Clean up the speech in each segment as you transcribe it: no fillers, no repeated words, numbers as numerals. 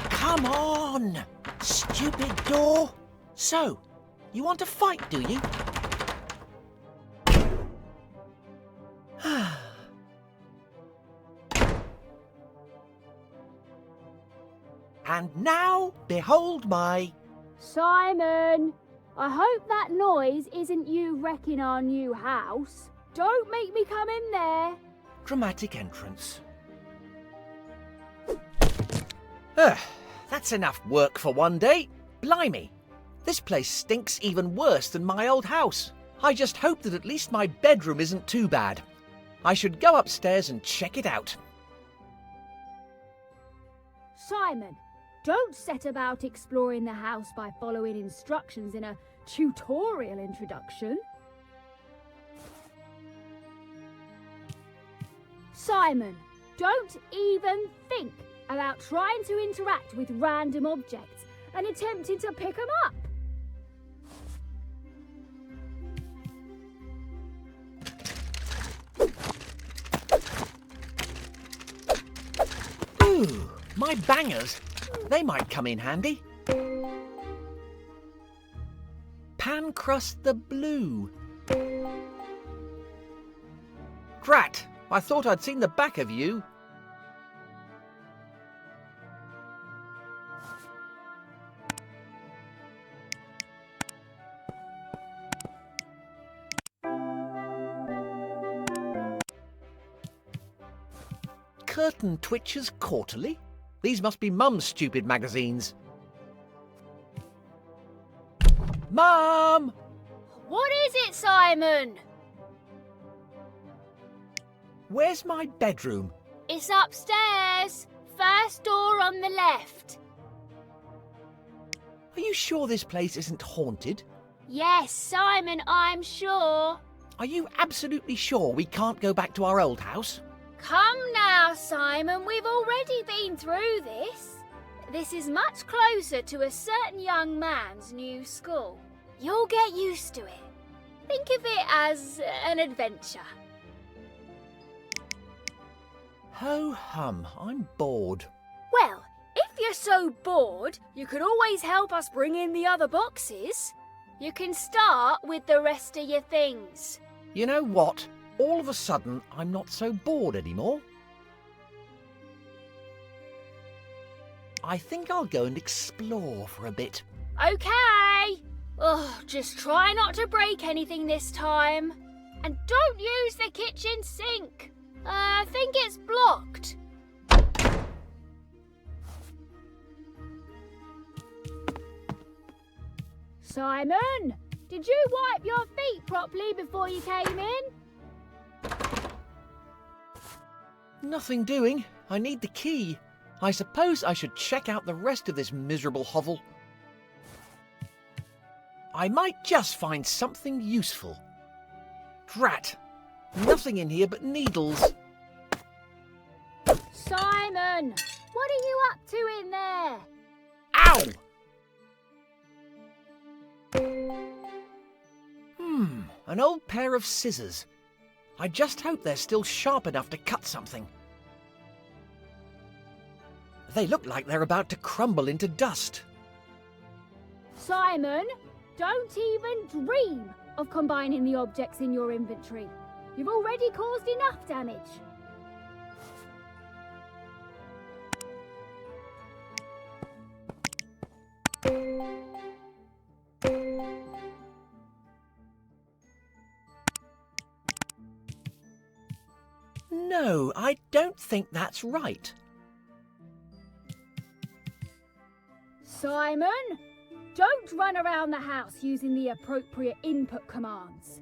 Come on! Stupid door! So, you want to fight, do you? And now, behold my... Simon, I hope that noise isn't you wrecking our new house. Don't make me come in there. dramatic entrance. That's enough work for one day. Blimey, this place stinks even worse than my old house. I just hope that at least my bedroom isn't too bad. I should go upstairs and check it out. Simon, don't set about exploring the house by following instructions in a tutorial introduction. Simon, don't even think about trying to interact with random objects and attempting to pick them up. Ooh, my bangers. They might come in handy. Pan crust the blue. Drat, I thought I'd seen the back of you. Curtain Twitchers Quarterly? These must be Mum's stupid magazines. Mum! What is it, Simon? Where's my bedroom? It's upstairs. First door on the left. Are you sure this place isn't haunted? Yes, Simon, I'm sure. Are you absolutely sure we can't go back to our old house? Come now, Simon, we've already been through this. This is much closer to a certain young man's new school. You'll get used to it. Think of it as an adventure. Ho hum, I'm bored. Well, if you're so bored, you could always help us bring in the other boxes. You can start with the rest of your things. You know what? All of a sudden, I'm not so bored anymore. I think I'll go and explore for a bit. Okay. Oh, just try not to break anything this time. And don't use the kitchen sink. I think it's blocked. Simon, did you wipe your feet properly before you came in? Nothing doing. I need the key. I suppose I should check out the rest of this miserable hovel. I might just find something useful. Drat! Nothing in here but needles. Simon, what are you up to in there? Ow! An old pair of scissors. I just hope they're still sharp enough to cut something. They look like they're about to crumble into dust. Simon, don't even dream of combining the objects in your inventory. You've already caused enough damage. No, I don't think that's right. Simon, don't run around the house using the appropriate input commands.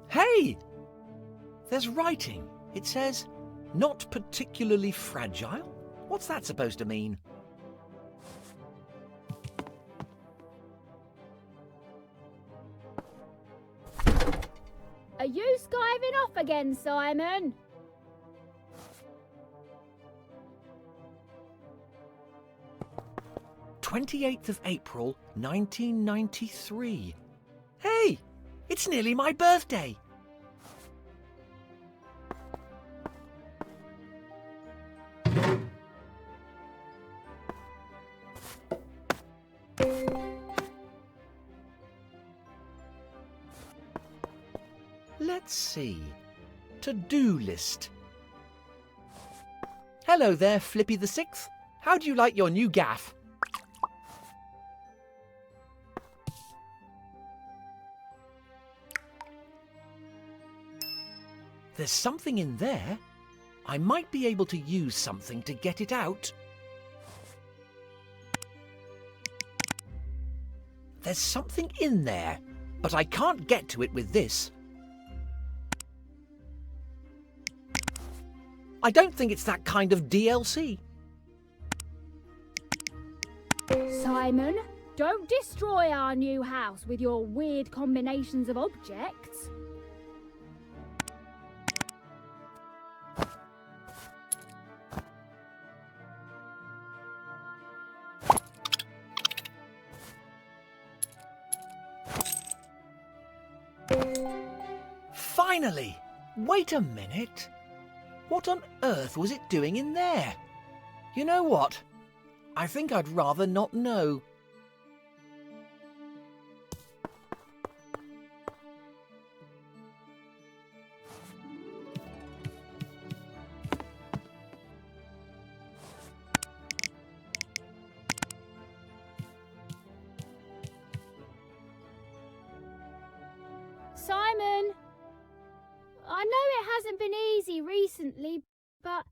Hey! There's writing. It says, not particularly fragile. What's that supposed to mean? Are you skiving off again, Simon? 28th of April, 1993. Hey, it's nearly my birthday. Let's see. To-do list. Hello there, Flippy the Sixth. How do you like your new gaff? There's something in there. I might be able to use something to get it out. There's something in there, but I can't get to it with this. I don't think it's that kind of DLC. Simon, don't destroy our new house with your weird combinations of objects. Finally! Wait a minute. What on earth was it doing in there? You know what? I think I'd rather not know. Simon, I know it hasn't been easy recently, but...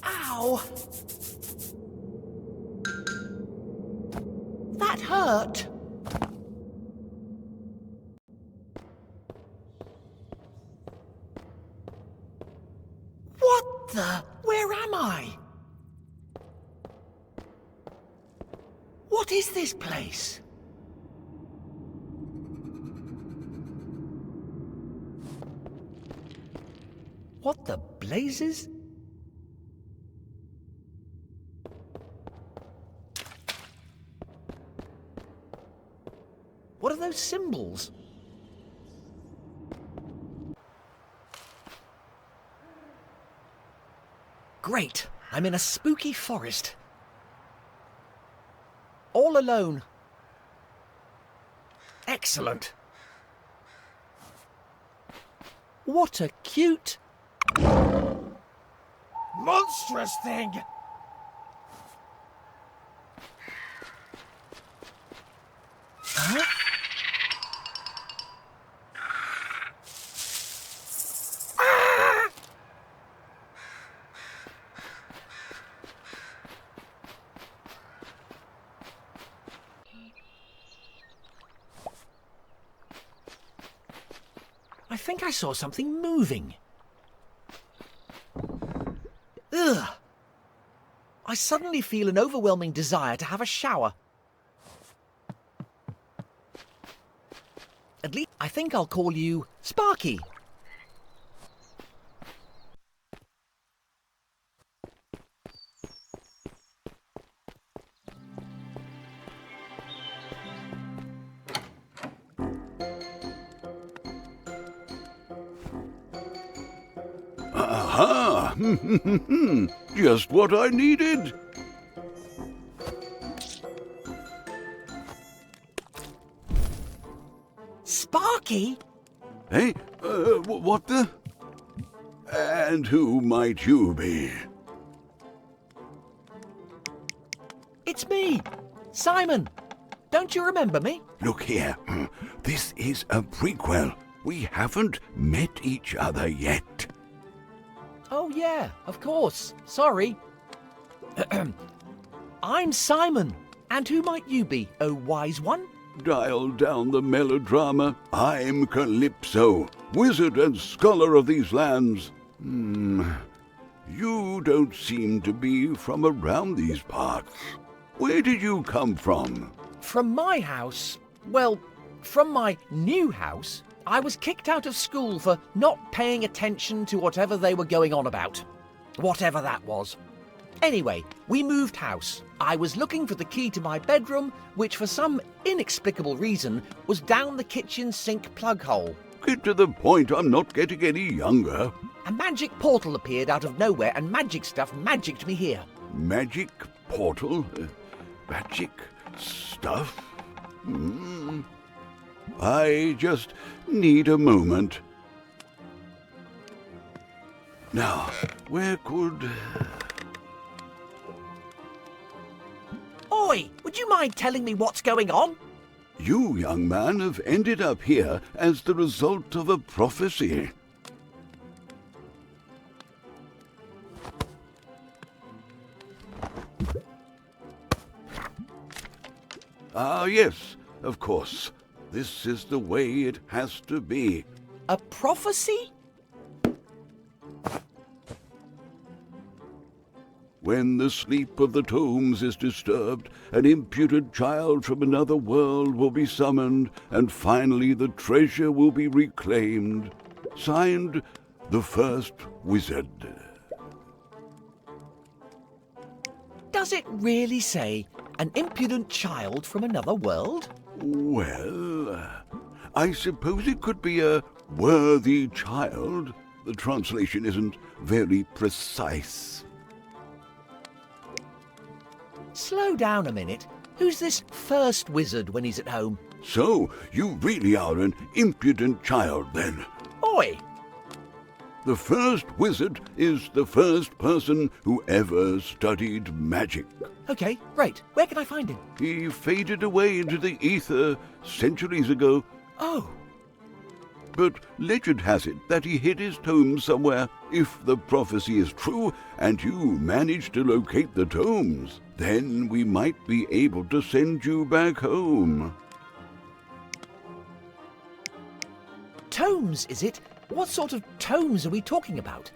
Ow! That hurt. What the? Where am I? What is this place? What the blazes? What are those symbols? Great! I'm in a spooky forest. All alone. Excellent! What a cute... monstrous thing! Huh? I think I saw something moving. Ugh! I suddenly feel an overwhelming desire to have a shower. At least I think I'll call you Sparky. Aha! Just what I needed. Sparky? Hey, what the? And who might you be? me! Simon! Don't you remember me? Look here, this is a prequel. We haven't met each other yet. Oh yeah, of course. Sorry. I'm Simon. And who might you be, oh wise one? Dial down the melodrama. I'm Calypso, wizard and scholar of these lands. You don't seem to be from around these parts. Where did you come from? From my house? Well, from my new house. I was kicked out of school for not paying attention to whatever they were going on about. Whatever that was. Anyway, we moved house. I was looking for the key to my bedroom, which for some inexplicable reason was down the kitchen sink plug hole. Get to the point, I'm not getting any younger. A magic portal appeared out of nowhere and magic stuff magicked me here. Magic portal? Magic stuff? I just need a moment. Now, where could... Oi! Would you mind telling me what's going on? You, young man, have ended up here as the result of a prophecy. Ah, yes, of course. This is the way it has to be. A prophecy? When the sleep of the tombs is disturbed, an impudent child from another world will be summoned, and finally the treasure will be reclaimed. Signed, the First Wizard. Does it really say, an impudent child from another world? Well, I suppose it could be a worthy child. The translation isn't very precise. Slow down a minute. Who's this first wizard when he's at home? So, you really are an impudent child, then? Oi! The first wizard is the first person who ever studied magic. Okay, great. Where can I find him? He faded away into the ether centuries ago. Oh, But legend has it that he hid his tomes somewhere. If the prophecy is true, and you manage to locate the tomes, then we might be able to send you back home. tomes, is it? What sort of tomes are we talking about?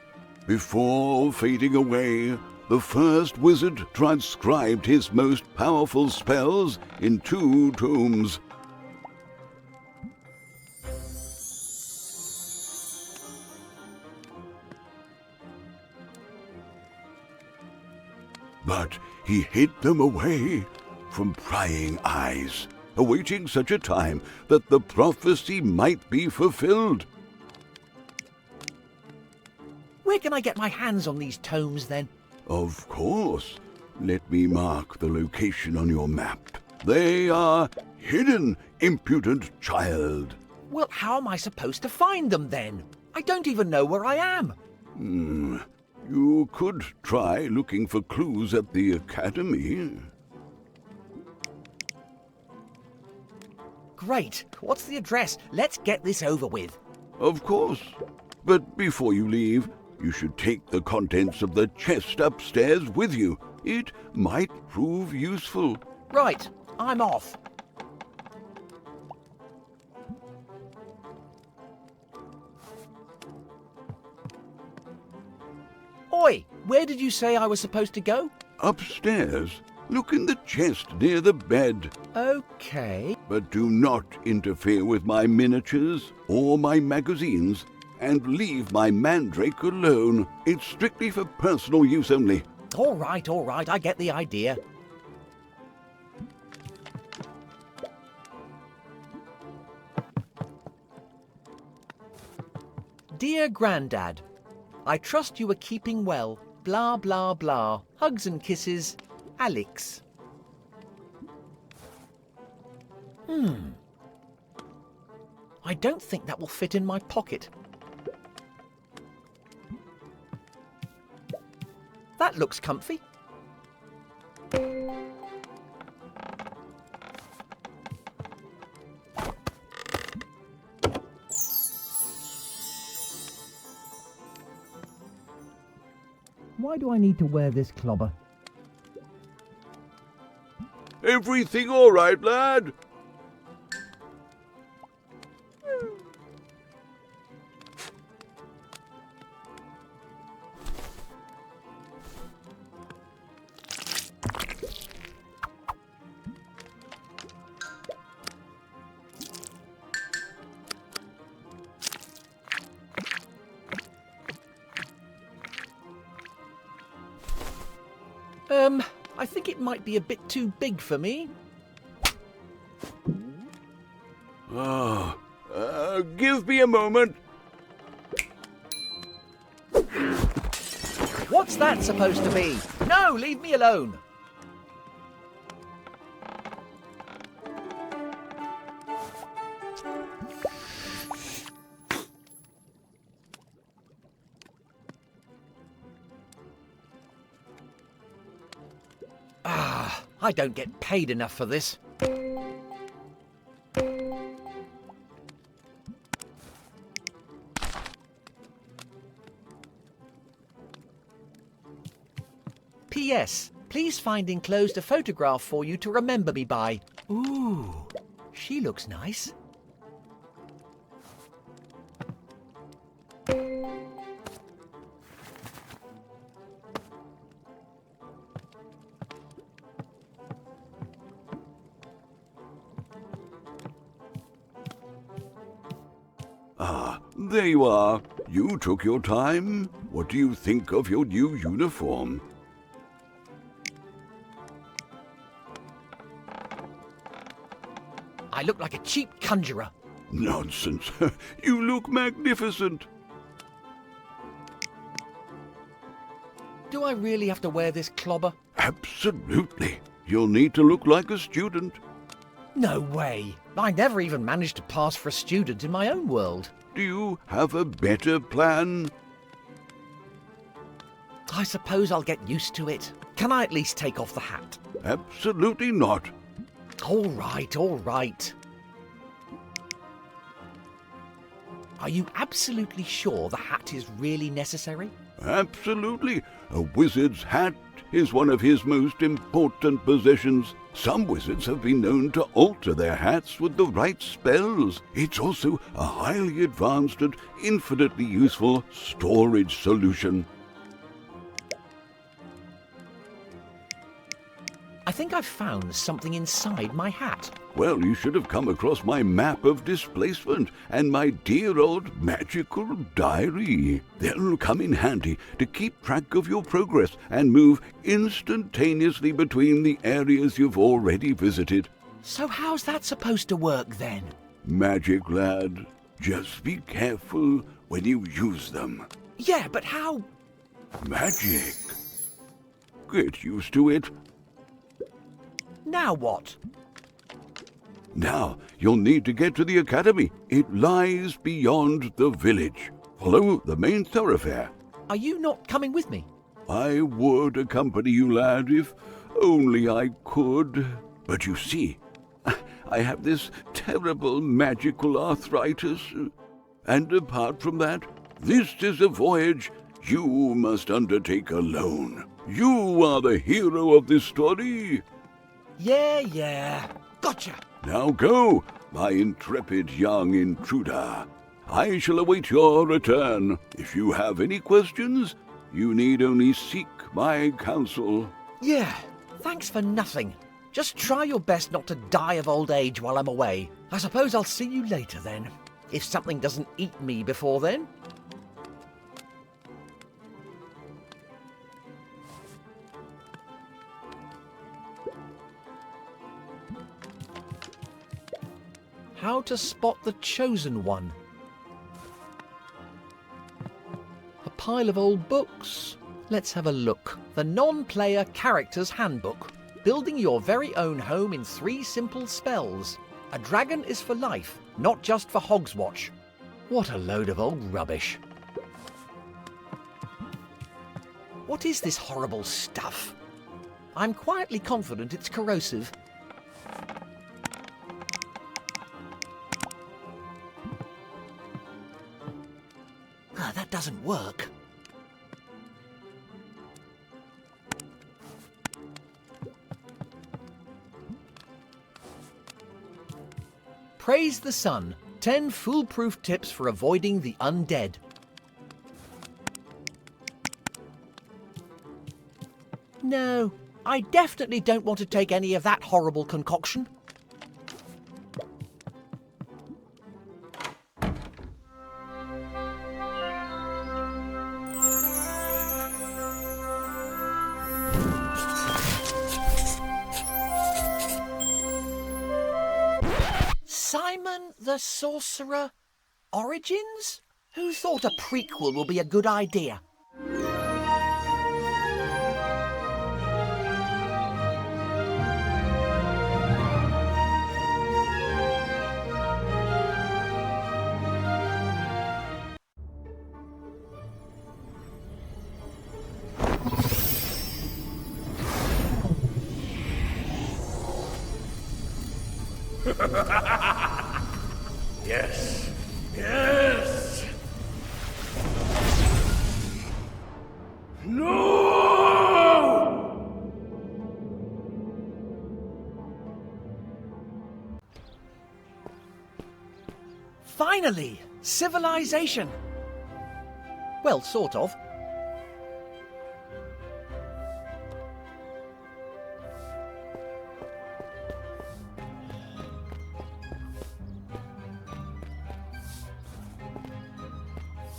Before fading away, the first wizard transcribed his most powerful spells in 2 tomes. But he hid them away from prying eyes, awaiting such a time that the prophecy might be fulfilled. Where can I get my hands on these tomes, then? Of course. Let me mark the location on your map. They are hidden, impudent child. Well, how am I supposed to find them, then? I don't even know where I am. You could try looking for clues at the academy. Great. What's the address? Let's get this over with. Of course. But before you leave, you should take the contents of the chest upstairs with you. It might prove useful. Right. I'm off. Oi, where did you say I was supposed to go? Upstairs. Look in the chest near the bed. Okay. But do not interfere with my miniatures or my magazines, and leave my mandrake alone. It's strictly for personal use only. All right, I get the idea. Dear Grandad, I trust you are keeping well. Blah, blah, blah. Hugs and kisses, Alex. I don't think that will fit in my pocket. That looks comfy. Why do I need to wear this clobber? Everything all right, lad? I think it might be a bit too big for me. Give me a moment. What's that supposed to be? No, leave me alone. I don't get paid enough for this. P.S. Please find enclosed a photograph for you to remember me by. Ooh, she looks nice. There you are. You took your time. What do you think of your new uniform? I look like a cheap conjurer. Nonsense. You look magnificent. Do I really have to wear this clobber? Absolutely. You'll need to look like a student. No way. I never even managed to pass for a student in my own world. Do you have a better plan? I suppose I'll get used to it. Can I at least take off the hat? Absolutely not. All right, all right. Are you absolutely sure the hat is really necessary? Absolutely. A wizard's hat is one of his most important possessions. Some wizards have been known to alter their hats with the right spells. It's also a highly advanced and infinitely useful storage solution. I think I've found something inside my hat. Well, you should have come across my map of displacement and my dear old magical diary. They'll come in handy to keep track of your progress and move instantaneously between the areas you've already visited. So how's that supposed to work then? Magic, lad. Just be careful when you use them. Yeah, but how? Magic. Get used to it. Now what? Now, you'll need to get to the academy. It lies beyond the village. Follow the main thoroughfare. Are you not coming with me? I would accompany you, lad, if only I could. But you see, I have this terrible magical arthritis. And apart from that, this is a voyage you must undertake alone. You are the hero of this story. Yeah. Gotcha. Now go, my intrepid young intruder. I shall await your return. If you have any questions, you need only seek my counsel. Yeah, thanks for nothing. Just try your best not to die of old age while I'm away. I suppose I'll see you later then, if something doesn't eat me before then. How to spot the chosen one. A pile of old books. Let's have a look. The Non-Player Character's Handbook. Building your very own home in 3 simple spells. A dragon is for life, not just for Hogswatch. What a load of old rubbish. What is this horrible stuff? I'm quietly confident it's corrosive. That doesn't work. Praise the sun. 10 foolproof tips for avoiding the undead. No, I definitely don't want to take any of that horrible concoction. Simon the Sorcerer Origins? Who thought a prequel will be a good idea? Yes. Yes. No! Finally! Civilization! Well, sort of.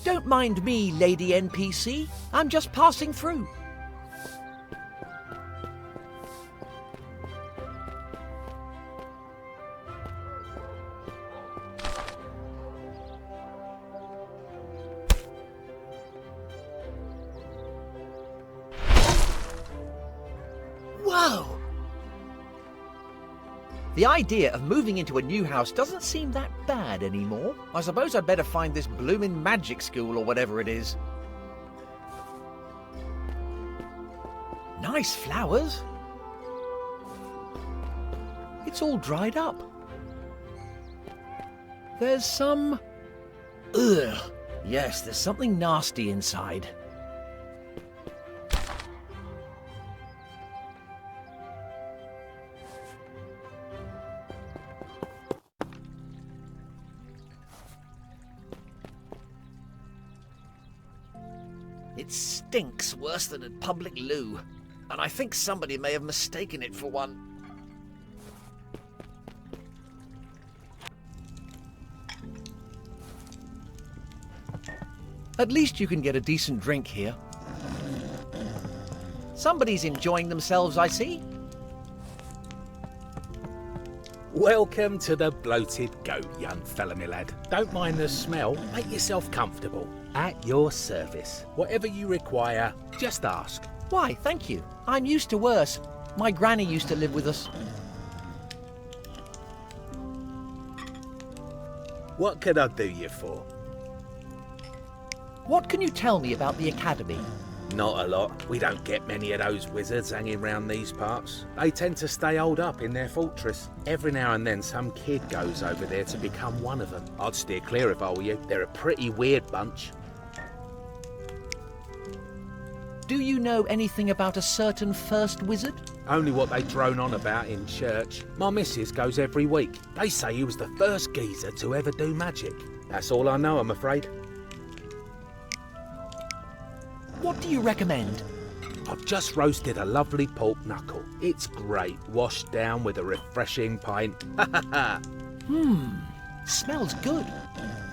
Don't mind me, Lady NPC. I'm just passing through. Whoa! The idea of moving into a new house doesn't seem that bad anymore. I suppose I'd better find this bloomin' magic school or whatever it is. Nice flowers. It's all dried up. There's some... Ugh. Yes, there's something nasty inside. It stinks worse than a public loo, and I think somebody may have mistaken it for one. At least you can get a decent drink here. Somebody's enjoying themselves, I see. Welcome to the Bloated Goat, young fella, my lad. Don't mind the smell. Make yourself comfortable. At your service. Whatever you require, just ask. Why, thank you. I'm used to worse. My granny used to live with us. What can I do you for? What can you tell me about the academy? Not a lot. We don't get many of those wizards hanging round these parts. They tend to stay holed up in their fortress. Every now and then some kid goes over there to become one of them. I'd steer clear if I were you. They're a pretty weird bunch. Do you know anything about a certain first wizard? Only what they drone on about in church. My missus goes every week. They say he was the first geezer to ever do magic. That's all I know, I'm afraid. What do you recommend? I've just roasted a lovely pork knuckle. It's great, washed down with a refreshing pint. Smells good.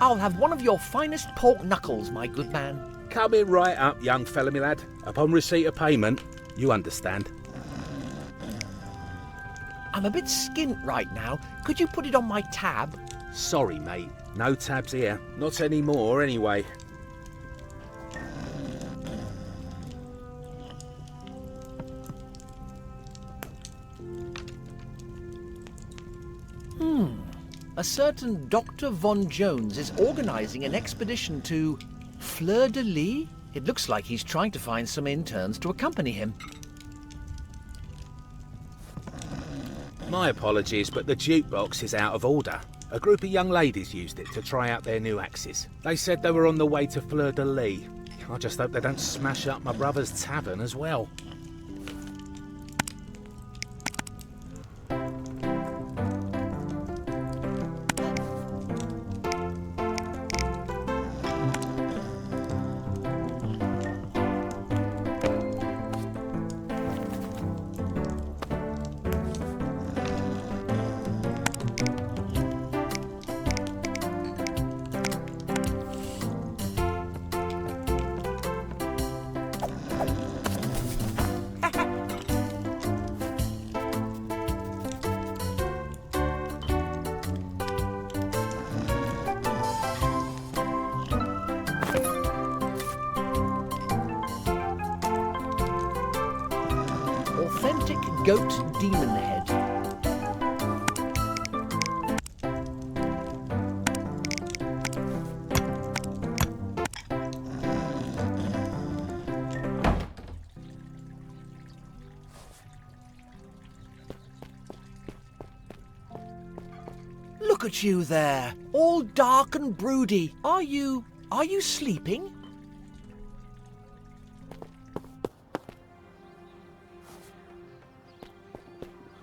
I'll have one of your finest pork knuckles, my good man. Coming right up, young fella, my lad. Upon receipt of payment, you understand. I'm a bit skint right now. Could you put it on my tab? Sorry, mate. No tabs here. Not anymore, anyway. A certain Dr. Von Jones is organising an expedition to Fleur-de-Lis? It looks like he's trying to find some interns to accompany him. My apologies, but the jukebox is out of order. A group of young ladies used it to try out their new axes. They said they were on the way to Fleur-de-Lis. I just hope they don't smash up my brother's tavern as well. Sarcastic Goat Demon Head. Look at you there, all dark and broody. Are you sleeping?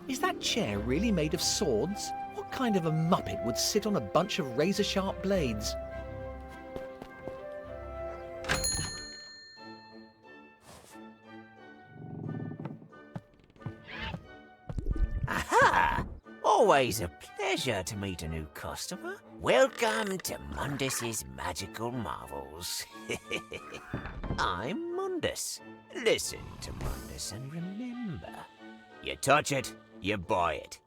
Is that chair really made of swords? What kind of a muppet would sit on a bunch of razor-sharp blades? Aha! Always a pleasure to meet a new customer. Welcome to Mundus's Magical Marvels. I'm Mundus. Listen to Mundus and remember, you touch it, you buy it.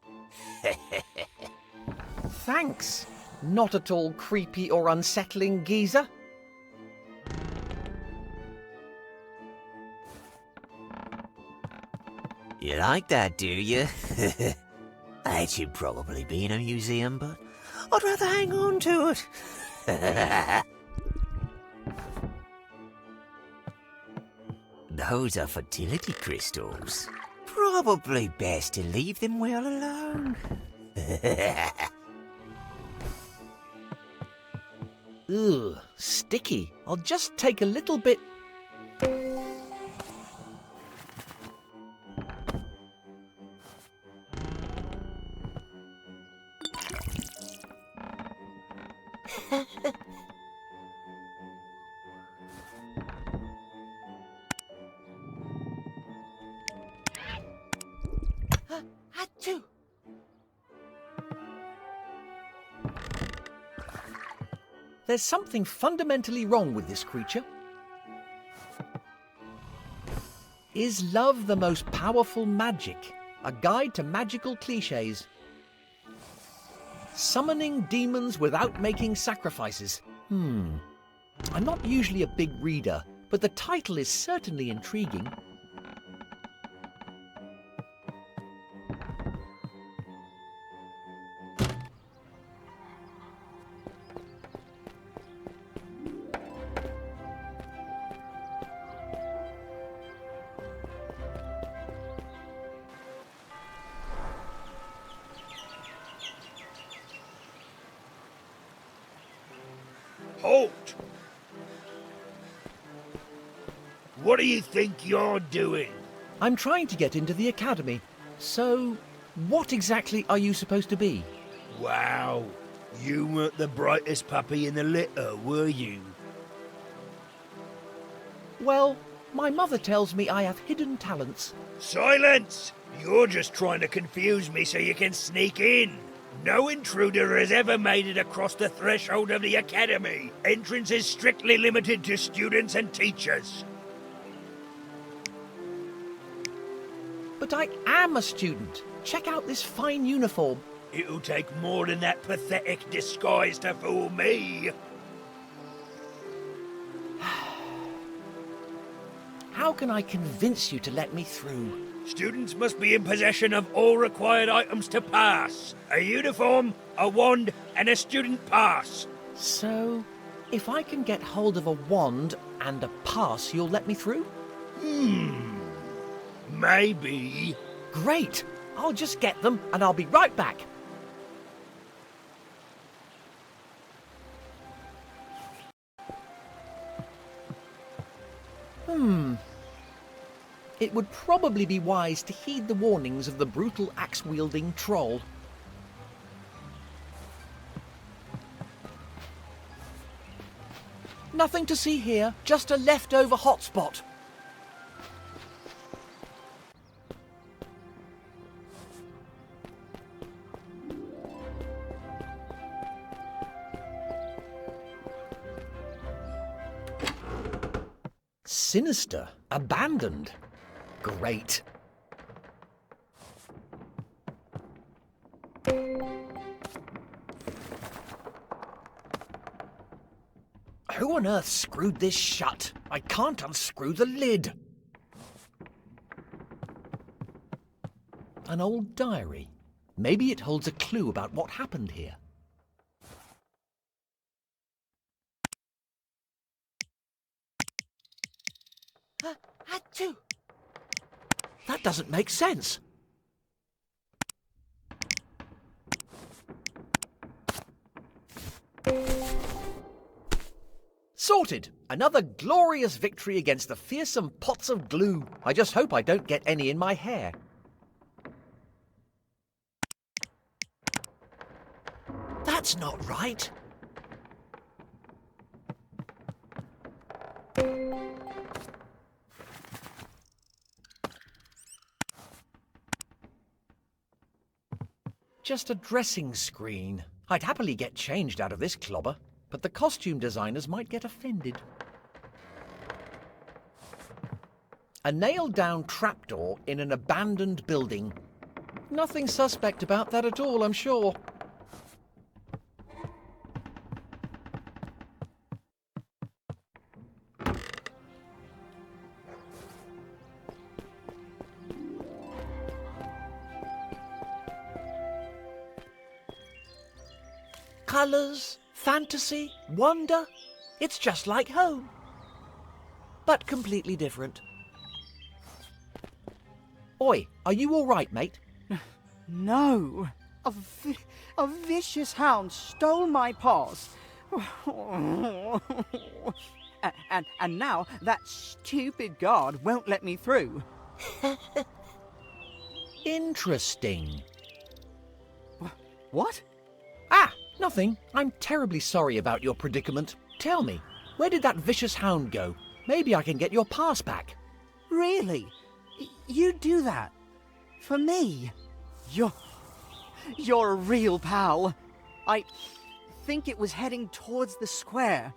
Thanks. Not at all creepy or unsettling, geezer. You like that, do you? That should probably be in a museum, but I'd rather hang on to it. Those are fertility crystals. Probably best to leave them well alone. Ugh, sticky. I'll just take a little bit... Achoo! There's something fundamentally wrong with this creature. Is love the most powerful magic? A guide to magical cliches. Summoning demons without making sacrifices. I'm not usually a big reader, but the title is certainly intriguing. Halt! What do you think you're doing? I'm trying to get into the academy. So, what exactly are you supposed to be? Wow, you weren't the brightest puppy in the litter, were you? Well, my mother tells me I have hidden talents. Silence! You're just trying to confuse me so you can sneak in. No intruder has ever made it across the threshold of the academy. Entrance is strictly limited to students and teachers. But I am a student. Check out this fine uniform. It'll take more than that pathetic disguise to fool me. How can I convince you to let me through? Students must be in possession of all required items to pass. A uniform, a wand, and a student pass. So, if I can get hold of a wand and a pass, you'll let me through? Maybe. Great! I'll just get them and I'll be right back. It would probably be wise to heed the warnings of the brutal axe-wielding troll. Nothing to see here, just a leftover hotspot. Sinister, abandoned. Great. Who on earth screwed this shut? I can't unscrew the lid. An old diary. Maybe it holds a clue about what happened here. Achoo! That doesn't make sense. Sorted! Another glorious victory against the fearsome pots of glue. I just hope I don't get any in my hair. That's not right. Just a dressing screen. I'd happily get changed out of this clobber, but the costume designers might get offended. A nailed-down trapdoor in an abandoned building. Nothing suspect about that at all, I'm sure. Colours, fantasy, wonder. It's just like home. But completely different. Oi, are you all right, mate? No. A vicious hound stole my paws. and now that stupid guard won't let me through. Interesting. What? Ah, nothing. I'm terribly sorry about your predicament. Tell me, where did that vicious hound go? Maybe I can get your pass back. Really? You do that? For me? You're a real pal. I think it was heading towards the square.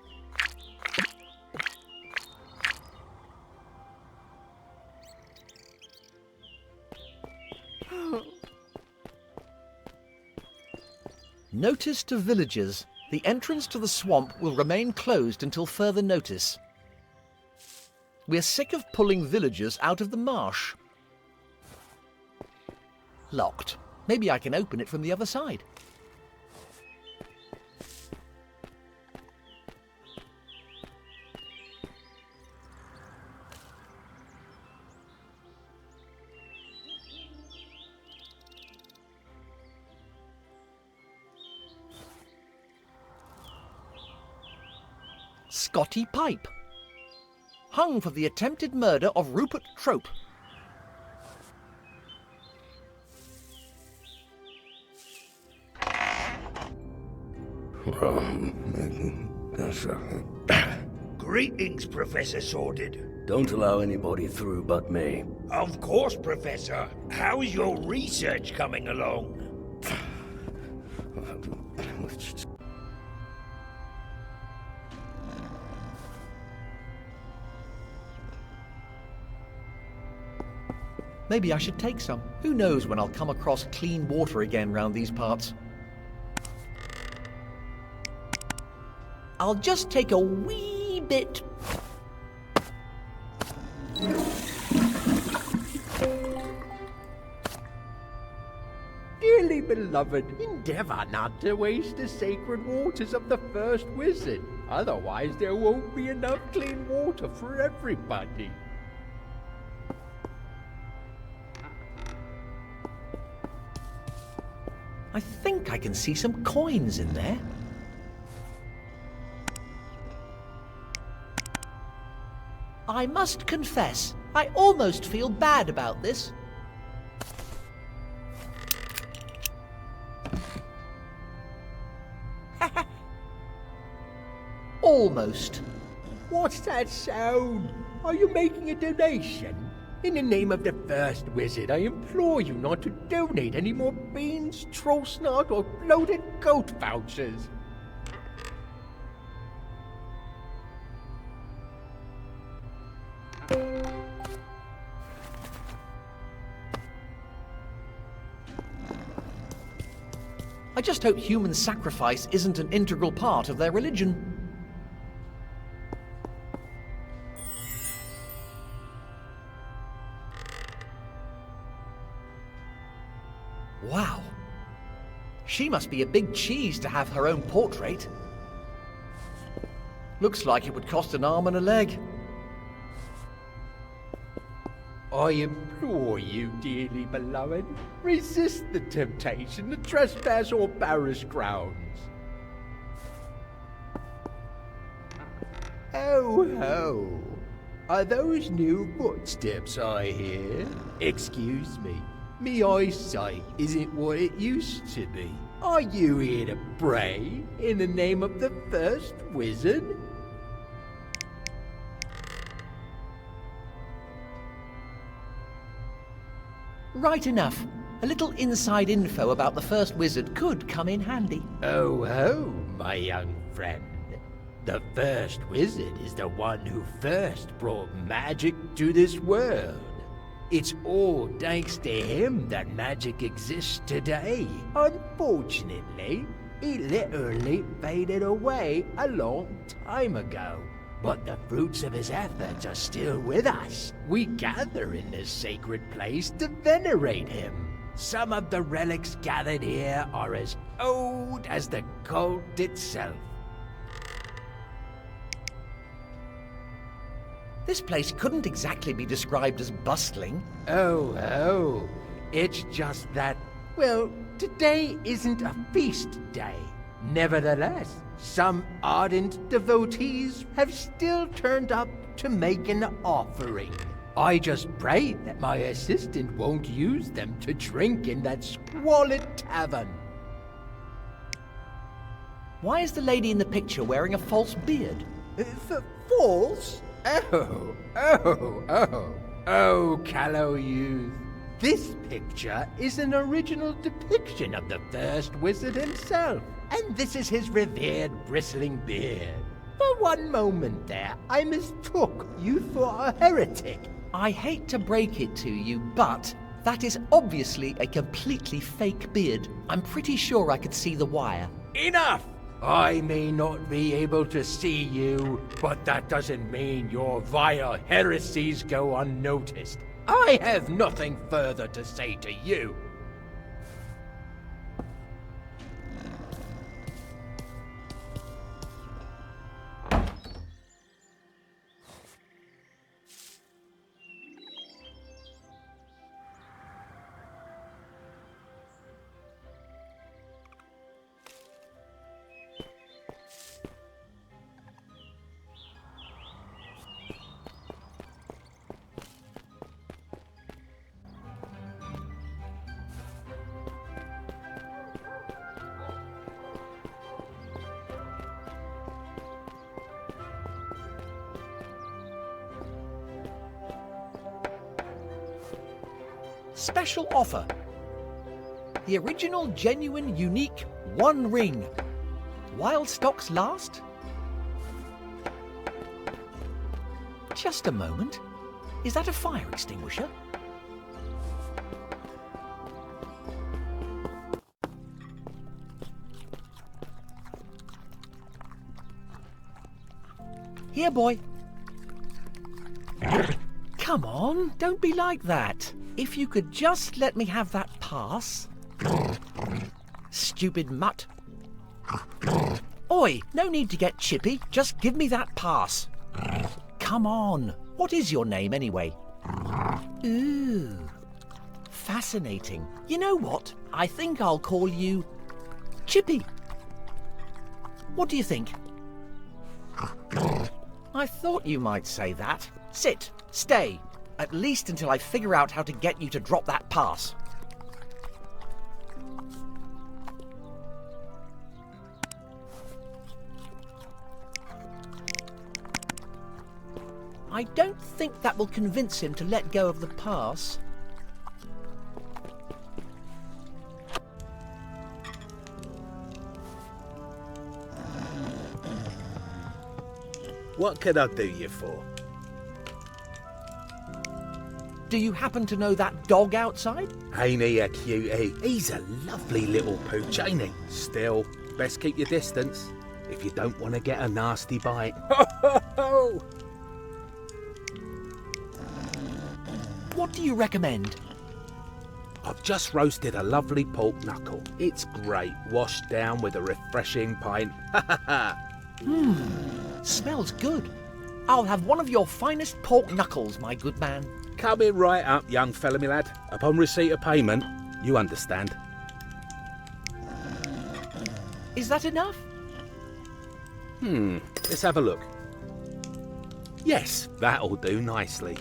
Notice to villagers. The entrance to the swamp will remain closed until further notice. We're sick of pulling villagers out of the marsh. Locked. Maybe I can open it from the other side. Scotty Pipe. Hung for the attempted murder of Rupert Trope. Greetings, Professor Sordid. Don't allow anybody through but me. Of course, Professor. How's your research coming along? Maybe I should take some. Who knows when I'll come across clean water again round these parts. I'll just take a wee bit. Dearly beloved, endeavour not to waste the sacred waters of the first wizard. Otherwise there won't be enough clean water for everybody. I think I can see some coins in there. I must confess, I almost feel bad about this. Almost. What's that sound? Are you making a donation? In the name of the first wizard, I implore you not to donate any more beans, trollsnot, or bloated goat vouchers. I just hope human sacrifice isn't an integral part of their religion. Wow. She must be a big cheese to have her own portrait. Looks like it would cost an arm and a leg. I implore you, dearly beloved, resist the temptation to trespass on Barris grounds. Oh ho! Are those new footsteps I hear? Excuse me, me eyesight isn't what it used to be. Are you here to pray in the name of the first wizard? Right enough. A little inside info about the first wizard could come in handy. Oh ho, my young friend. The first wizard is the one who first brought magic to this world. It's all thanks to him that magic exists today. Unfortunately, he literally faded away a long time ago. But the fruits of his efforts are still with us. We gather in this sacred place to venerate him. Some of the relics gathered here are as old as the cult itself. This place couldn't exactly be described as bustling. Oh, it's just that, well, today isn't a feast day. Nevertheless, some ardent devotees have still turned up to make an offering. I just pray that my assistant won't use them to drink in that squalid tavern. Why is the lady in the picture wearing a false beard? False? Oh, callow youth. This picture is an original depiction of the first wizard himself, and this is his revered bristling beard. For one moment there, I mistook you for a heretic. I hate to break it to you, but that is obviously a completely fake beard. I'm pretty sure I could see the wire. Enough! I may not be able to see you, but that doesn't mean your vile heresies go unnoticed. I have nothing further to say to you. Special offer. The original, genuine, unique One Ring. While stocks last? Just a moment. Is that a fire extinguisher? Here, boy. Come on, don't be like that. If you could just let me have that pass. Stupid mutt. Oi, no need to get chippy. Just give me that pass. Come on. What is your name anyway? Ooh. Fascinating. You know what? I think I'll call you Chippy. What do you think? I thought you might say that. Sit. Stay. At least until I figure out how to get you to drop that pass. I don't think that will convince him to let go of the pass. What can I do you for? Do you happen to know that dog outside? Ain't he a cutie? He's a lovely little pooch, ain't he? Still, best keep your distance if you don't want to get a nasty bite. Ho, ho, ho! What do you recommend? I've just roasted a lovely pork knuckle. It's great, washed down with a refreshing pint. Ha ha ha! Smells good. I'll have one of your finest pork knuckles, my good man. Coming right up, young fella, me lad. Upon receipt of payment, you understand. Is that enough? Let's have a look. Yes, that'll do nicely.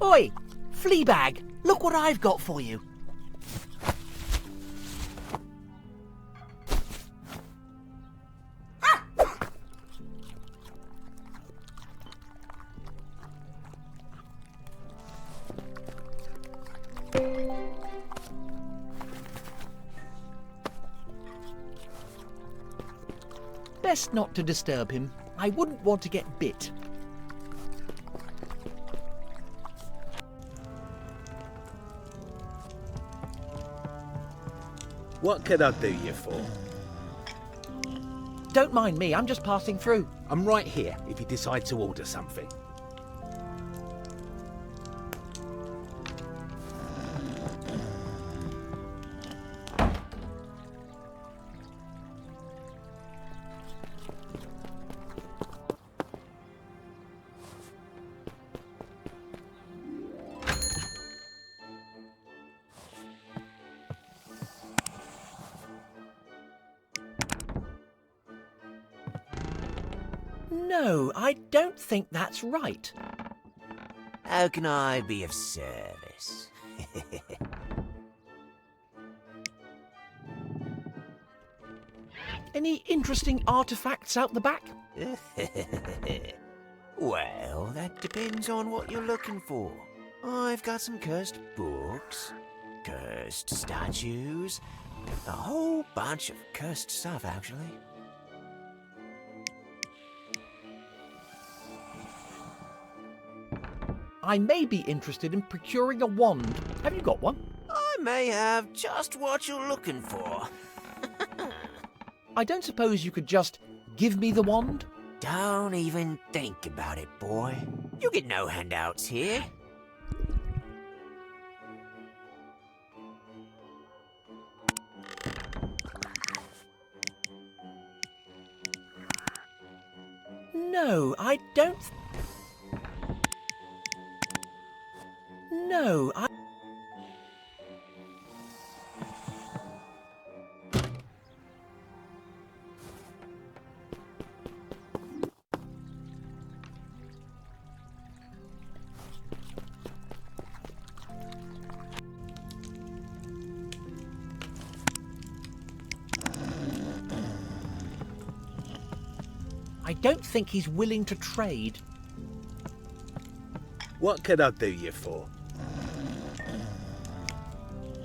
Oi, Fleabag, look what I've got for you. Best not to disturb him. I wouldn't want to get bit. What could I do you for? Don't mind me, I'm just passing through. I'm right here if you decide to order something. No, I don't think that's right. How can I be of service? Any interesting artifacts out the back? Well, that depends on what you're looking for. I've got some cursed books, cursed statues, a whole bunch of cursed stuff, actually. I may be interested in procuring a wand. Have you got one? I may have just what you're looking for. I don't suppose you could just give me the wand? Don't even think about it, boy. You get no handouts here. No, I don't... No, I... I don't think he's willing to trade. What could I do you for?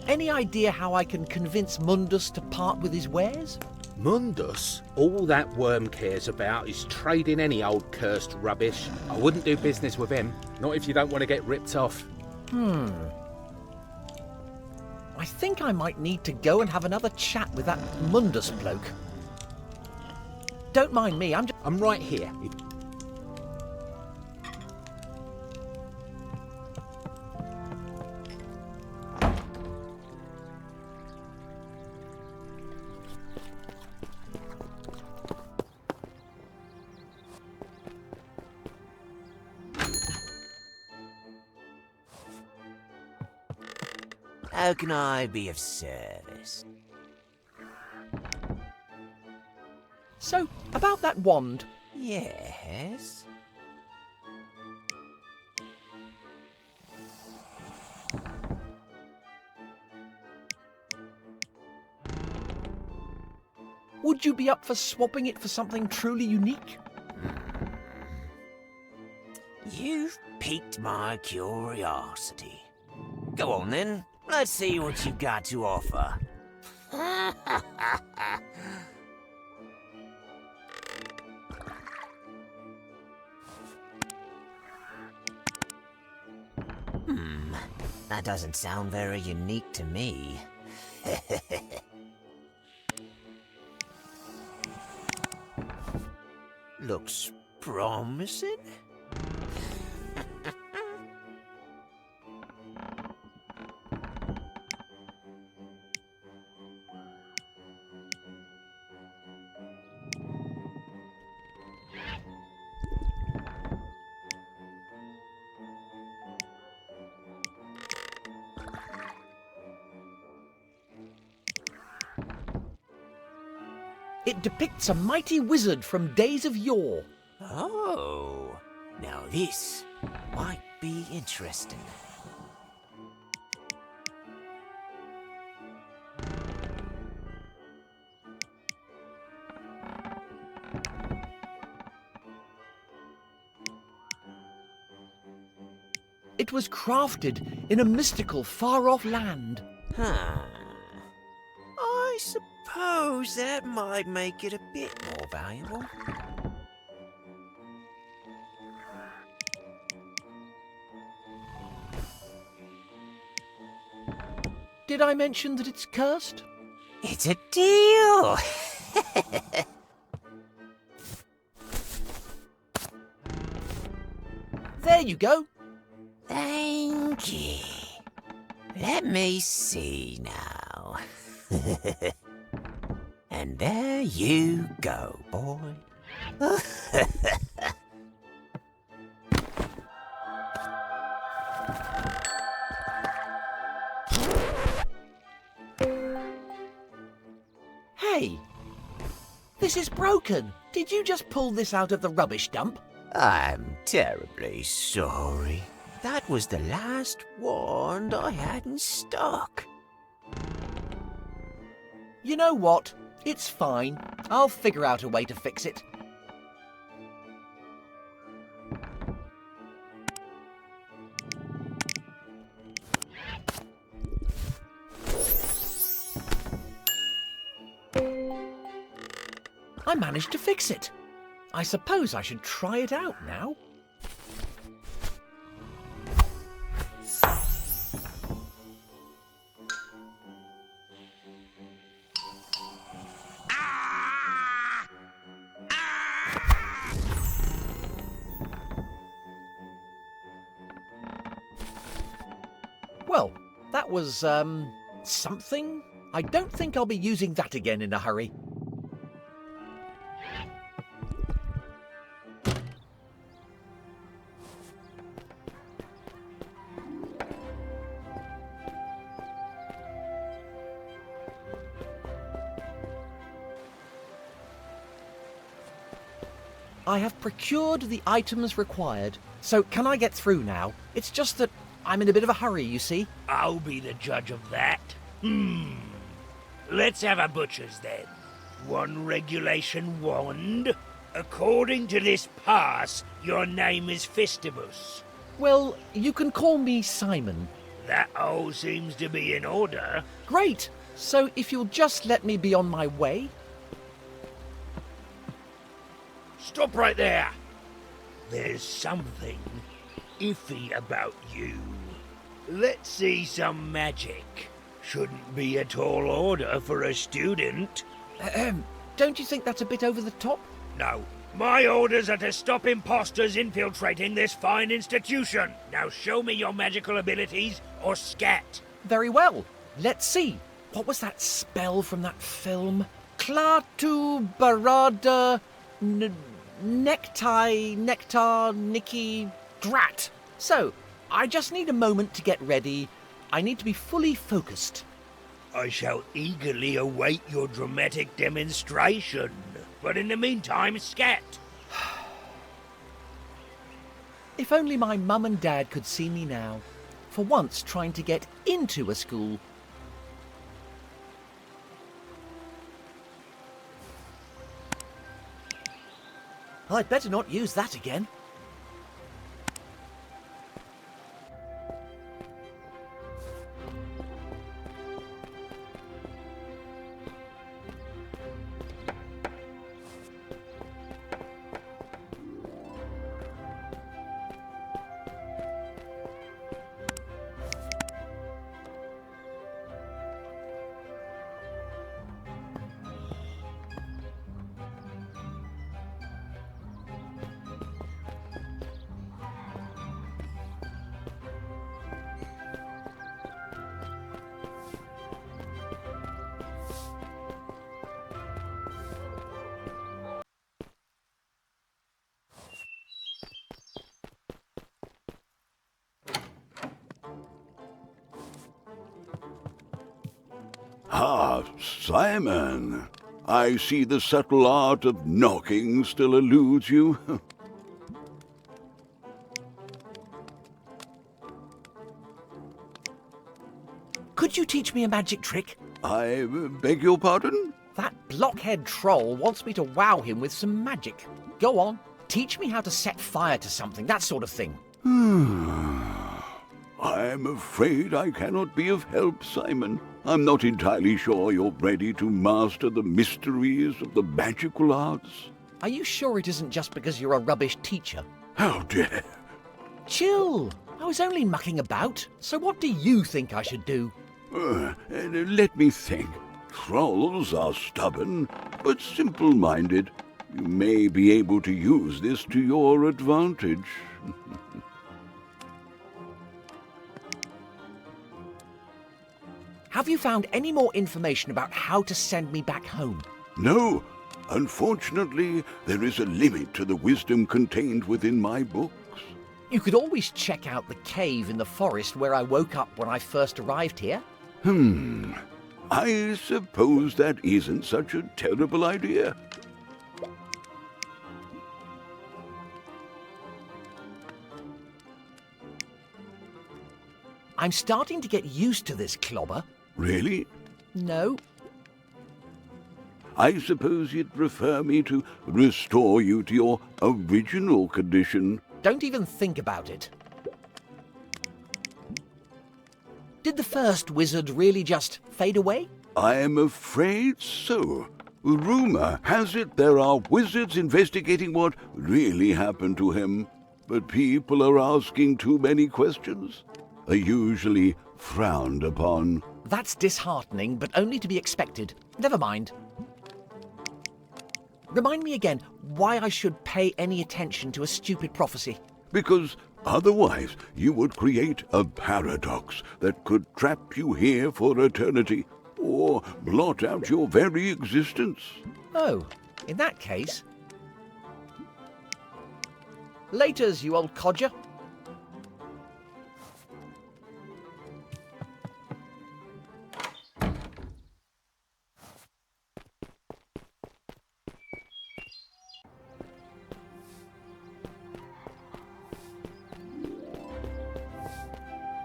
Any idea how I can convince Mundus to part with his wares? Mundus? All that worm cares about is trading any old cursed rubbish. I wouldn't do business with him, not if you don't want to get ripped off. I think I might need to go and have another chat with that Mundus bloke. Don't mind me, I'm right here. How can I be of service? So, about that wand. Yes? Would you be up for swapping it for something truly unique? You've piqued my curiosity. Go on then, let's see what you've got to offer. That doesn't sound very unique to me. Looks promising. It depicts a mighty wizard from days of yore. Oh, now this might be interesting. It was crafted in a mystical, far-off land. Huh. I suppose that might make it a bit more valuable. Did I mention that it's cursed? It's a deal! There you go. Thank you. Let me see now. And there you go, boy. Hey, this is broken. Did you just pull this out of the rubbish dump? I'm terribly sorry. That was the last wand I had in stock. You know what? It's fine. I'll figure out a way to fix it. I managed to fix it. I suppose I should try it out now. Well, that was, something. I don't think I'll be using that again in a hurry. I have procured the items required, so can I get through now? It's just that I'm in a bit of a hurry, you see. I'll be the judge of that. Let's have a butcher's then. One regulation wand. According to this pass, your name is Fistibus. Well, you can call me Simon. That all seems to be in order. Great! So if you'll just let me be on my way. Stop right there. There's something iffy about you. Let's see some magic. Shouldn't be a tall order for a student. Don't you think that's a bit over the top? No. My orders are to stop imposters infiltrating this fine institution. Now show me your magical abilities or scat. Very well. Let's see. What was that spell from that film? Klaatu Barada Nectar Nicky Drat. So, I just need a moment to get ready. I need to be fully focused. I shall eagerly await your dramatic demonstration. But in the meantime, scat. If only my mum and dad could see me now. For once trying to get into a school. I'd better not use that again. Ah, Simon. I see the subtle art of knocking still eludes you. Could you teach me a magic trick? I beg your pardon? That blockhead troll wants me to wow him with some magic. Go on, teach me how to set fire to something, that sort of thing. I'm afraid I cannot be of help, Simon. I'm not entirely sure you're ready to master the mysteries of the magical arts. Are you sure it isn't just because you're a rubbish teacher? How dare! Chill! I was only mucking about. So what do you think I should do? Let me think. Trolls are stubborn, but simple-minded. You may be able to use this to your advantage. Have you found any more information about how to send me back home? No. Unfortunately, there is a limit to the wisdom contained within my books. You could always check out the cave in the forest where I woke up when I first arrived here. I suppose that isn't such a terrible idea. I'm starting to get used to this clobber. Really? No. I suppose you'd prefer me to restore you to your original condition. Don't even think about it. Did the first wizard really just fade away? I am afraid so. Rumor has it there are wizards investigating what really happened to him, but people are asking too many questions. Are usually frowned upon. That's disheartening, but only to be expected. Never mind. Remind me again why I should pay any attention to a stupid prophecy. Because otherwise you would create a paradox that could trap you here for eternity, or blot out your very existence. Oh, in that case... Laters, you old codger.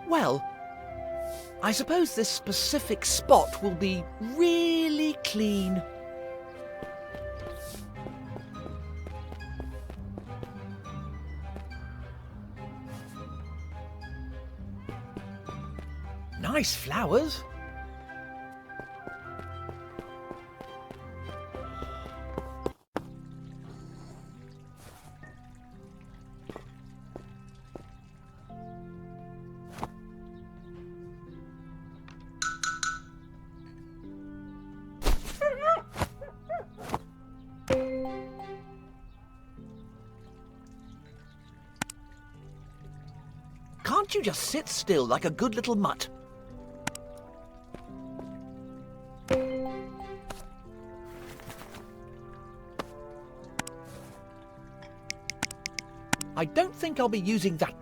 Well, I suppose this specific spot will be really clean. Nice flowers. Can't you just sit still like a good little mutt? I don't think I'll be using that.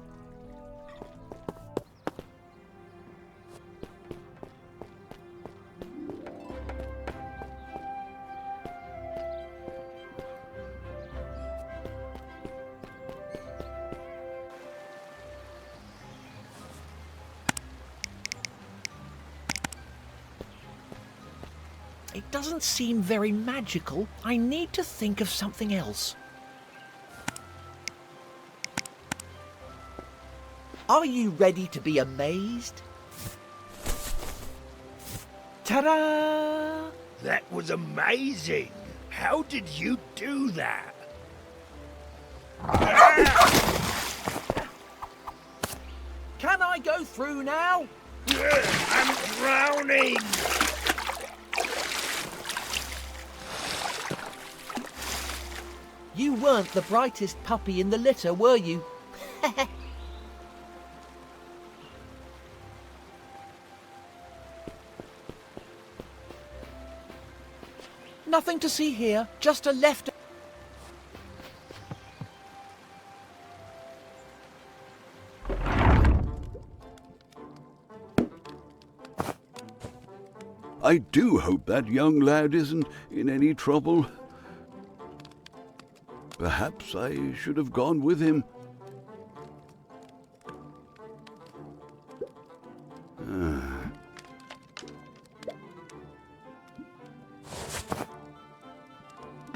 It doesn't seem very magical. I need to think of something else. Are you ready to be amazed? Ta-da! That was amazing. How did you do that? Can I go through now? I'm drowning! You weren't the brightest puppy in the litter, were you? Nothing to see here, just a left... I I do hope that young lad isn't in any trouble. Perhaps I should have gone with him.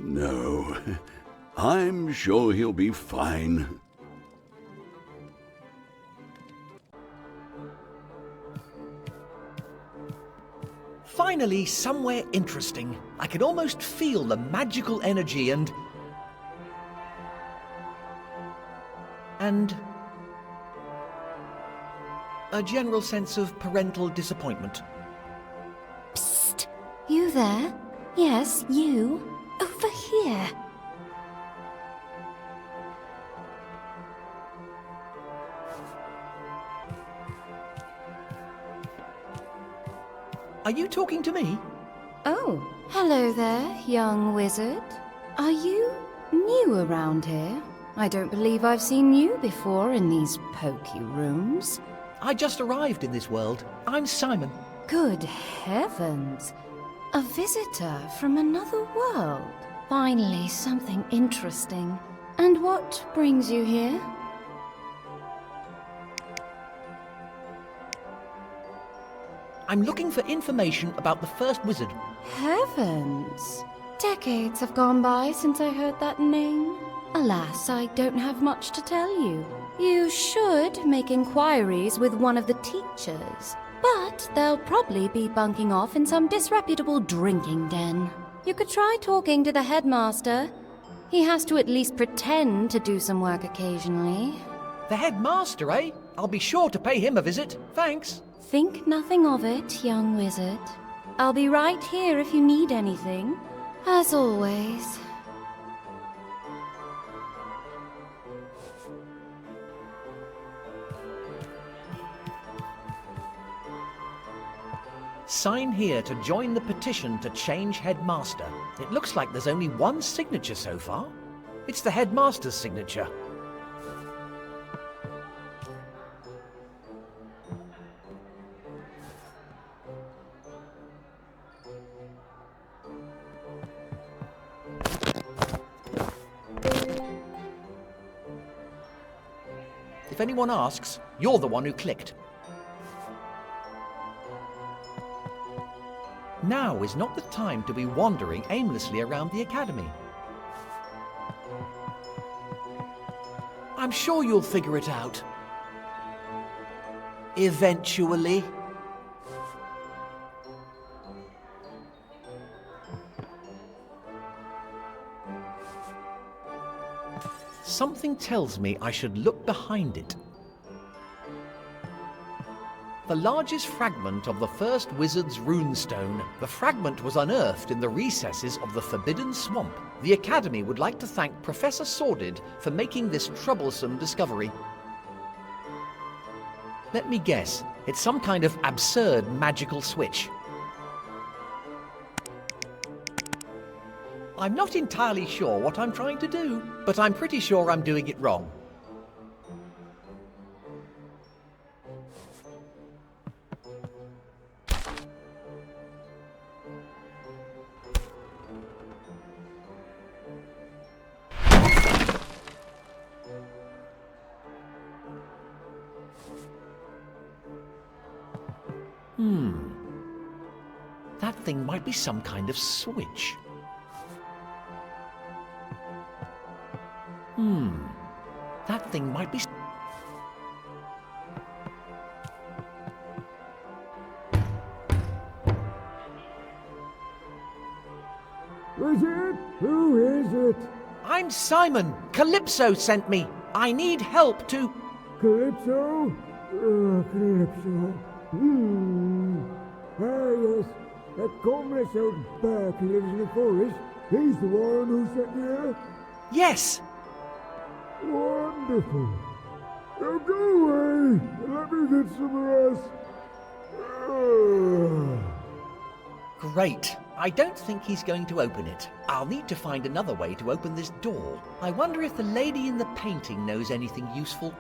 No, I'm sure he'll be fine. Finally, somewhere interesting. I can almost feel the magical energy and a general sense of parental disappointment. Psst! You there? Yes, you. Over here. Are you talking to me? Oh, hello there, young wizard. Are you new around here? I don't believe I've seen you before in these pokey rooms. I just arrived in this world. I'm Simon. Good heavens! A visitor from another world. Finally, something interesting. And what brings you here? I'm looking for information about the first wizard. Heavens! Decades have gone by since I heard that name. Alas, I don't have much to tell you. You should make inquiries with one of the teachers, but they'll probably be bunking off in some disreputable drinking den. You could try talking to the headmaster. He has to at least pretend to do some work occasionally. The headmaster, eh? I'll be sure to pay him a visit. Thanks. Think nothing of it, young wizard. I'll be right here if you need anything, as always. Sign here to join the petition to change headmaster. It looks like there's only one signature so far. It's the headmaster's signature. If anyone asks, you're the one who clicked. Now is not the time to be wandering aimlessly around the academy. I'm sure you'll figure it out. Eventually. Something tells me I should look behind it. The largest fragment of the first wizard's runestone. The fragment was unearthed in the recesses of the Forbidden Swamp. The Academy would like to thank Professor Sordid for making this troublesome discovery. Let me guess, it's some kind of absurd magical switch. I'm not entirely sure what I'm trying to do, but I'm pretty sure I'm doing it wrong. That thing might be some kind of switch. That thing might be... Wizard? Who is it? I'm Simon. Calypso sent me. I need help to... Calypso? Calypso. Ah, yes. That commonest out back who lives in the forest. He's the one who sent you here? Yes. Wonderful. Now go away and let me get some rest. Great. I don't think he's going to open it. I'll need to find another way to open this door. I wonder if the lady in the painting knows anything useful.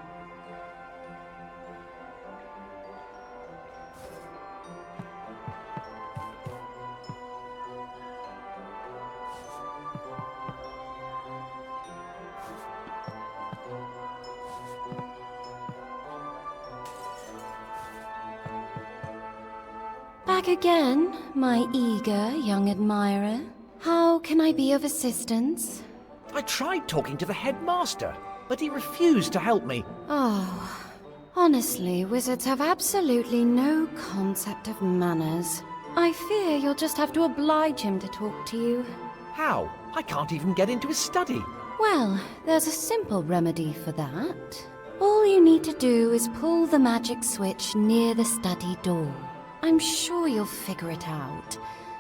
Back again, my eager young admirer. How can I be of assistance? I tried talking to the headmaster, but he refused to help me. Oh, honestly, wizards have absolutely no concept of manners. I fear you'll just have to oblige him to talk to you. How? I can't even get into his study. Well, there's a simple remedy for that. All you need to do is pull the magic switch near the study door. I'm sure you'll figure it out.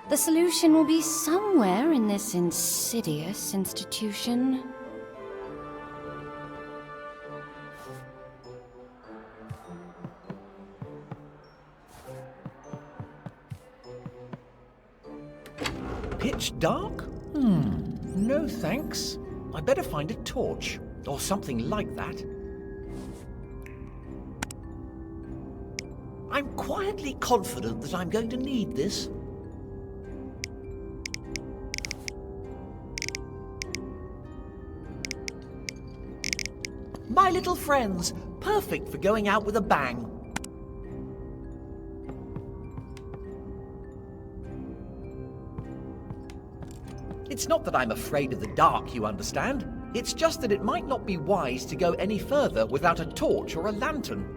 The solution will be somewhere in this insidious institution. Pitch dark? No thanks. I better find a torch, or something like that. I'm quietly confident that I'm going to need this. My little friends, perfect for going out with a bang. It's not that I'm afraid of the dark, you understand. It's just that it might not be wise to go any further without a torch or a lantern.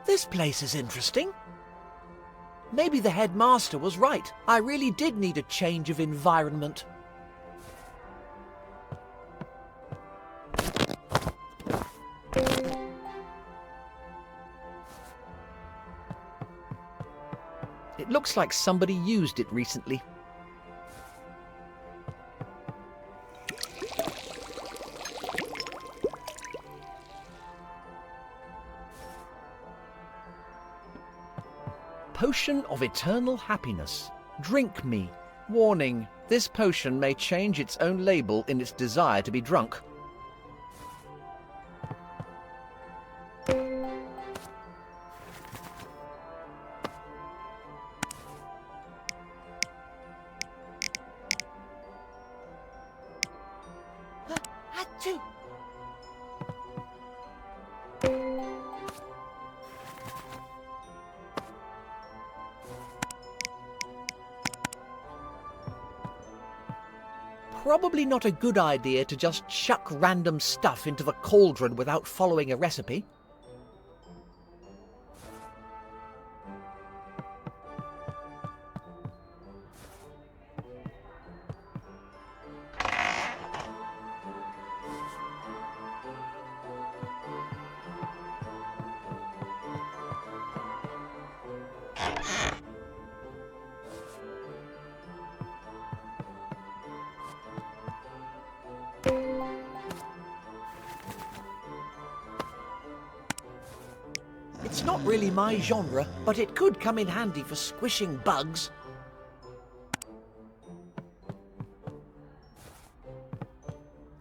This place is interesting. Maybe the headmaster was right. I really did need a change of environment. It looks like somebody used it recently. Potion of Eternal Happiness. Drink me. Warning, this potion may change its own label in its desire to be drunk. Achoo! Probably not a good idea to just chuck random stuff into the cauldron without following a recipe. It's not really my genre, but it could come in handy for squishing bugs.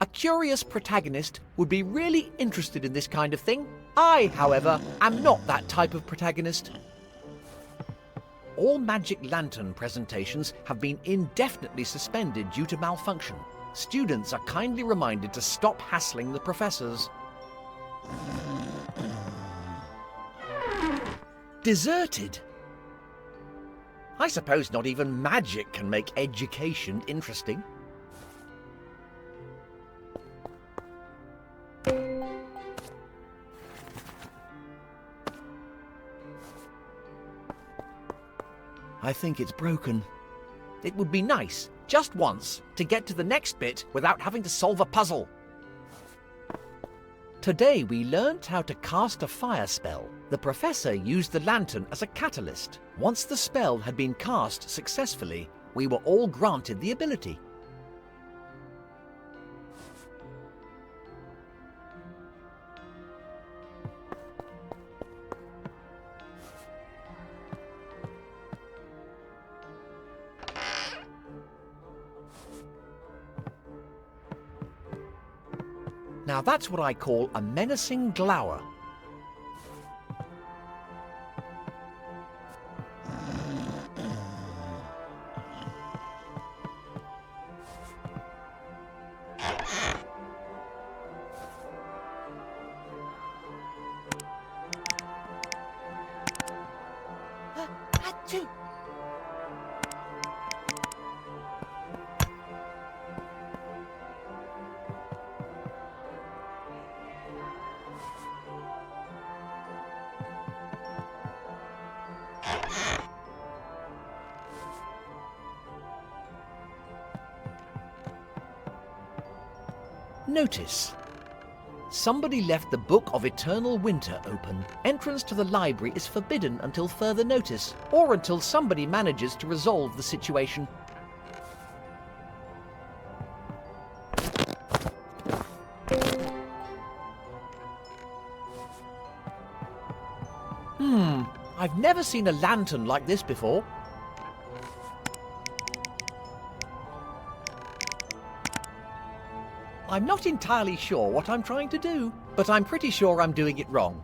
A curious protagonist would be really interested in this kind of thing. I, however, am not that type of protagonist. All magic lantern presentations have been indefinitely suspended due to malfunction. Students are kindly reminded to stop hassling the professors. Deserted? I suppose not even magic can make education interesting. I think it's broken. It would be nice, just once, to get to the next bit without having to solve a puzzle. Today we learnt how to cast a fire spell. The professor used the lantern as a catalyst. Once the spell had been cast successfully, we were all granted the ability. Now that's what I call a menacing glower. Notice. Somebody left the Book of Eternal Winter open. Entrance to the library is forbidden until further notice, or until somebody manages to resolve the situation. I've never seen a lantern like this before. I'm not entirely sure what I'm trying to do, but I'm pretty sure I'm doing it wrong.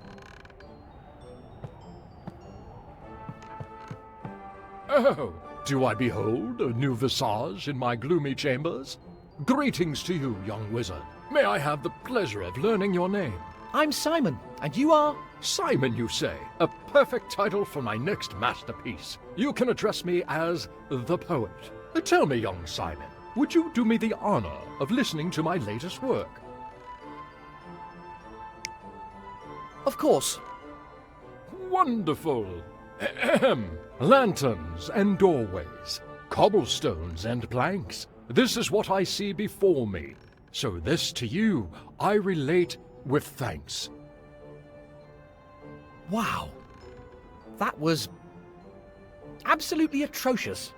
Oh, do I behold a new visage in my gloomy chambers? Greetings to you, young wizard. May I have the pleasure of learning your name? I'm Simon, and you are? Simon, you say? A perfect title for my next masterpiece. You can address me as the poet. Tell me, young Simon, would you do me the honor of listening to my latest work? Of course. Wonderful. Ahem. Lanterns and doorways, cobblestones and planks. This is what I see before me. So this to you I relate with thanks. Wow. That was absolutely atrocious.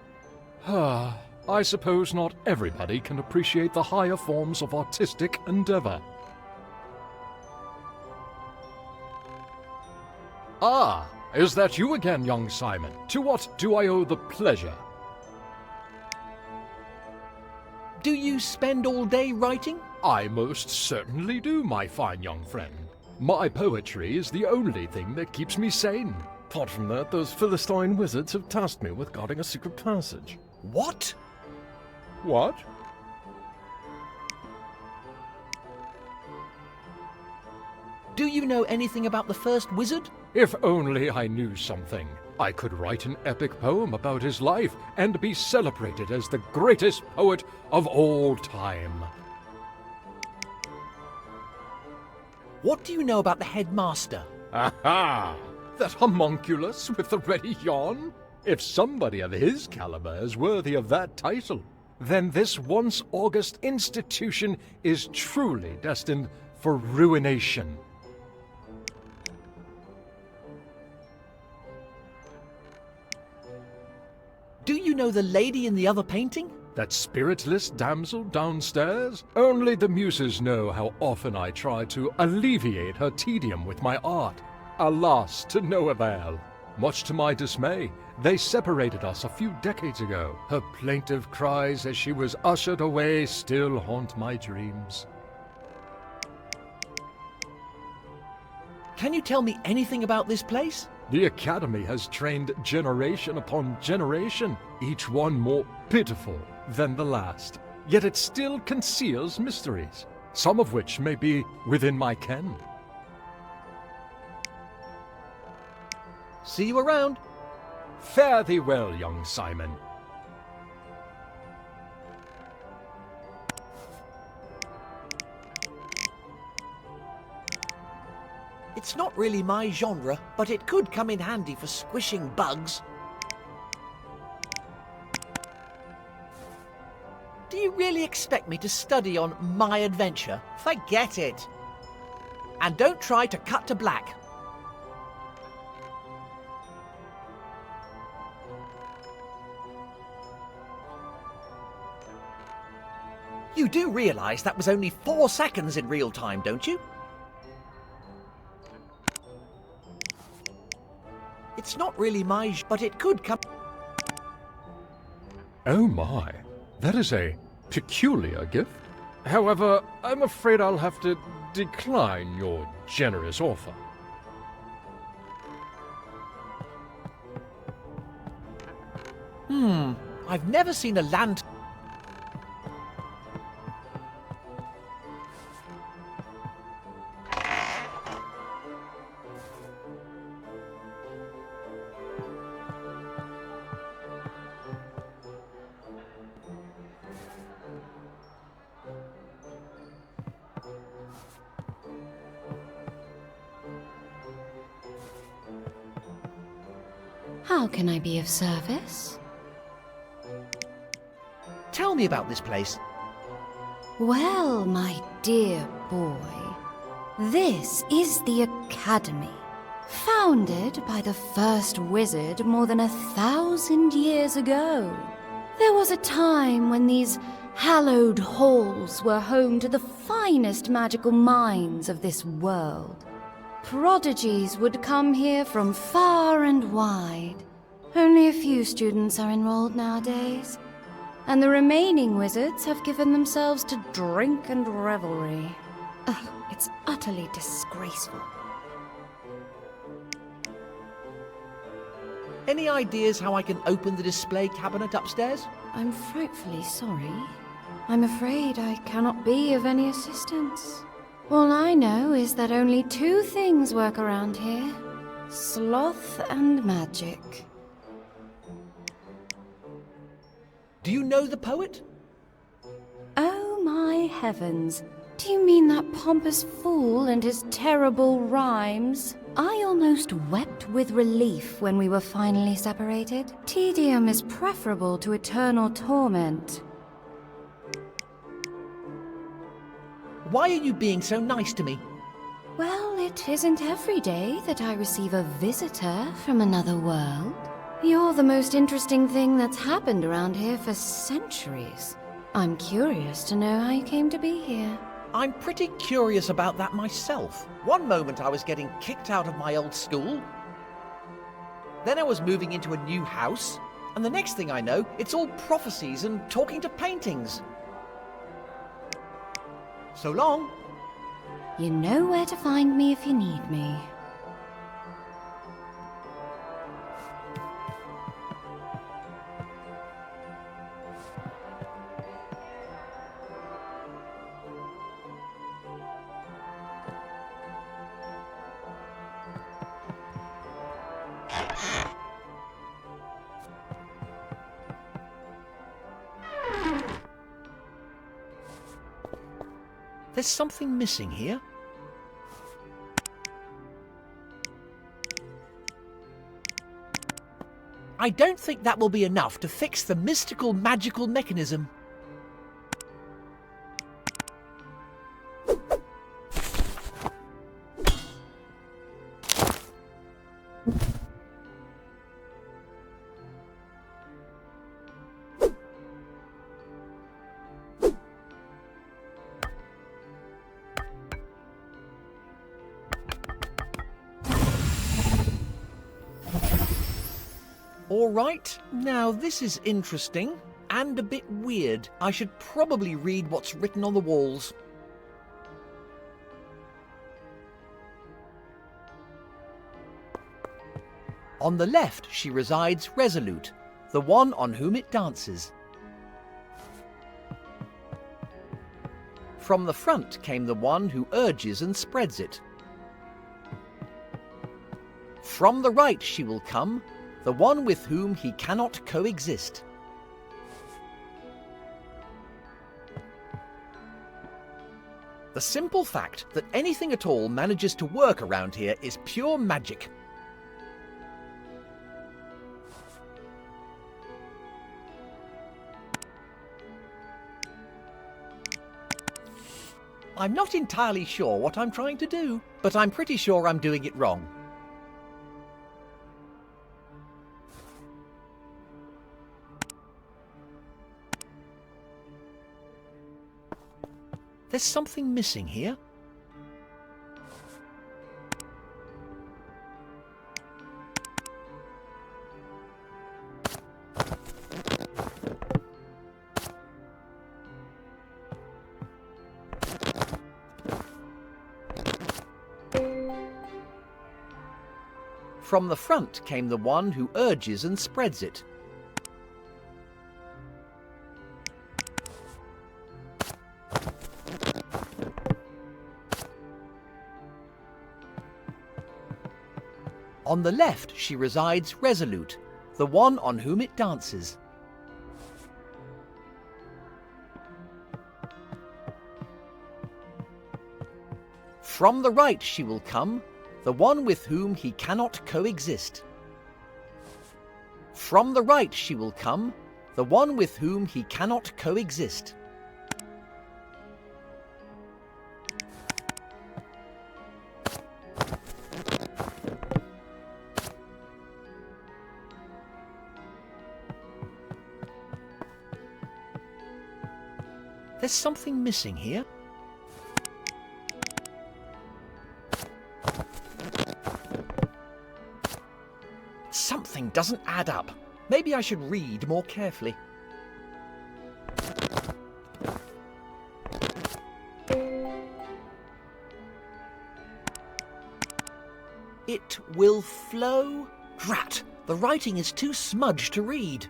I suppose not everybody can appreciate the higher forms of artistic endeavor. Ah, is that you again, young Simon? To what do I owe the pleasure? Do you spend all day writing? I most certainly do, my fine young friend. My poetry is the only thing that keeps me sane. Apart from that, those Philistine wizards have tasked me with guarding a secret passage. What? What? Do you know anything about the first wizard? If only I knew something. I could write an epic poem about his life and be celebrated as the greatest poet of all time. What do you know about the headmaster? Aha! That homunculus with the ready yawn? If somebody of his caliber is worthy of that title, then this once august institution is truly destined for ruination. Do you know the lady in the other painting? That spiritless damsel downstairs? Only the muses know how often I try to alleviate her tedium with my art. Alas, to no avail. Much to my dismay, they separated us a few decades ago. Her plaintive cries as she was ushered away still haunt my dreams. Can you tell me anything about this place? The Academy has trained generation upon generation, each one more pitiful than the last. Yet it still conceals mysteries, some of which may be within my ken. See you around. Fare thee well, young Simon. It's not really my genre, but it could come in handy for squishing bugs. Do you really expect me to study on my adventure? Forget it. And don't try to cut to black. You do realise that was only 4 seconds in real time, don't you? It's not really my but it could come... Oh my, that is a peculiar gift. However, I'm afraid I'll have to decline your generous offer. I've never seen a land... How can I be of service? Tell me about this place. Well, my dear boy, this is the Academy, founded by the first wizard more than 1,000 years ago. There was a time when these hallowed halls were home to the finest magical minds of this world. Prodigies would come here from far and wide. Only a few students are enrolled nowadays, and the remaining wizards have given themselves to drink and revelry. Ugh, it's utterly disgraceful. Any ideas how I can open the display cabinet upstairs? I'm frightfully sorry. I'm afraid I cannot be of any assistance. All I know is that only 2 things work around here: sloth and magic. Do you know the poet? Oh my heavens. Do you mean that pompous fool and his terrible rhymes? I almost wept with relief when we were finally separated. Tedium is preferable to eternal torment. Why are you being so nice to me? Well, it isn't every day that I receive a visitor from another world. You're the most interesting thing that's happened around here for centuries. I'm curious to know how you came to be here. I'm pretty curious about that myself. One moment I was getting kicked out of my old school. Then I was moving into a new house. And the next thing I know, it's all prophecies and talking to paintings. So long. You know where to find me if you need me. There's something missing here. I don't think that will be enough to fix the mystical magical mechanism. All right, now this is interesting and a bit weird. I should probably read what's written on the walls. On the left she resides resolute, the one on whom it dances. From the front came the one who urges and spreads it. From the right she will come, the one with whom he cannot coexist. The simple fact that anything at all manages to work around here is pure magic. I'm not entirely sure what I'm trying to do, but I'm pretty sure I'm doing it wrong. There's something missing here. From the front came the one who urges and spreads it. On the left she resides resolute, the one on whom it dances. From the right she will come, the one with whom he cannot coexist. From the right she will come, the one with whom he cannot coexist. There's something missing here. Something doesn't add up. Maybe I should read more carefully. It will flow. Drat! The writing is too smudged to read.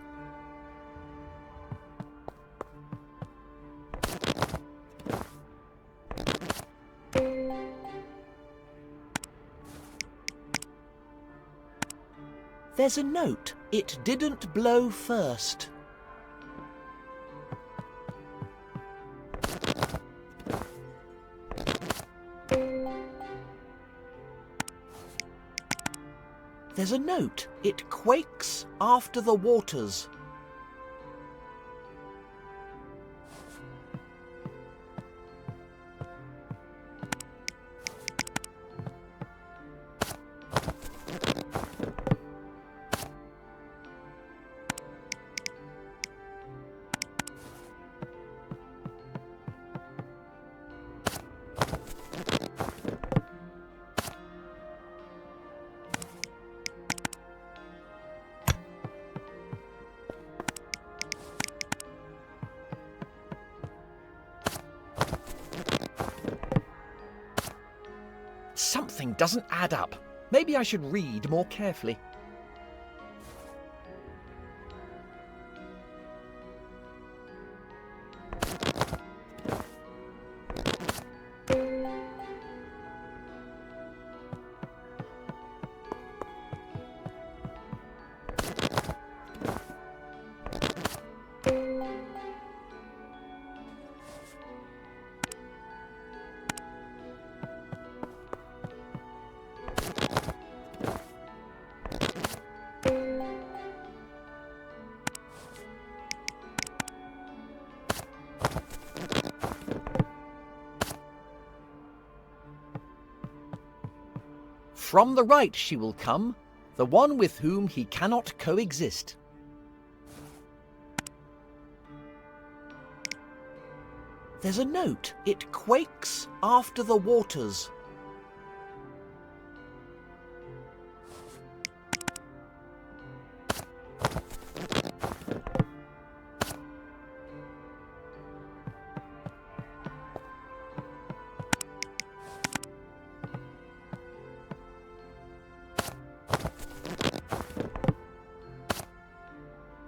There's a note. It didn't blow first. There's a note. It quakes after the waters. Something doesn't add up. Maybe I should read more carefully. From the right she will come, the one with whom he cannot coexist. There's a note. It quakes after the waters.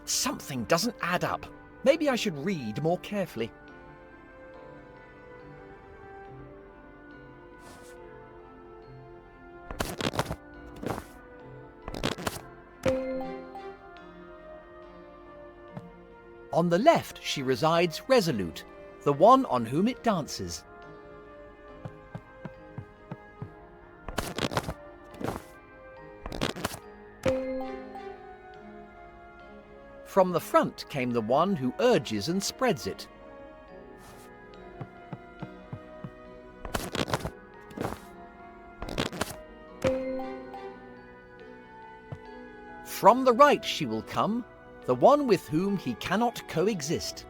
Something doesn't add up. Maybe I should read more carefully. On the left she resides resolute, the one on whom it dances. From the front came the one who urges and spreads it. From the right she will come, the one with whom he cannot coexist.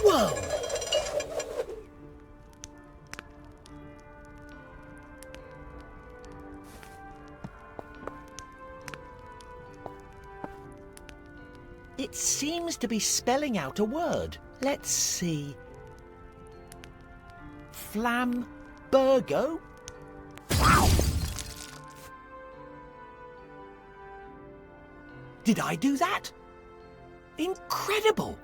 Whoa! It seems to be spelling out a word. Let's see. Flambergo? Did I do that? Incredible!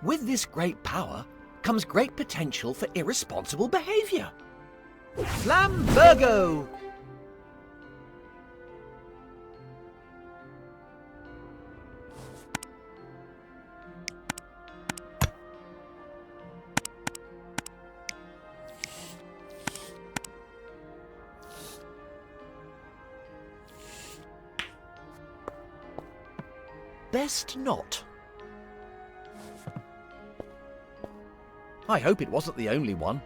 With this great power comes great potential for irresponsible behaviour. Flambergo! best not. I hope it wasn't the only one.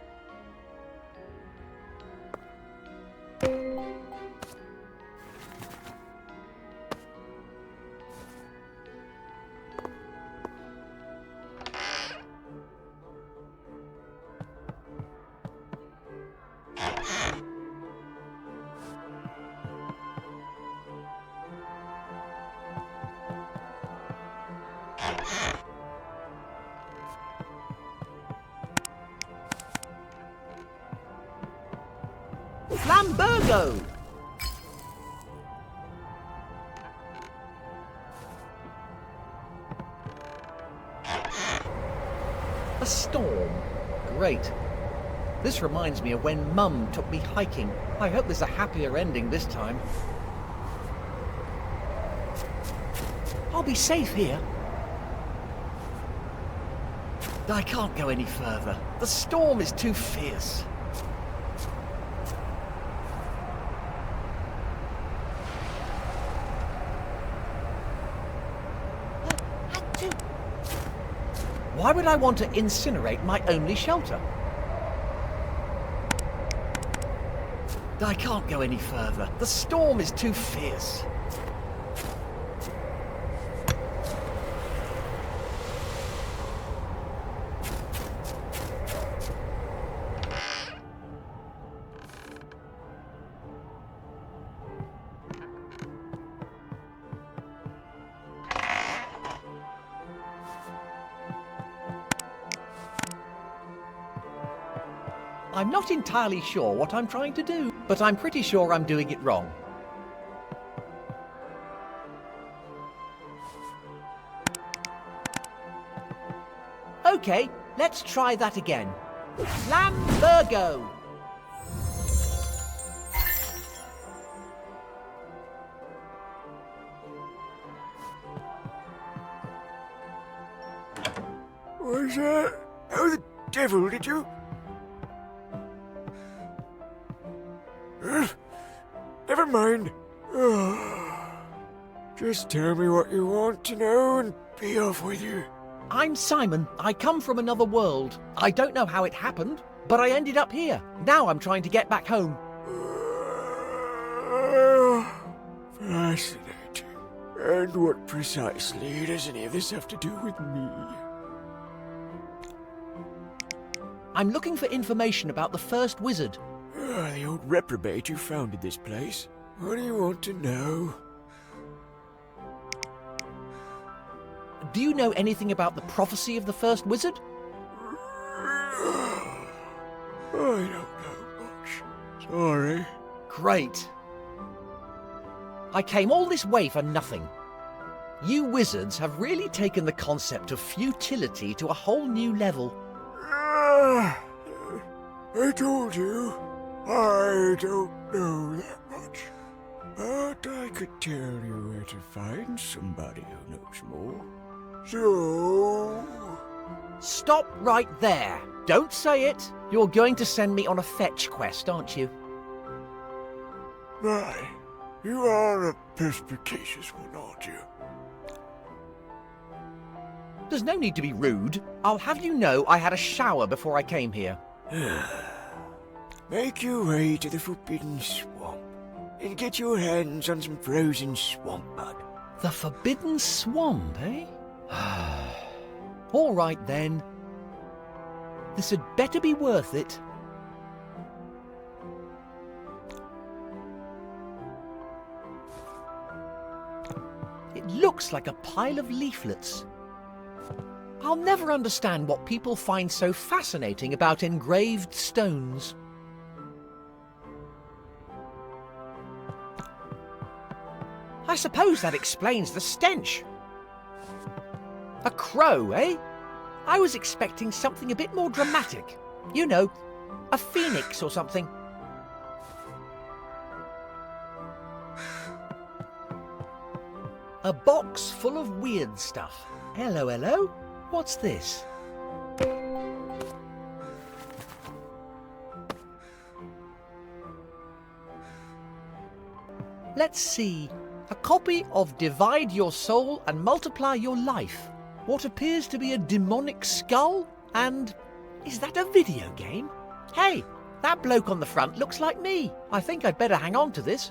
Flambergo! A storm. Great. This reminds me of when Mum took me hiking. I hope there's a happier ending this time. I'll be safe here. I can't go any further. The storm is too fierce. Why would I want to incinerate my only shelter? I can't go any further. The storm is too fierce. I'm not entirely sure what I'm trying to do, but I'm pretty sure I'm doing it wrong. Okay, let's try that again. Flambergo! Was that? How the devil did you? Never mind. Just tell me what you want to know and be off with you. I'm Simon. I come from another world. I don't know how it happened, but I ended up here. Now I'm trying to get back home. Fascinating. And what precisely does any of this have to do with me? I'm looking for information about the first wizard. The old reprobate who founded this place. What do you want to know? Do you know anything about the prophecy of the first wizard? I don't know much. Sorry. Great. I came all this way for nothing. You wizards have really taken the concept of futility to a whole new level. I told you, I don't know that much. But I could tell you where to find somebody who knows more. So... Stop right there. Don't say it. You're going to send me on a fetch quest, aren't you? My, you are a perspicacious one, aren't you? There's no need to be rude. I'll have you know I had a shower before I came here. Make your way to the Forbidden Swamp and get your hands on some frozen swamp mud. The Forbidden Swamp, eh? All right then. This had better be worth it. It looks like a pile of leaflets. I'll never understand what people find so fascinating about engraved stones. I suppose that explains the stench. A crow, eh? I was expecting something a bit more dramatic. You know, a phoenix or something. A box full of weird stuff. Hello, hello. What's this? Let's see. A copy of Divide Your Soul and Multiply Your Life. What appears to be a demonic skull? And is that a video game? Hey, that bloke on the front looks like me. I think I'd better hang on to this.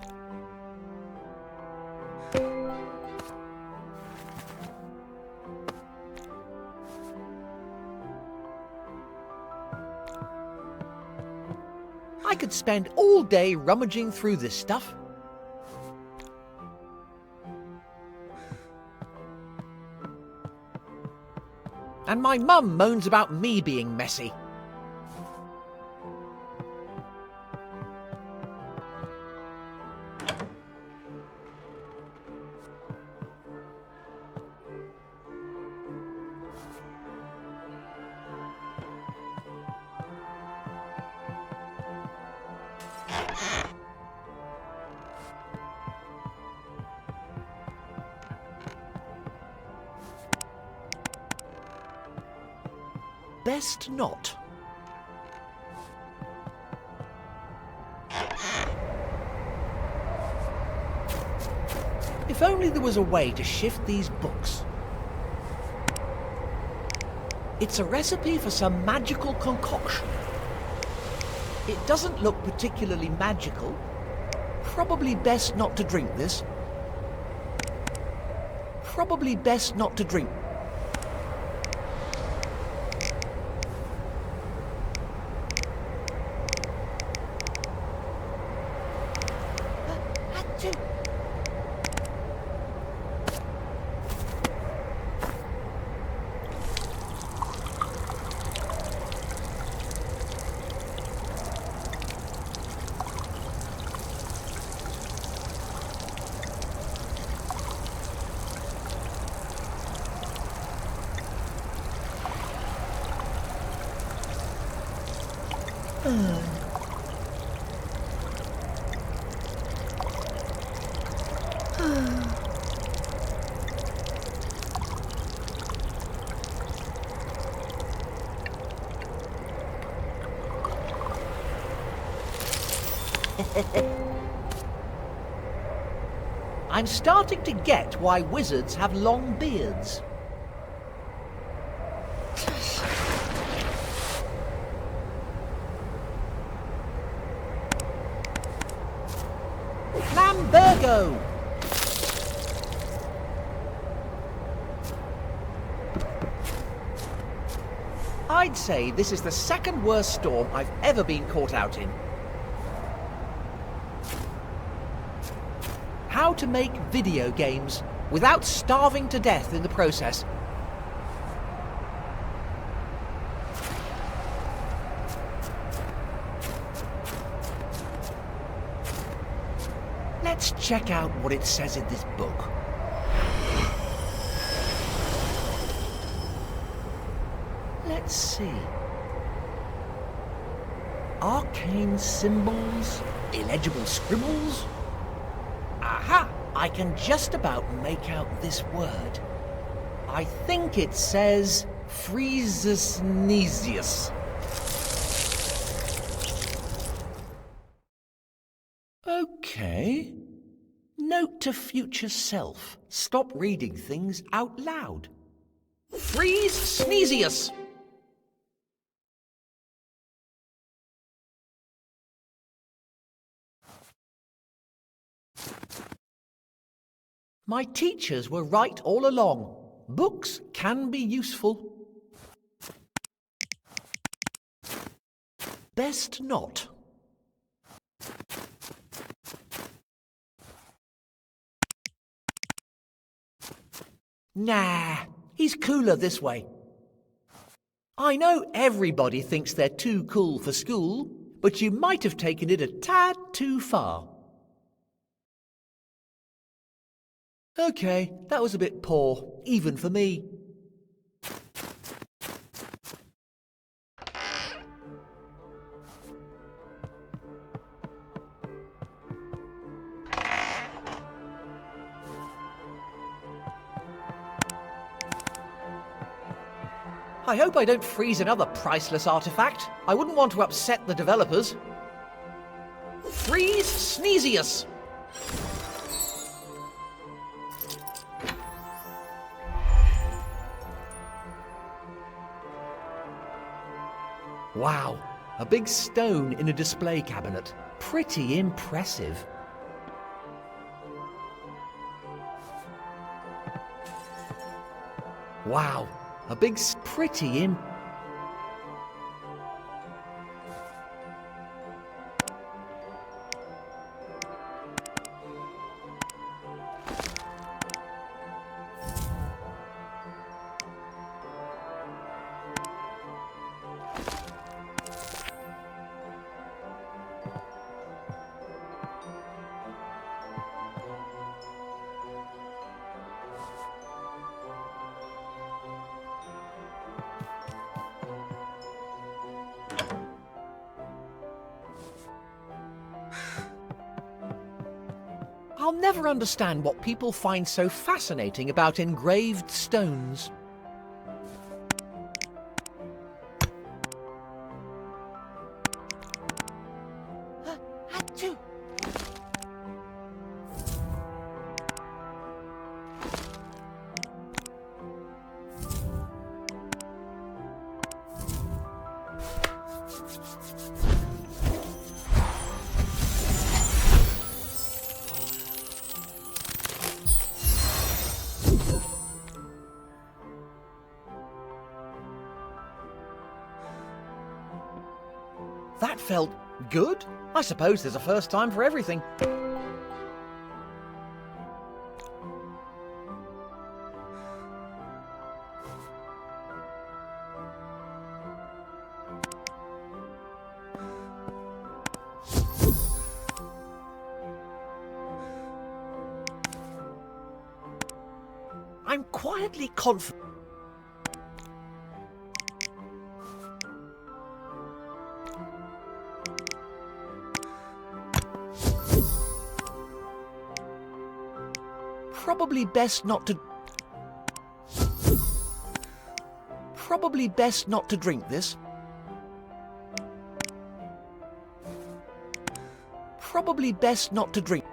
I could spend all day rummaging through this stuff. And my mum moans about me being messy. Best not. If only there was a way to shift these books. It's a recipe for some magical concoction. It doesn't look particularly magical. Probably best not to drink this. Probably best not to drink. I'm starting to get why wizards have long beards. Lambergo! I'd say this is the second worst storm I've ever been caught out in. How to make video games without starving to death in the process. Let's check out what it says in this book. Let's see. Arcane symbols, illegible scribbles. Aha! I can just about make out this word. I think it says Freezesnesius. Okay. Note to future self. Stop reading things out loud. Freezesnesius! My teachers were right all along. Books can be useful. Best not. Nah, he's cooler this way. I know everybody thinks they're too cool for school, but you might have taken it a tad too far. Okay, that was a bit poor, even for me. I hope I don't freeze another priceless artifact. I wouldn't want to upset the developers. Freezesnesius! Wow, a big stone in a display cabinet. Pretty impressive. Wow, a big pretty impressive. I'll never understand what people find so fascinating about engraved stones. Achoo! That felt good. I suppose there's a first time for everything. I'm quietly confident. Probably best not to drink this. Probably best not to drink.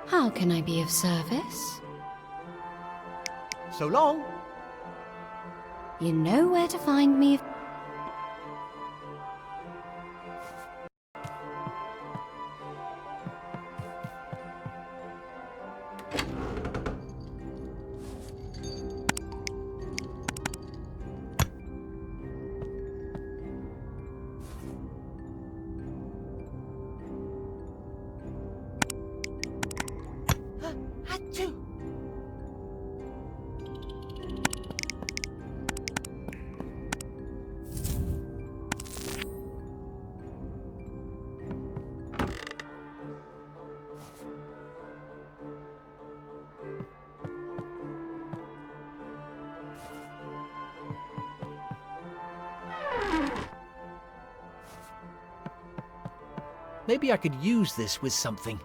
How can I be of service? So long. You know where to find me. Achoo! Maybe I could use this with something.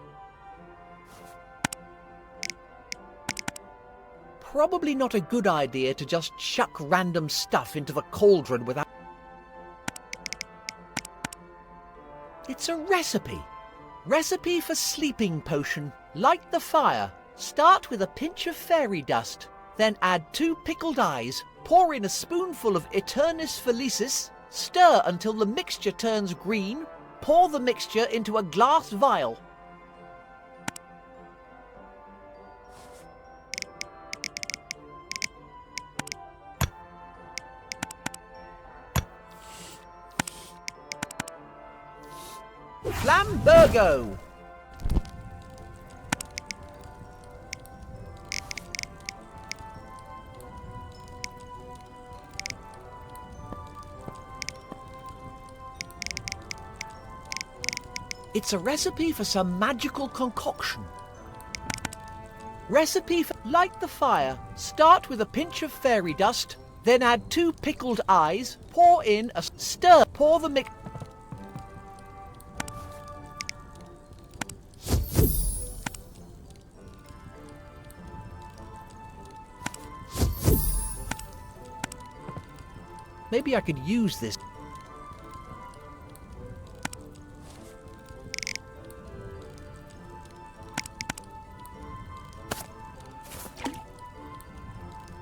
Probably not a good idea to just chuck random stuff into the cauldron without... It's a recipe. Recipe for sleeping potion. Light the fire. Start with a pinch of fairy dust. Then add 2 pickled eyes. Pour in a spoonful of Eternis Felicis. Stir until the mixture turns green. Pour the mixture into a glass vial. Flambergo! It's a recipe for some magical concoction. Recipe for... Light the fire. Start with a pinch of fairy dust, then add 2 pickled eyes, pour in a... Stir. Pour the mix... Maybe I could use this.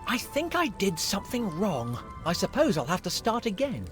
I think I did something wrong. I suppose I'll have to start again.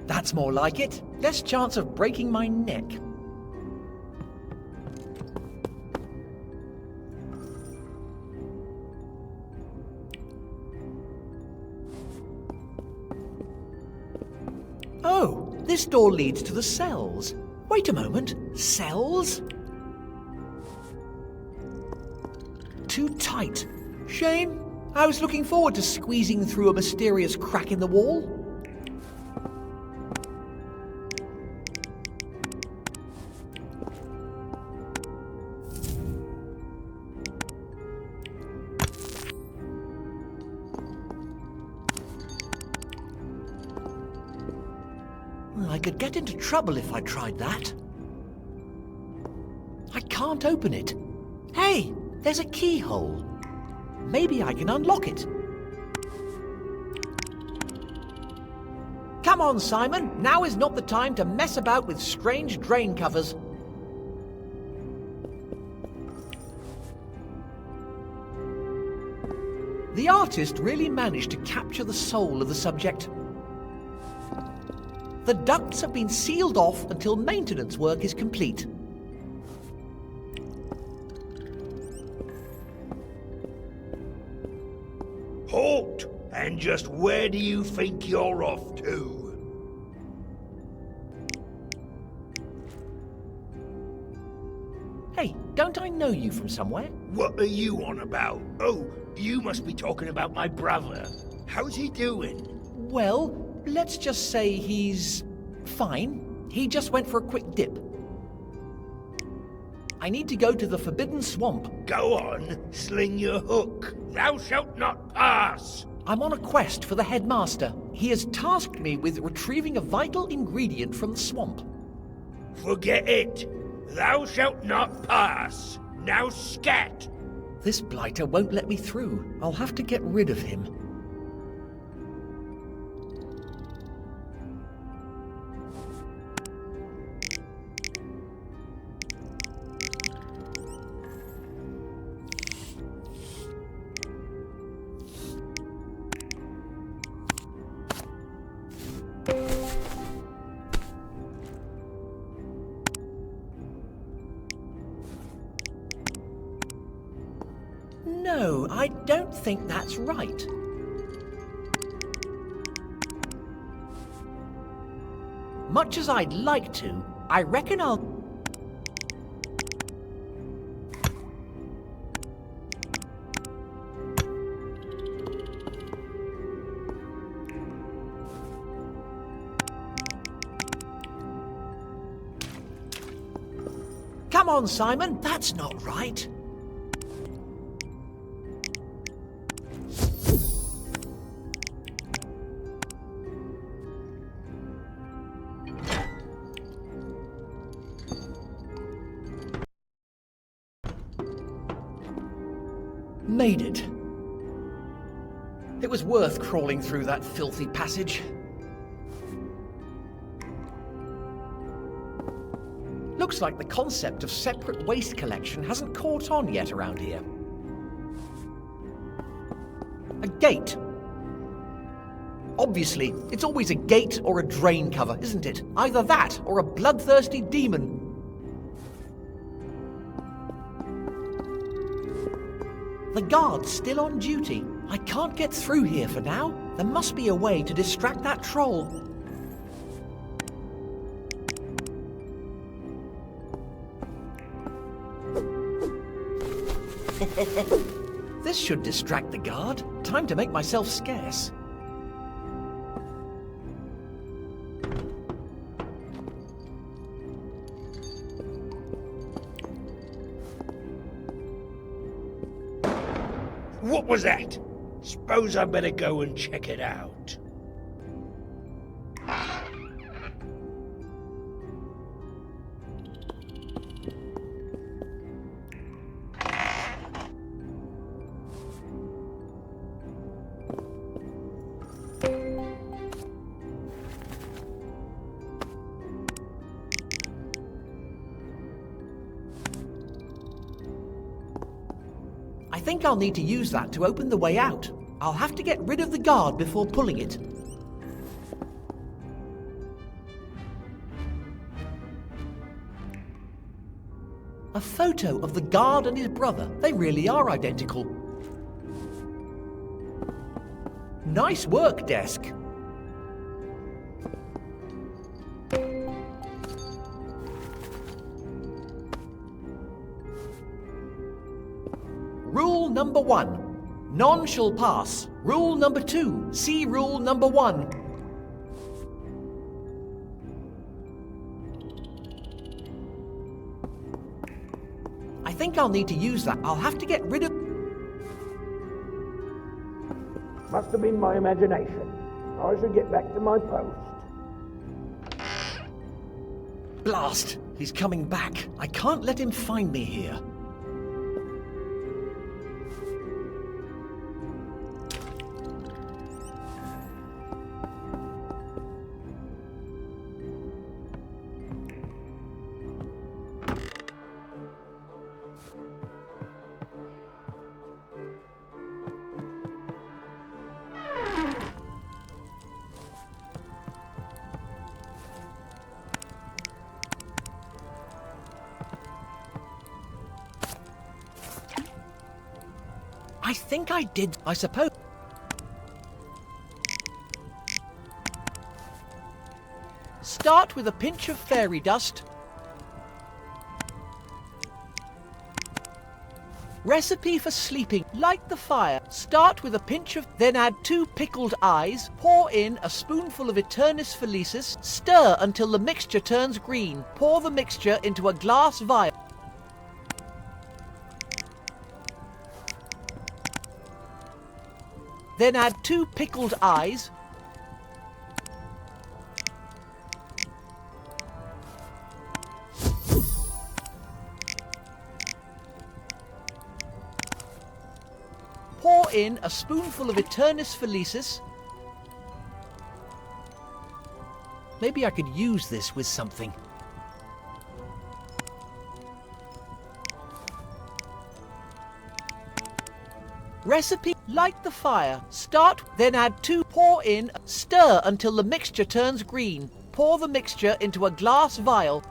That's more like it. Less chance of breaking my neck. Oh, this door leads to the cells. Wait a moment. Cells? Too tight. Shame. I was looking forward to squeezing through a mysterious crack in the wall. I could get into trouble if I tried that. I can't open it. Hey, there's a keyhole. Maybe I can unlock it. Come on, Simon. Now is not the time to mess about with strange drain covers. The artist really managed to capture the soul of the subject. The ducts have been sealed off until maintenance work is complete. Halt! And just where do you think you're off to? Hey, don't I know you from somewhere? What are you on about? Oh, you must be talking about my brother. How's he doing? Well, let's just say he's fine. He just went for a quick dip. I need to go to the Forbidden Swamp. Go on, sling your hook. Thou shalt not pass. I'm on a quest for the headmaster. He has tasked me with retrieving a vital ingredient from the swamp. Forget it. Thou shalt not pass. Now scat. This blighter won't let me through. I'll have to get rid of him. No, I don't think that's right. Much as I'd like to, I reckon I'll... Come on, Simon, that's not right. Made it. It was worth crawling through that filthy passage. Looks like the concept of separate waste collection hasn't caught on yet around here. A gate. Obviously, it's always a gate or a drain cover, isn't it? Either that or a bloodthirsty demon. The guard's still on duty. I can't get through here for now. There must be a way to distract that troll. This should distract the guard. Time to make myself scarce. What was that? Suppose I better go and check it out. I think I'll need to use that to open the way out. I'll have to get rid of the guard before pulling it. A photo of the guard and his brother. They really are identical. Nice work, desk. Rule number 1. None shall pass. Rule number 2. See rule number 1. I think I'll need to use that. I'll have to get rid of... Must have been my imagination. I should get back to my post. Blast! He's coming back. I can't let him find me here. I think I did, I suppose. Start with a pinch of fairy dust. Recipe for sleeping. Light the fire. Start with a pinch of... Then add 2 pickled eyes. Pour in a spoonful of Eternis Felicis. Stir until the mixture turns green. Pour the mixture into a glass vial. Then add 2 pickled eyes. Pour in a spoonful of Eternis Felicis. Maybe I could use this with something. Recipe. Light the fire. Start, then add 2. Pour in. Stir until the mixture turns green. Pour the mixture into a glass vial.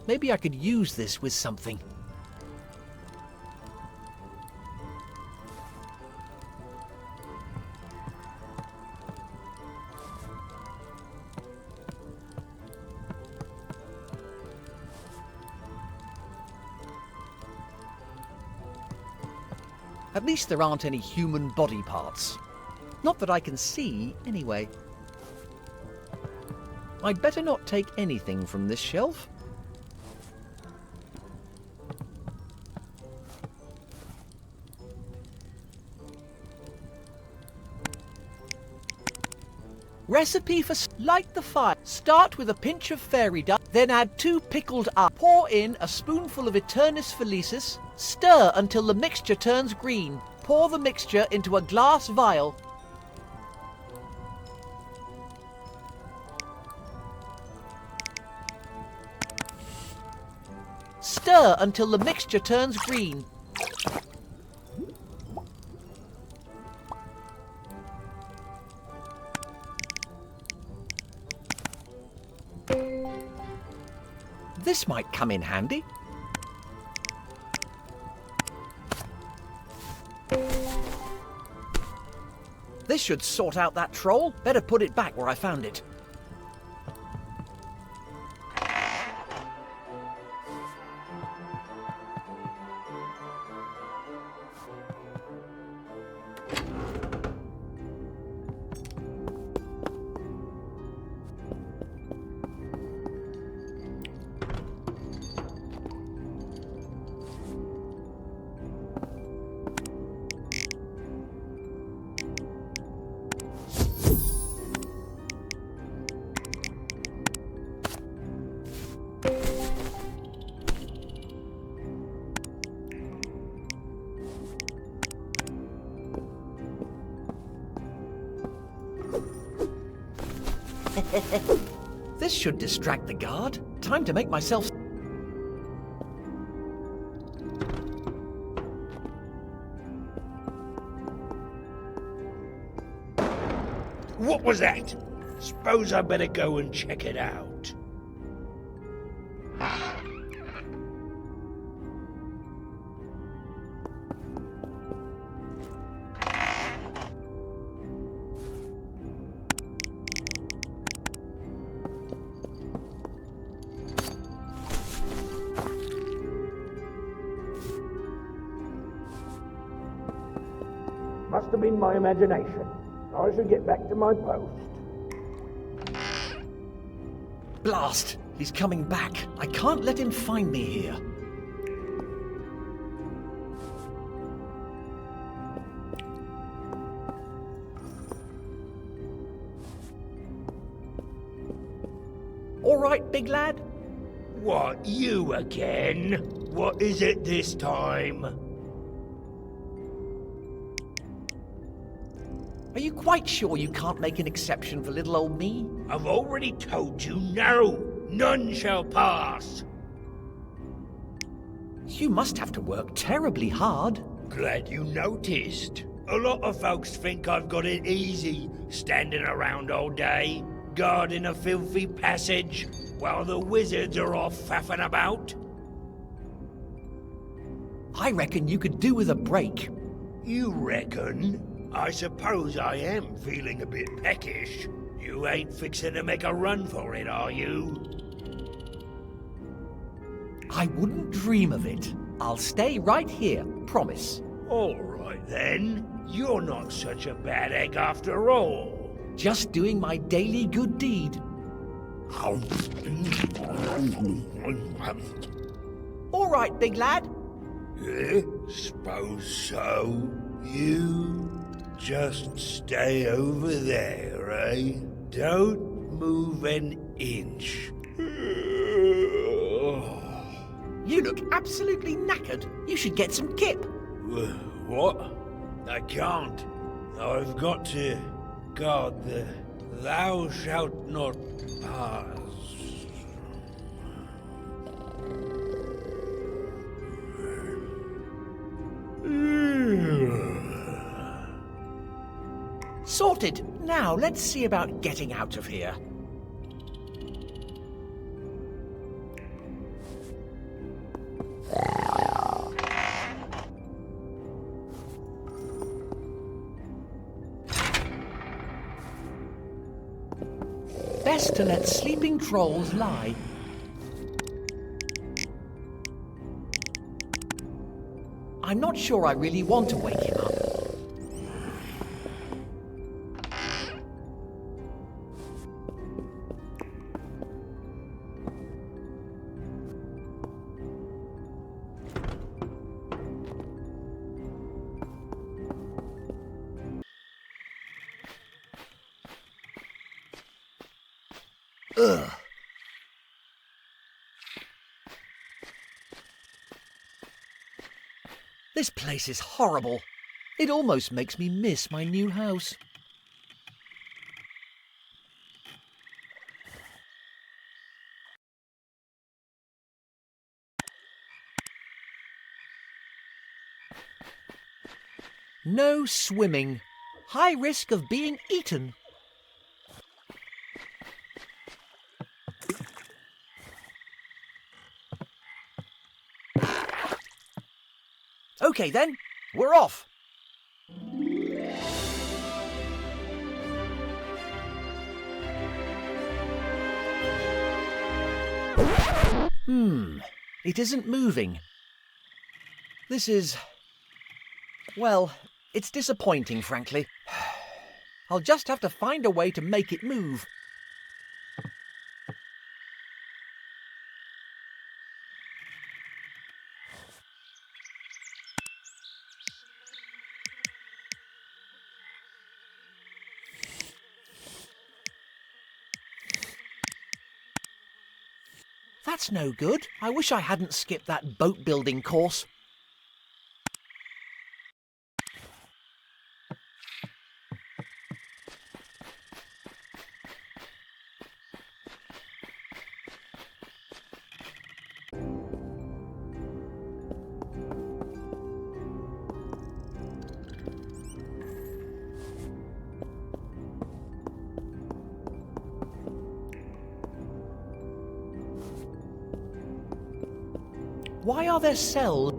Maybe I could use this with something. At least there aren't any human body parts. Not that I can see, anyway. I'd better not take anything from this shelf. Recipe for... Light the fire. Start with a pinch of fairy dust. Then add 2 pickled eyes. Pour in a spoonful of Eternis Felicis. Stir until the mixture turns green. Pour the mixture into a glass vial. Stir until the mixture turns green. This might come in handy. This should sort out that troll. Better put it back where I found it. This should distract the guard. Time to make myself... What was that? Suppose I better go and check it out. Must have been my imagination. I should get back to my post. Blast! He's coming back. I can't let him find me here. All right, big lad? What, you again? What is it this time? Are you quite sure you can't make an exception for little old me? I've already told you no. None shall pass. You must have to work terribly hard. Glad you noticed. A lot of folks think I've got it easy, standing around all day, guarding a filthy passage, while the wizards are off faffing about. I reckon you could do with a break. You reckon? I suppose I am feeling a bit peckish. You ain't fixing to make a run for it, are you? I wouldn't dream of it. I'll stay right here, promise. All right then. You're not such a bad egg after all. Just doing my daily good deed. All right, big lad. Suppose so. You just stay over there, eh? Don't move an inch. You look absolutely knackered. You should get some kip. What? I can't. I've got to guard the thou shalt not pass. Sorted. Now, let's see about getting out of here. Best to let sleeping trolls lie. I'm not sure I really want to wake him up. Ugh. This place is horrible. It almost makes me miss my new house. No swimming. High risk of being eaten. OK then, we're off. It isn't moving. This is... well, it's disappointing, frankly. I'll just have to find a way to make it move. That's no good. I wish I hadn't skipped that boat building course. Why are there cells?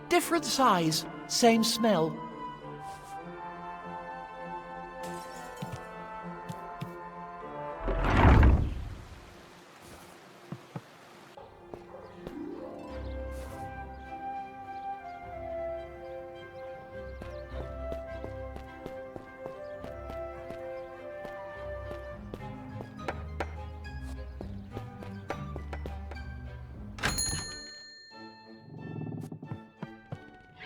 Different size, same smell.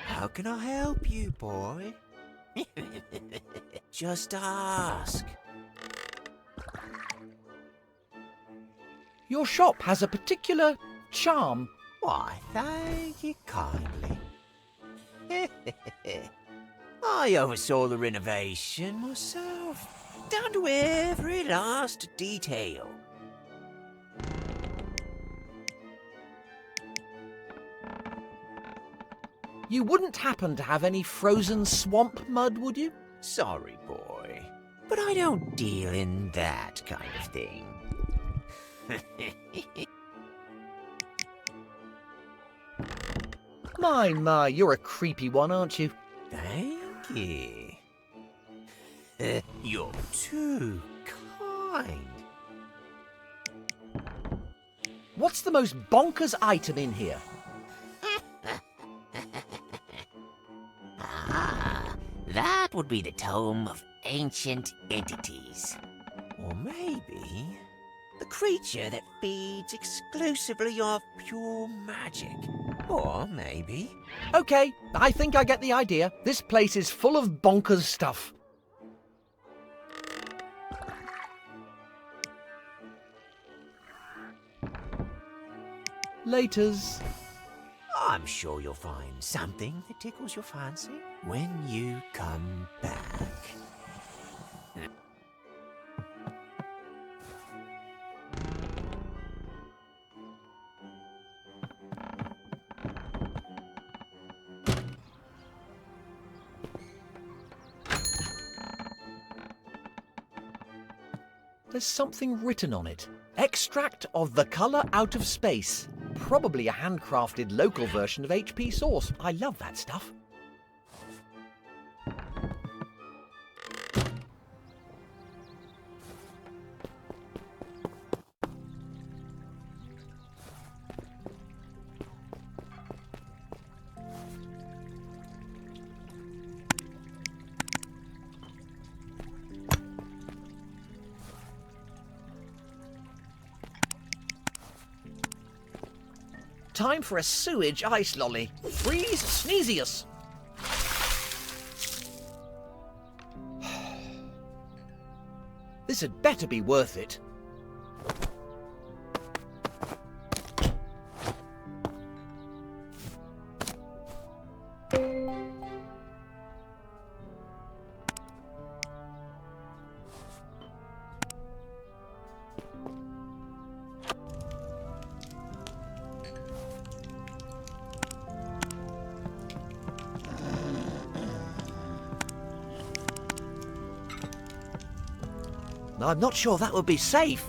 How can I help you, boy? Just ask. Your shop has a particular charm. Why, thank you kindly. I oversaw the renovation myself, down to every last detail. You wouldn't happen to have any frozen swamp mud, would you? Sorry, boy, but I don't deal in that kind of thing. My, you're a creepy one, aren't you? Thank you. You're too kind. What's the most bonkers item in here? That would be the Tome of Ancient Entities. Or maybe the creature that feeds exclusively off pure magic. Or maybe... OK, I think I get the idea. This place is full of bonkers stuff. Laters. I'm sure you'll find something that tickles your fancy when you come back. There's something written on it. Extract of the colour out of space. Probably a handcrafted local version of HP Source. I love that stuff. Time for a sewage ice lolly. Freeze Sneezius! This had better be worth it. I'm not sure that would be safe.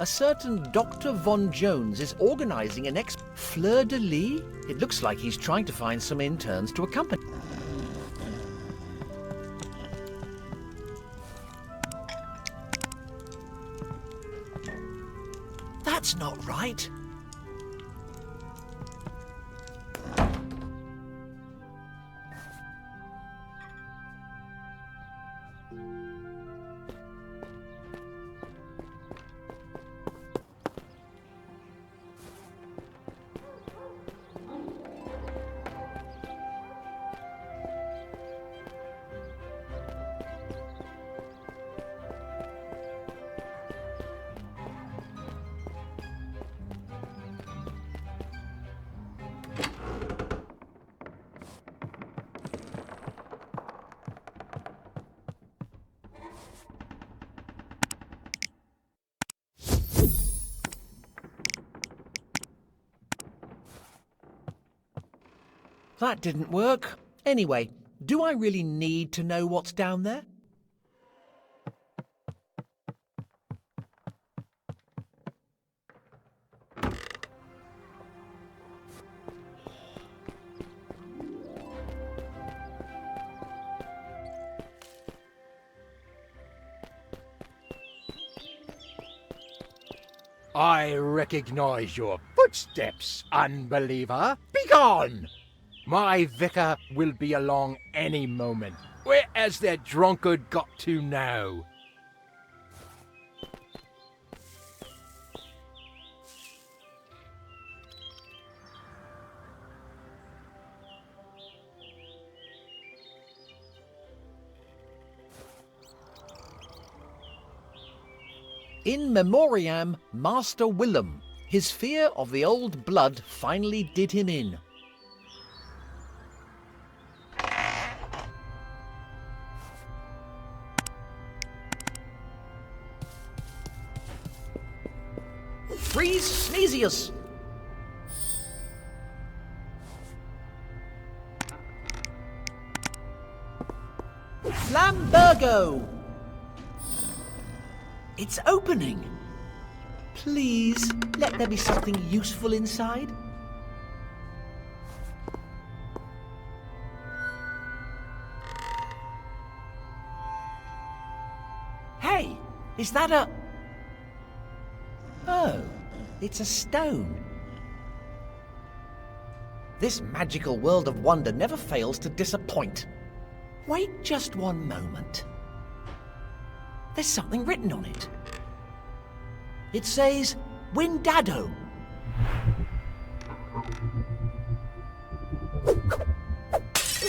A certain Dr. Von Jones is organising an fleur-de-lis? It looks like he's trying to find some interns to accompany. That's not right. That didn't work. Anyway, do I really need to know what's down there? I recognize your footsteps, unbeliever. Begone! My vicar will be along any moment. Where has that drunkard got to now? In memoriam, Master Willem. His fear of the old blood finally did him in. Freeze Sneezius! Flambergo! It's opening! Please, let there be something useful inside. Hey, is that a... Oh, it's a stone. This magical world of wonder never fails to disappoint. Wait just one moment. There's something written on it. It says, Windado.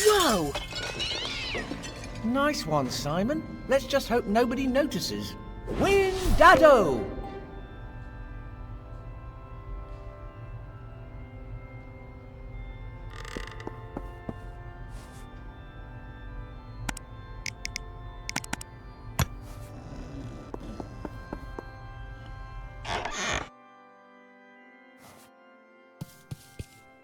Whoa! Nice one, Simon. Let's just hope nobody notices. Windado!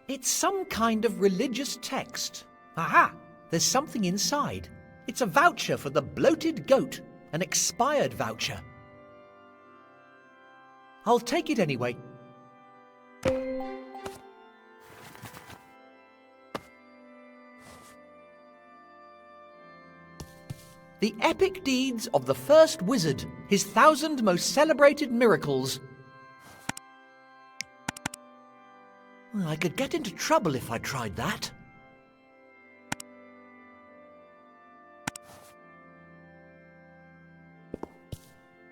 It's some kind of religious text. Aha! There's something inside. It's a voucher for the bloated goat, an expired voucher. I'll take it anyway. The epic deeds of the first wizard, his 1,000 most celebrated miracles. I could get into trouble if I tried that.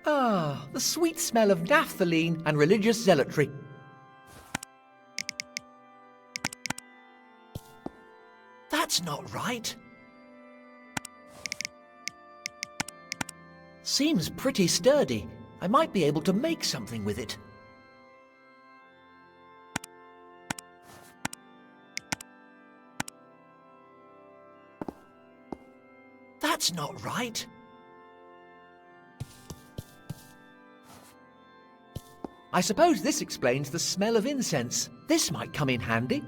Ah, the sweet smell of naphthalene and religious zealotry. That's not right. Seems pretty sturdy. I might be able to make something with it. That's not right. I suppose this explains the smell of incense. This might come in handy.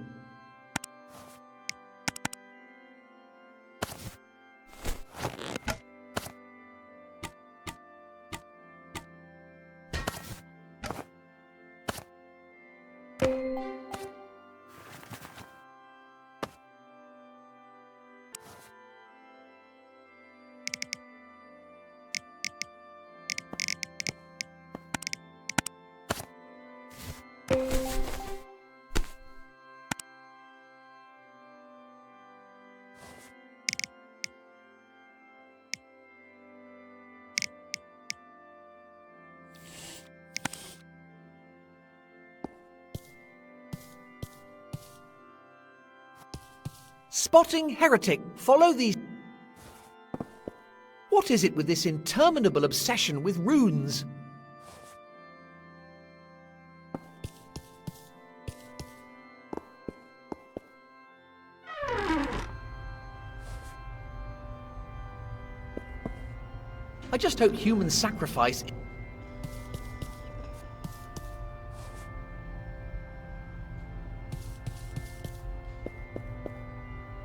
Spotting heretic. Follow these. What is it with this interminable obsession with runes? I just hope human sacrifice...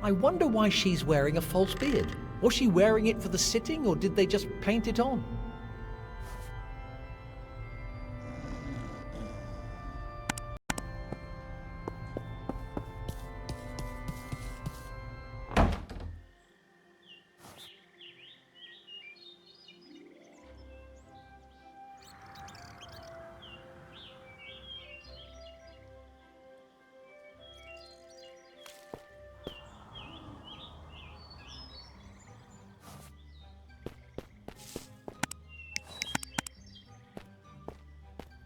I wonder why she's wearing a false beard. Was she wearing it for the sitting, or did they just paint it on?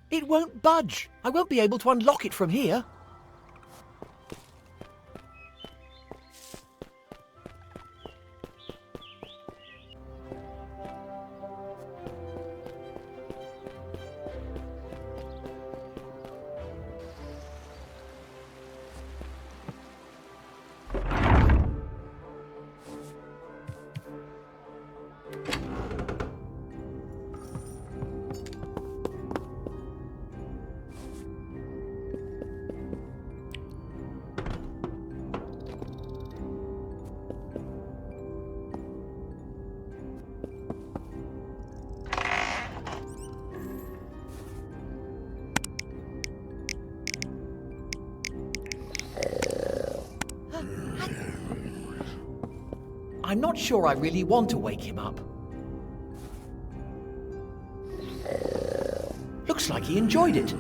It won't budge. I won't be able to unlock it from here. I'm not sure I really want to wake him up. Looks like he enjoyed it.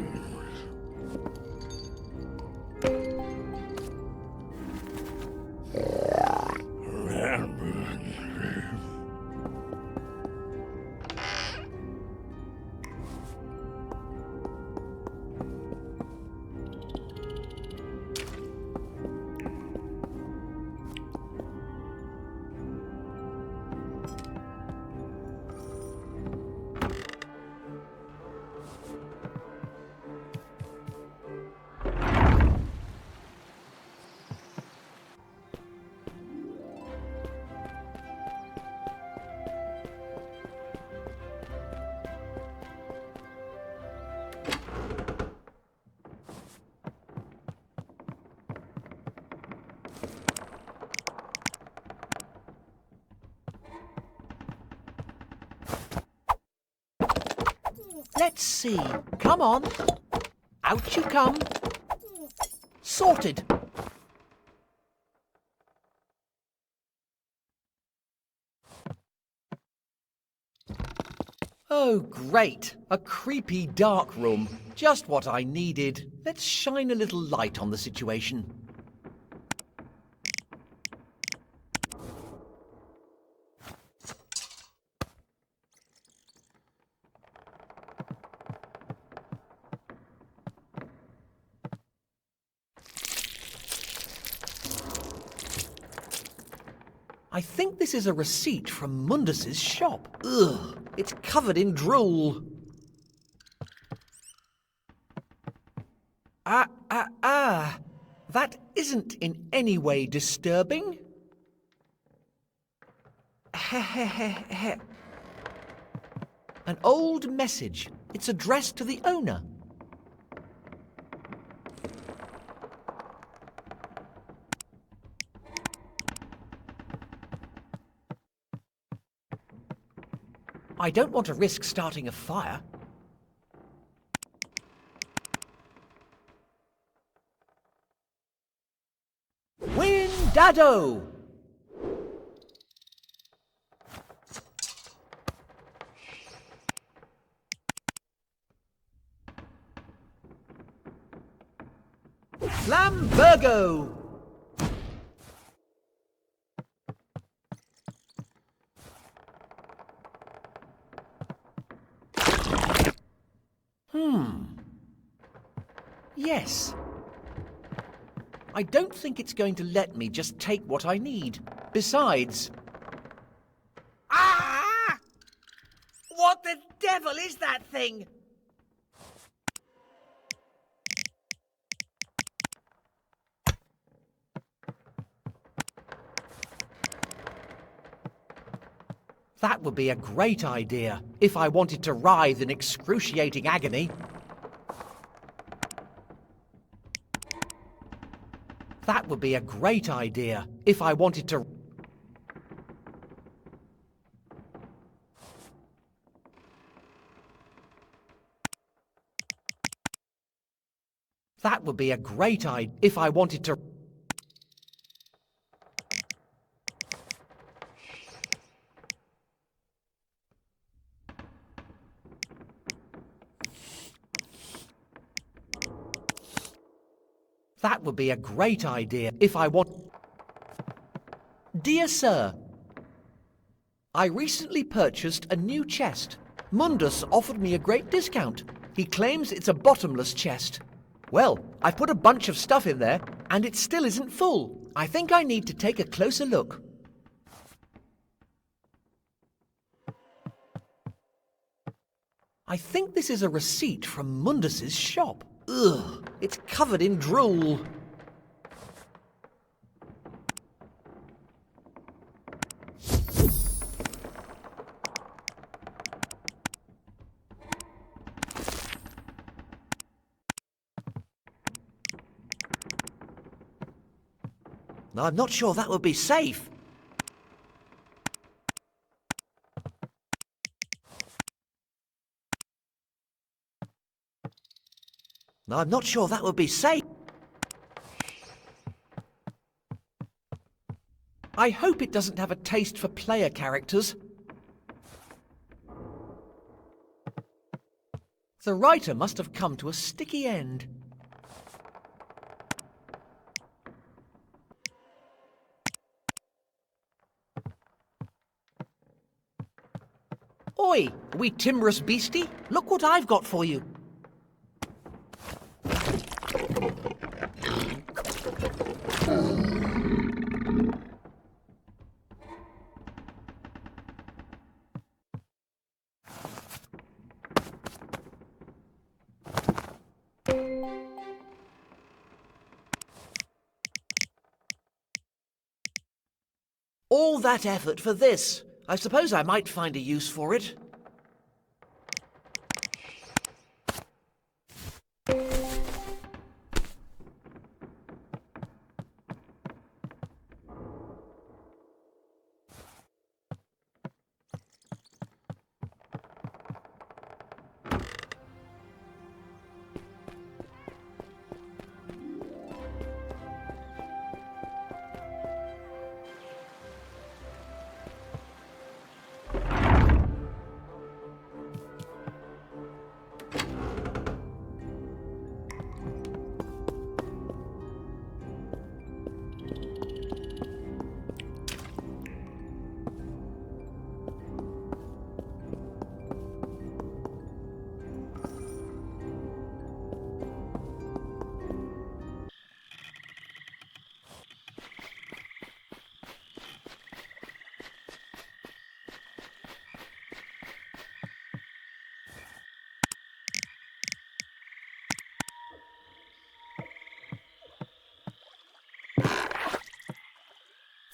Let's see. Come on. Out you come. Sorted. Oh, great. A creepy dark room. Just what I needed. Let's shine a little light on the situation. I think this is a receipt from Mundus's shop. Ugh, it's covered in drool. That isn't in any way disturbing. An old message. It's addressed to the owner. I don't want to risk starting a fire. Windado! Flambergo! Yes. I don't think it's going to let me just take what I need. Besides... Ah! What the devil is that thing? That would be a great idea if I wanted to writhe in excruciating agony. That would be a great idea if I wanted to... That would be a great idea if I wanted to... That would be a great idea if I want... Dear Sir, I recently purchased a new chest. Mundus offered me a great discount. He claims it's a bottomless chest. Well, I put a bunch of stuff in there, and it still isn't full. I think I need to take a closer look. I think this is a receipt from Mundus's shop. Ugh, it's covered in drool. I'm not sure that would be safe. I'm not sure that would be safe. I hope it doesn't have a taste for player characters. The writer must have come to a sticky end. Oi, wee timorous beastie, look what I've got for you. All that effort for this. I suppose I might find a use for it.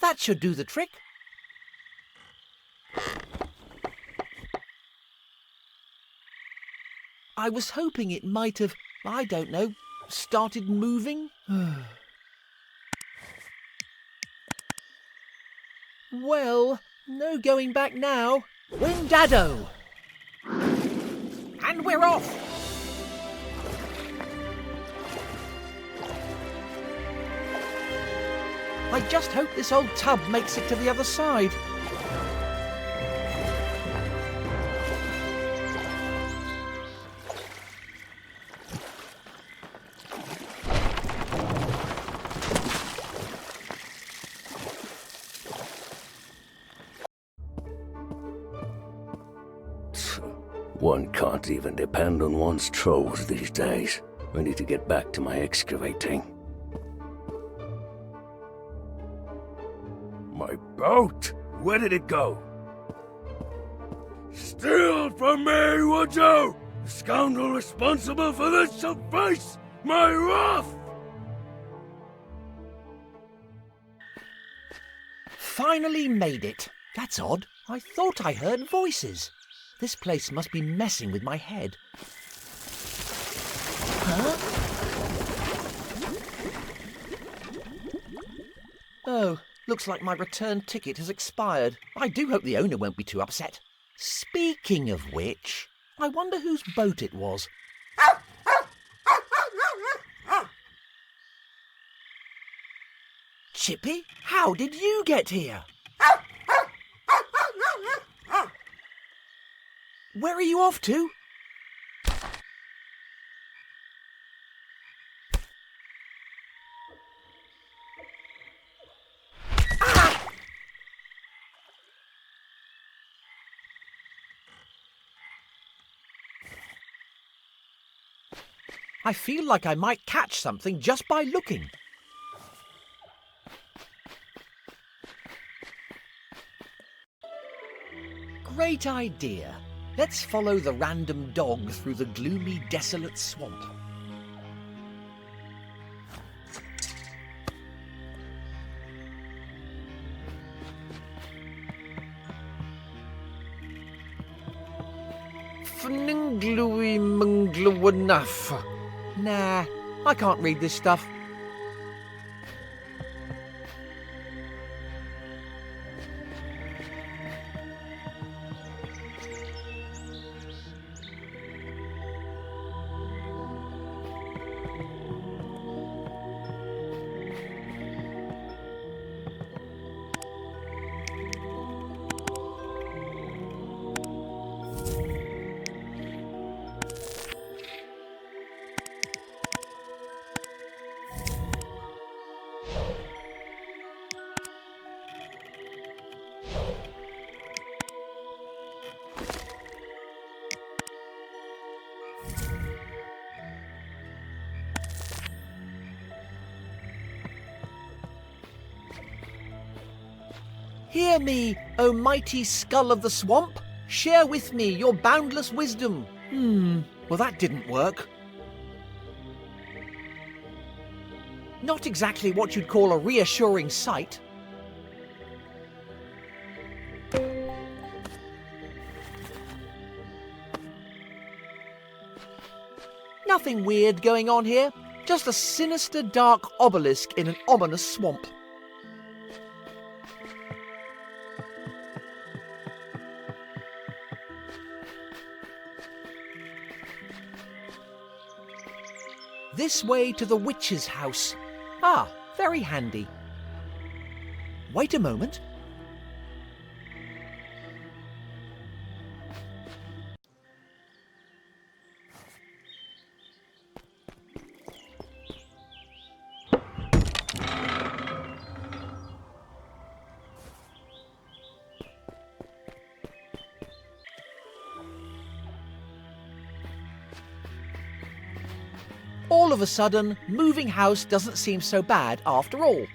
That should do the trick. I was hoping it might have, I don't know, started moving. Well, no going back now. Windado! and we're off! I just hope this old tub makes it to the other side. One can't even depend on one's trolls these days. I need to get back to my excavating. My boat! Where did it go? Steal from me, would you? The scoundrel responsible for this shall face my wrath! Finally made it. That's odd. I thought I heard voices. This place must be messing with my head. Huh? Oh, looks like my return ticket has expired. I do hope the owner won't be too upset. Speaking of which, I wonder whose boat it was. Chippy, how did you get here? Where are you off to? Ah! I feel like I might catch something just by looking. Great idea. Let's follow the random dog through the gloomy, desolate swamp. Fninglui mungluanaf. Nah, I can't read this stuff. Hear me, O mighty skull of the swamp. Share with me your boundless wisdom. Well, that didn't work. Not exactly what you'd call a reassuring sight. Nothing weird going on here. Just a sinister, dark obelisk in an ominous swamp. This way to the witch's house. Ah, very handy. Wait a moment. All of a sudden, moving house doesn't seem so bad after all.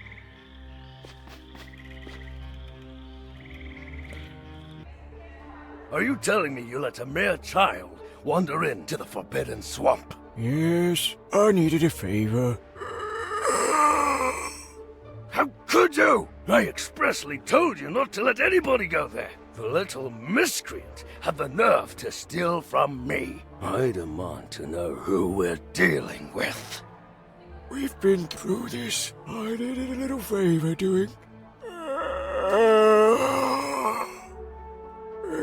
Are you telling me you let a mere child wander into the forbidden swamp? Yes, I needed a favor. How could you? I expressly told you not to let anybody go there. The little miscreant had the nerve to steal from me. I demand to know who we're dealing with. We've been through this. I needed a little favor doing.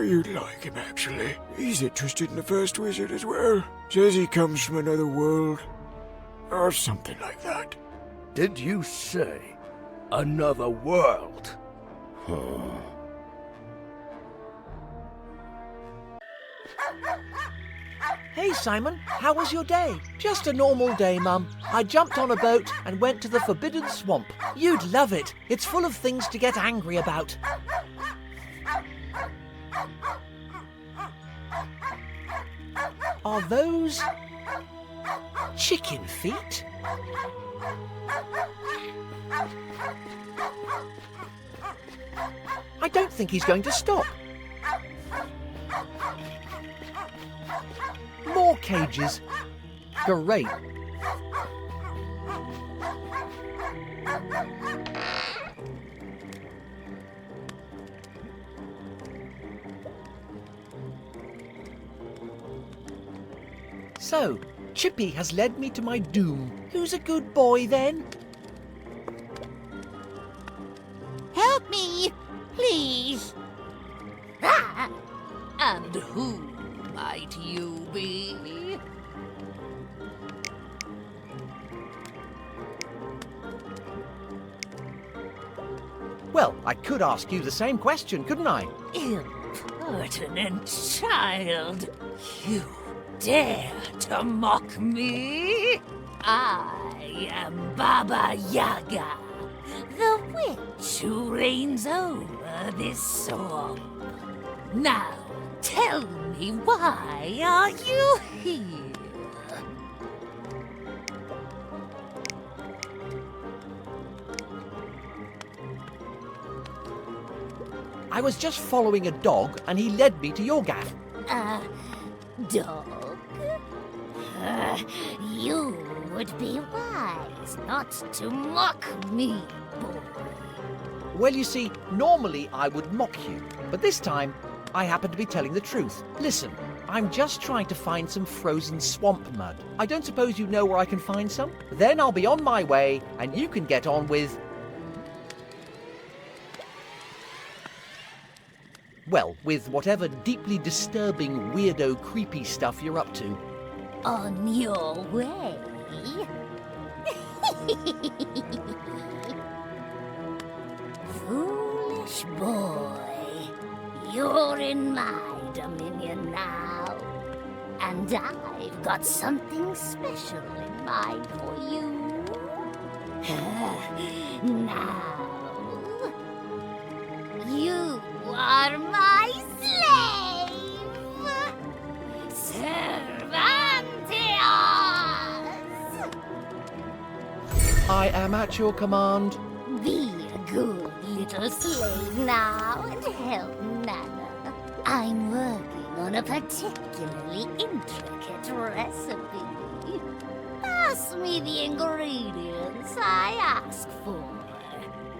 You'd like him, actually. He's interested in the first wizard as well. Says he comes from another world. Or something like that. Did you say another world? Huh. Hey, Simon, how was your day? Just a normal day, Mum. I jumped on a boat and went to the Forbidden Swamp. You'd love it. It's full of things to get angry about. Are those chicken feet? I don't think he's going to stop. More cages. Great. So, Chippy has led me to my doom. Who's a good boy then? Help me, please. Ah! And who might you be? Well, I could ask you the same question, couldn't I? Impertinent child. You dare to mock me? I am Baba Yaga, the witch who reigns over this swamp. Now, tell me, why are you here? I was just following a dog and he led me to your gaff. Dog? You would be wise not to mock me, boy. Well, you see, normally I would mock you, but this time I happen to be telling the truth. Listen, I'm just trying to find some frozen swamp mud. I don't suppose you know where I can find some? Then I'll be on my way and you can get on with... well, with whatever deeply disturbing, weirdo, creepy stuff you're up to. On your way? Foolish boy, you're in my dominion now. And I've got something special in mind for you. Now, you are my slave! Cervantes! I am at your command. Be a good little slave now and help Nana. I'm working on a particularly intricate recipe. Pass me the ingredients I ask for.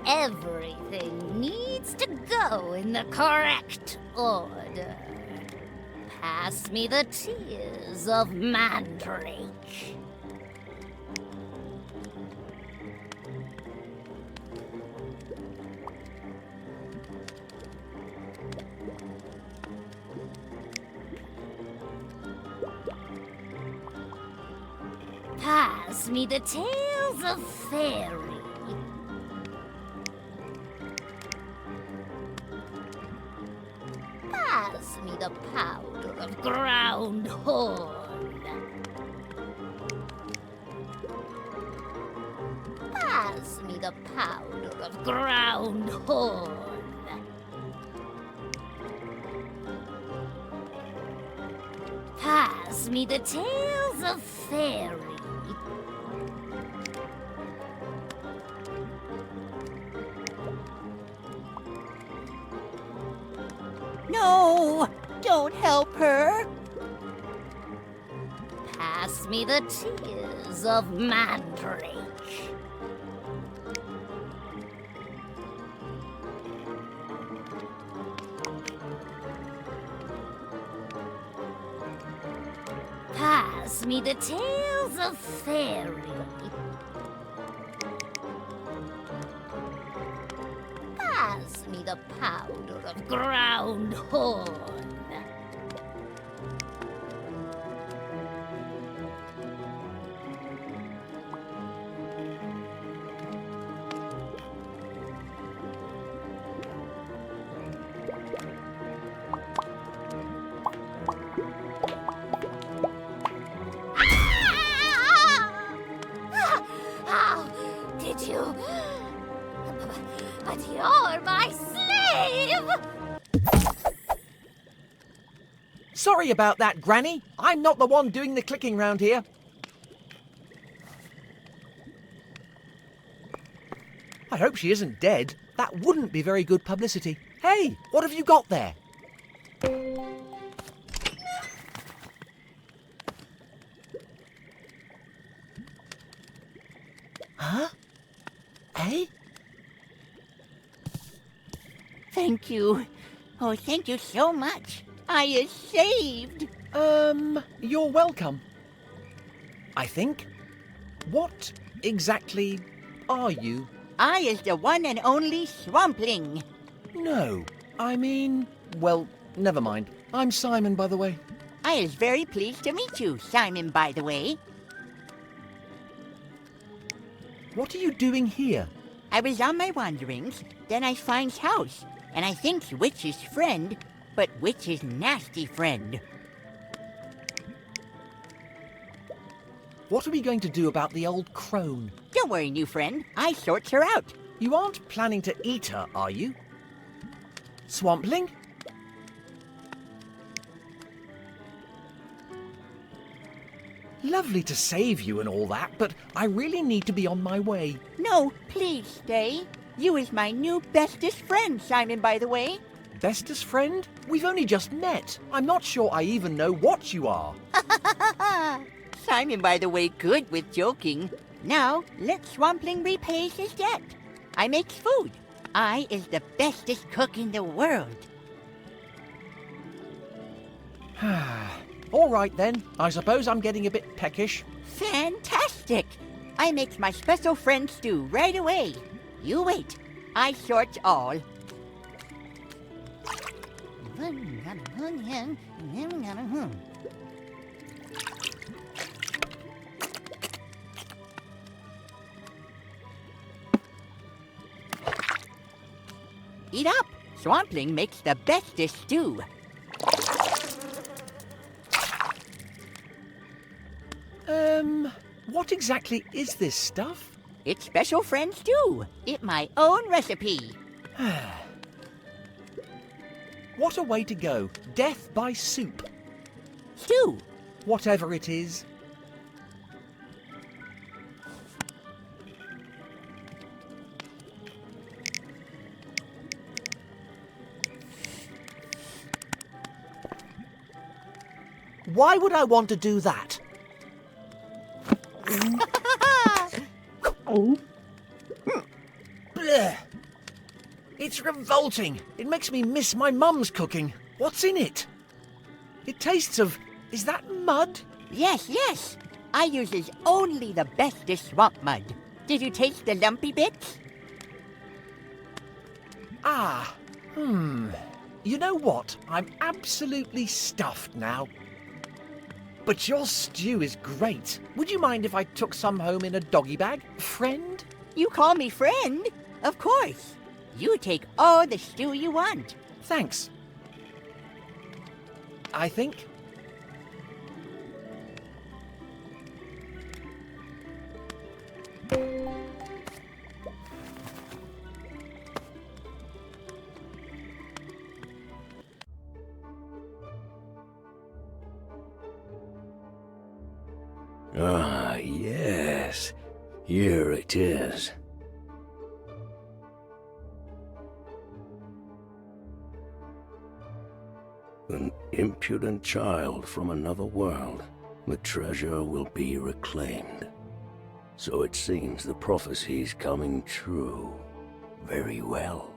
Everything needs to go in the correct order. Pass me the tears of Mandrake. Pass me the tales of fairy. Pass me the powder of ground horn. Pass me the powder of ground horn. Pass me the tales of fairy. No! Don't help her! Pass me the tears of Mandrake. Pass me the tales of fairy. pass me the powder of ground horn. How did you? But you're my slave! Sorry about that, Granny. I'm not the one doing the clicking round here. I hope she isn't dead. That wouldn't be very good publicity. Hey, what have you got there? Huh? Hey? Thank you. Oh, thank you so much. I is saved. You're welcome. I think. What exactly are you? I is the one and only Swampling. No, I mean, well, never mind. I'm Simon, by the way. I is very pleased to meet you, Simon, by the way. What are you doing here? I was on my wanderings, then I finds house, and I thinks witch's friend, but witch's nasty friend. What are we going to do about the old crone? Don't worry, new friend. I sorts her out. You aren't planning to eat her, are you? Swampling? Lovely to save you and all that, but I really need to be on my way. No, please stay. You is my new bestest friend, Simon, by the way. Bestest friend? We've only just met. I'm not sure I even know what you are. Simon, by the way, good with joking. Now, let Swampling repay his debt. I makes food. I is the bestest cook in the world. All right then. I suppose I'm getting a bit peckish. Fantastic! I makes my special friend stew right away. You wait. I sorts all. Eat up! Swampling makes the bestest stew. What exactly is this stuff? It's special friend stew. It's my own recipe. What a way to go. Death by soup. Stew. Whatever it is. Why would I want to do that? Blech. It's revolting. It makes me miss my mum's cooking. What's in it? It tastes of... Is that mud? Yes, yes. I uses only the bestest swamp mud. Did you taste the lumpy bits? You know what? I'm absolutely stuffed now. But your stew is great. Would you mind if I took some home in a doggy bag, friend? You call me friend? Of course. You take all the stew you want. Thanks. I think. Ah, yes. Here it is. An impudent child from another world. The treasure will be reclaimed. So it seems the prophecy's coming true. Very well.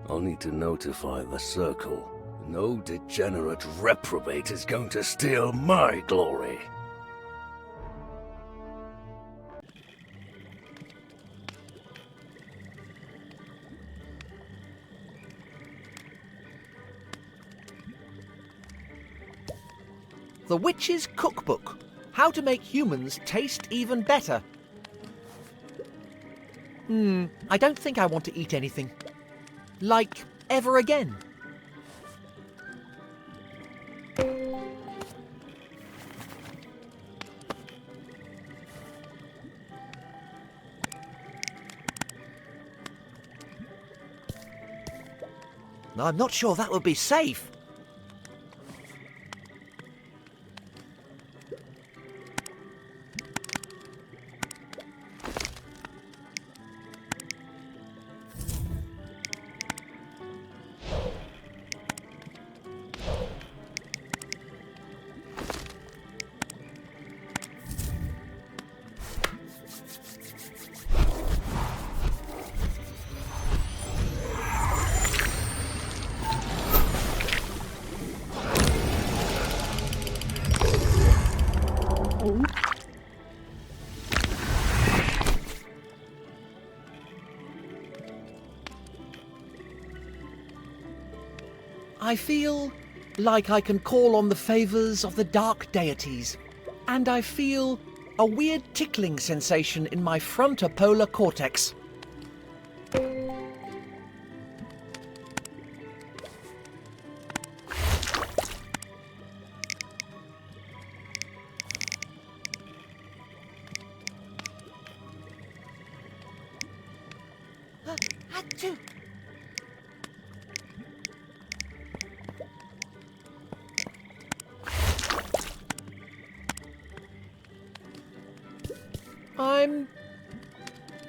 I'll need to notify the Circle. No degenerate reprobate is going to steal my glory. The Witch's Cookbook. How to make humans taste even better. I don't think I want to eat anything. Like, ever again. I'm not sure that would be safe. I feel like I can call on the favours of the dark deities, and I feel a weird tickling sensation in my frontopolar cortex. Achoo! I'm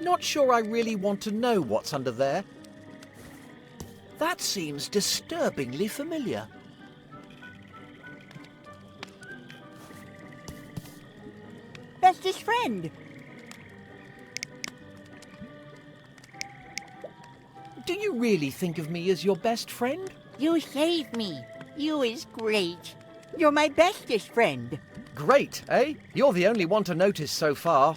not sure I really want to know what's under there. That seems disturbingly familiar. Bestest friend. Do you really think of me as your best friend? You saved me. You is great. You're my bestest friend. Great, eh? You're the only one to notice so far.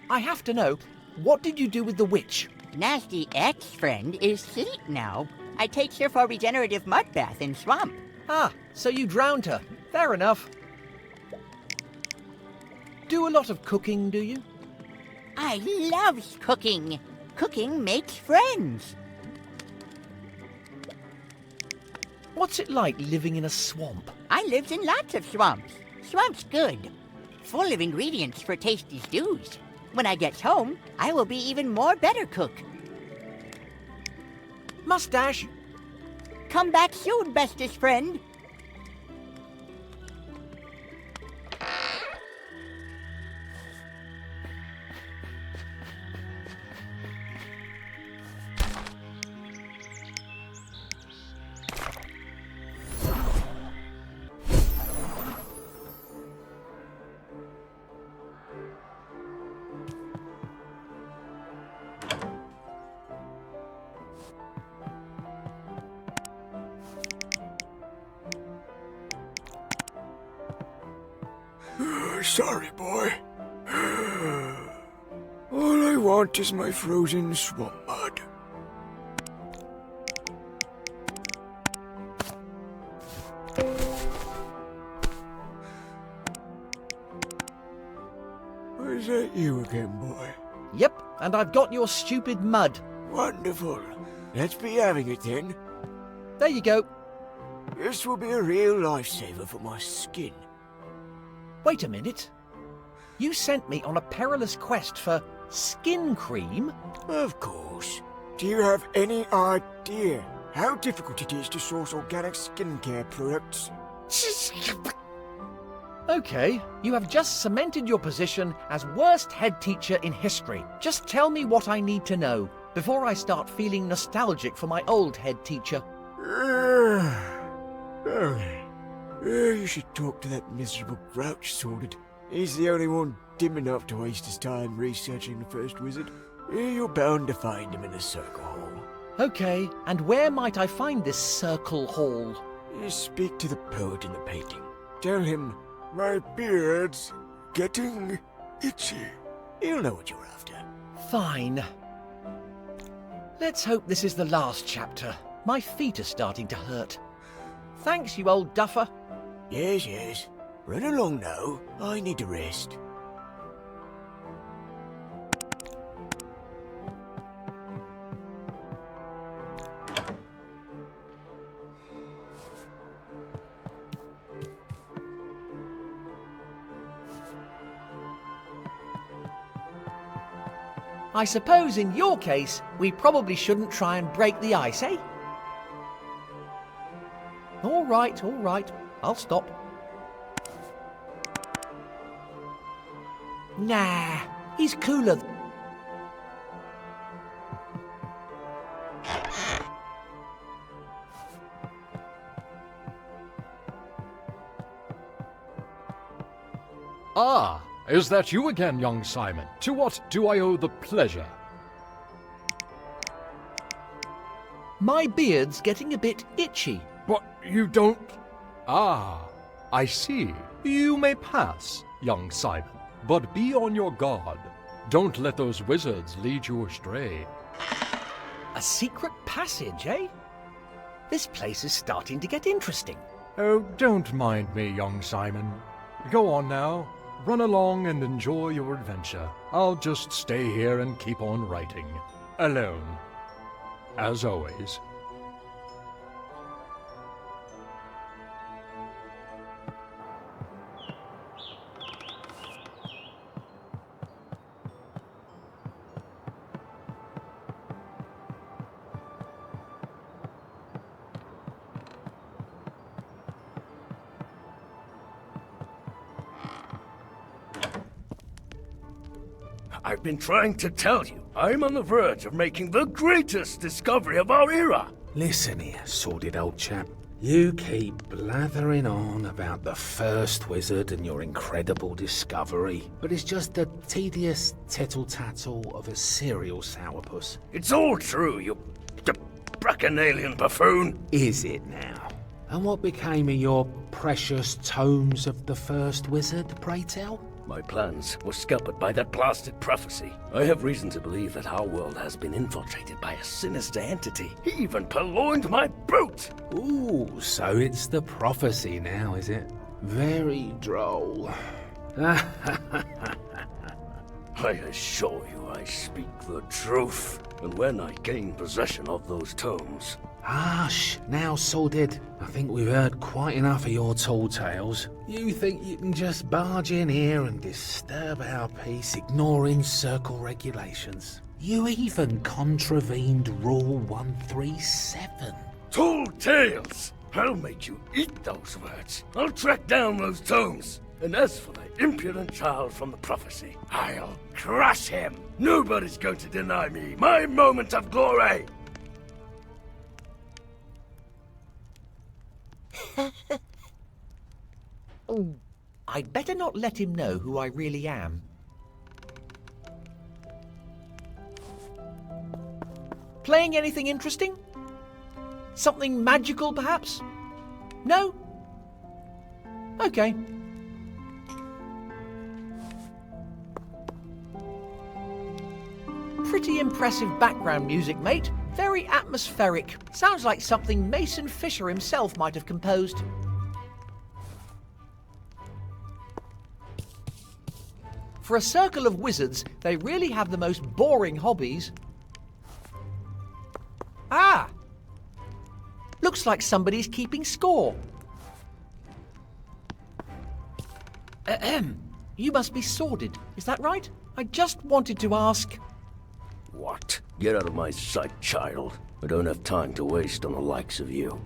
I have to know, what did you do with the witch? Nasty ex-friend is asleep now. I take her for a regenerative mud bath in swamp. Ah, so you drowned her. Fair enough. Do a lot of cooking, do you? I loves cooking. Cooking makes friends. What's it like living in a swamp? I lives in lots of swamps. Swamp's good. Full of ingredients for tasty stews. When I get home, I will be even more better cook. Mustache! Come back soon, bestest friend. Sorry, boy. All I want is my frozen swamp mud. Is that you again, boy? Yep, and I've got your stupid mud. Wonderful. Let's be having it then. There you go. This will be a real lifesaver for my skin. Wait a minute. You sent me on a perilous quest for skin cream? Of course. Do you have any idea how difficult it is to source organic skincare products? Okay, you have just cemented your position as worst head teacher in history. Just tell me what I need to know before I start feeling nostalgic for my old head teacher. You should talk to that miserable grouch sorted. He's the only one dim enough to waste his time researching the first wizard. You're bound to find him in the circle hall. Okay, and where might I find this circle hall? You speak to the poet in the painting. Tell him, my beard's getting itchy. He'll know what you're after. Fine. Let's hope this is the last chapter. My feet are starting to hurt. Thanks, you old duffer. Yes, yes. Run along now. I need to rest. I suppose in your case, we probably shouldn't try and break the ice, eh? All right. I'll stop. Nah, he's cooler. Ah, is that you again, young Simon? To what do I owe the pleasure? My beard's getting a bit itchy. What, you don't... Ah, I see. You may pass, young Simon, but be on your guard. Don't let those wizards lead you astray. A secret passage, eh? This place is starting to get interesting. Oh, don't mind me, young Simon. Go on now. Run along and enjoy your adventure. I'll just stay here and keep on writing. Alone. As always. I've been trying to tell you, I'm on the verge of making the greatest discovery of our era. Listen here, sordid old chap. You keep blathering on about the first wizard and your incredible discovery, but it's just the tedious tittle-tattle of a serial sourpuss. It's all true, you bacchanalian buffoon. Is it now? And what became of your precious tomes of the first wizard, pray tell? My plans were scuppered by that blasted prophecy. I have reason to believe that our world has been infiltrated by a sinister entity. He even purloined my boot! Ooh, so it's the prophecy now, is it? Very droll. I assure you I speak the truth. And when I gain possession of those tomes... Hush! Now, sordid. I think we've heard quite enough of your tall tales. You think you can just barge in here and disturb our peace, ignoring circle regulations? You even contravened Rule 137. Tall tales! I'll make you eat those words. I'll track down those tomes. And as for the impudent child from the prophecy, I'll crush him. Nobody's going to deny me my moment of glory. Oh, I'd better not let him know who I really am. Playing anything interesting? Something magical, perhaps? No? Okay. Pretty impressive background music, mate. Very atmospheric. Sounds like something Mason Fisher himself might have composed. For a circle of wizards, they really have the most boring hobbies. Ah! Looks like somebody's keeping score. Ahem. You must be sordid, is that right? I just wanted to ask... What? Get out of my sight, child. I don't have time to waste on the likes of you.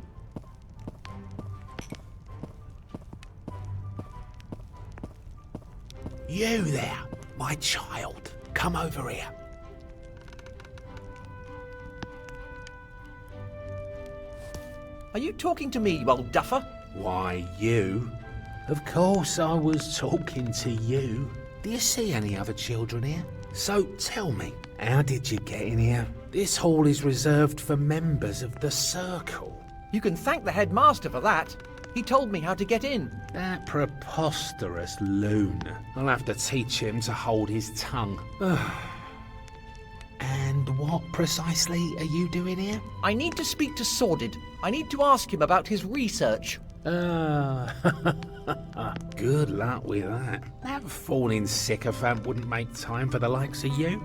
You there, my child. Come over here. Are you talking to me, you old duffer? Why, you? Of course I was talking to you. Do you see any other children here? So tell me, how did you get in here? This hall is reserved for members of the Circle. You can thank the headmaster for that. He told me how to get in. That preposterous loon. I'll have to teach him to hold his tongue. And And what precisely are you doing here? I need to speak to Sordid. I need to ask him about his research. Good luck with that. That fawning sycophant wouldn't make time for the likes of you.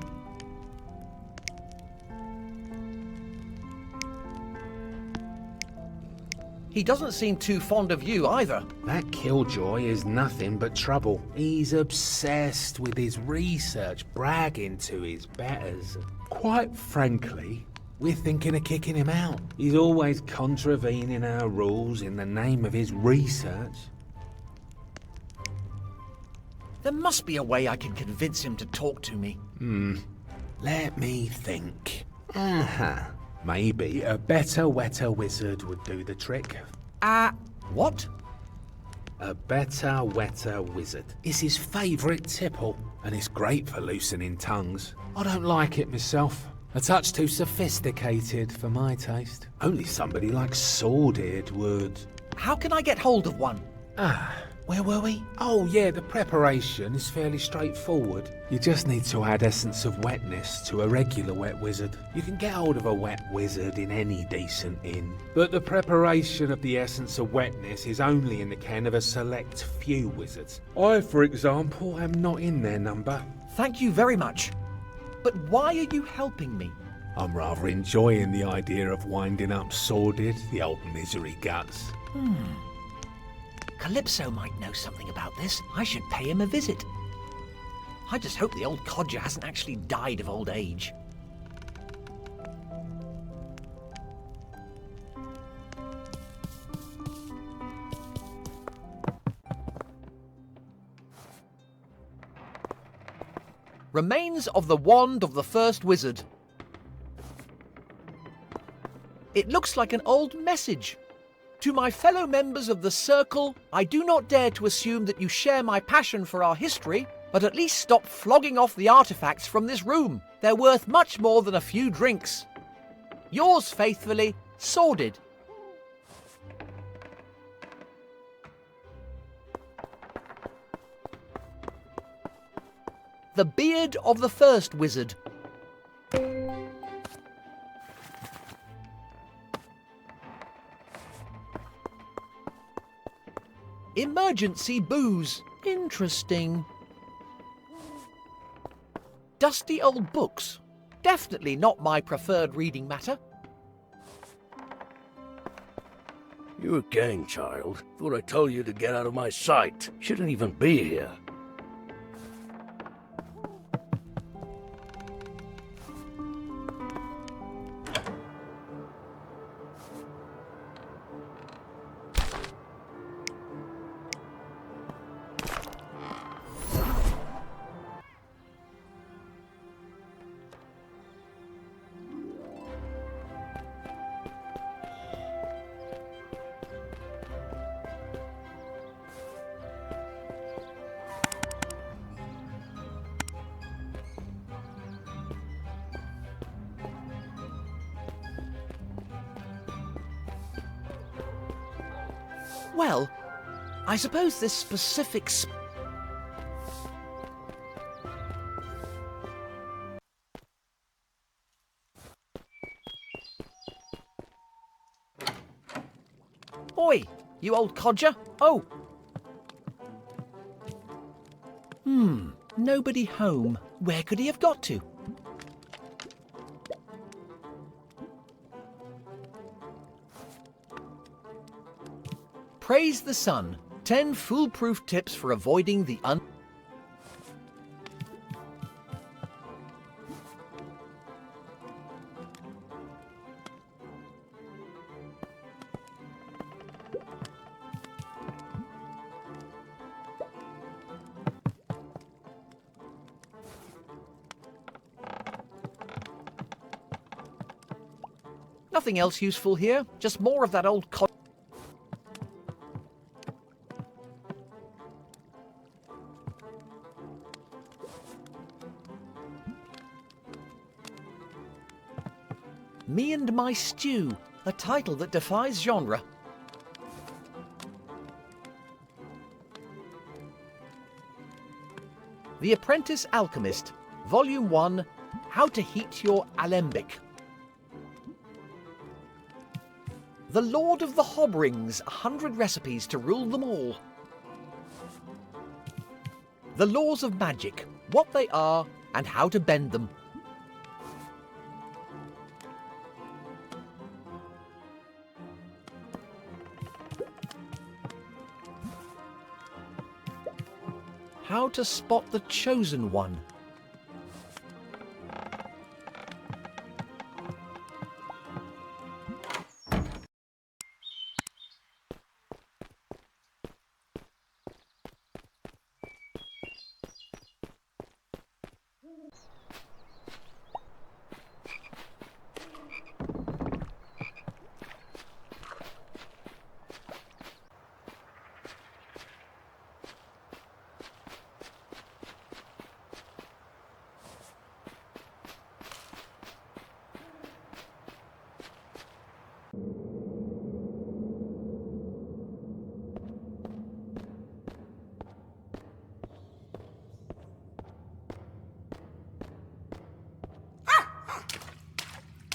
He doesn't seem too fond of you either. That killjoy is nothing but trouble. He's obsessed with his research, bragging to his betters. Quite frankly, we're thinking of kicking him out. He's always contravening our rules in the name of his research. There must be a way I can convince him to talk to me. Let me think. Maybe a better, wetter wizard would do the trick. What? A better, wetter wizard is his favourite tipple, and it's great for loosening tongues. I don't like it myself. A touch too sophisticated for my taste. Only somebody like Sordid would. How can I get hold of one? Where were we? Oh yeah, the preparation is fairly straightforward. You just need to add essence of wetness to a regular wet wizard. You can get hold of a wet wizard in any decent inn. But the preparation of the essence of wetness is only in the ken of a select few wizards. I, for example, am not in their number. Thank you very much. But why are you helping me? I'm rather enjoying the idea of winding up Sordid, the old misery guts. Calypso might know something about this. I should pay him a visit. I just hope the old codger hasn't actually died of old age. Remains of the wand of the first wizard. It looks like an old message. To my fellow members of the Circle, I do not dare to assume that you share my passion for our history, but at least stop flogging off the artifacts from this room. They're worth much more than a few drinks. Yours faithfully, Sordid. The beard of the first wizard. Emergency booze. Interesting. Dusty old books. Definitely not my preferred reading matter. You again, child. Thought I told you to get out of my sight. Shouldn't even be here. Well, I suppose this specific Oi, you old codger. Oh. Nobody home. Where could he have got to? Praise the sun. 10 foolproof tips for avoiding the Nothing else useful here. Just more of that old Me and My Stew, a title that defies genre. The Apprentice Alchemist, Volume 1, How to heat your alembic. The Lord of the Hob Rings, 100 recipes to rule them all. The laws of magic, what they are and how to bend them. How to spot the chosen one.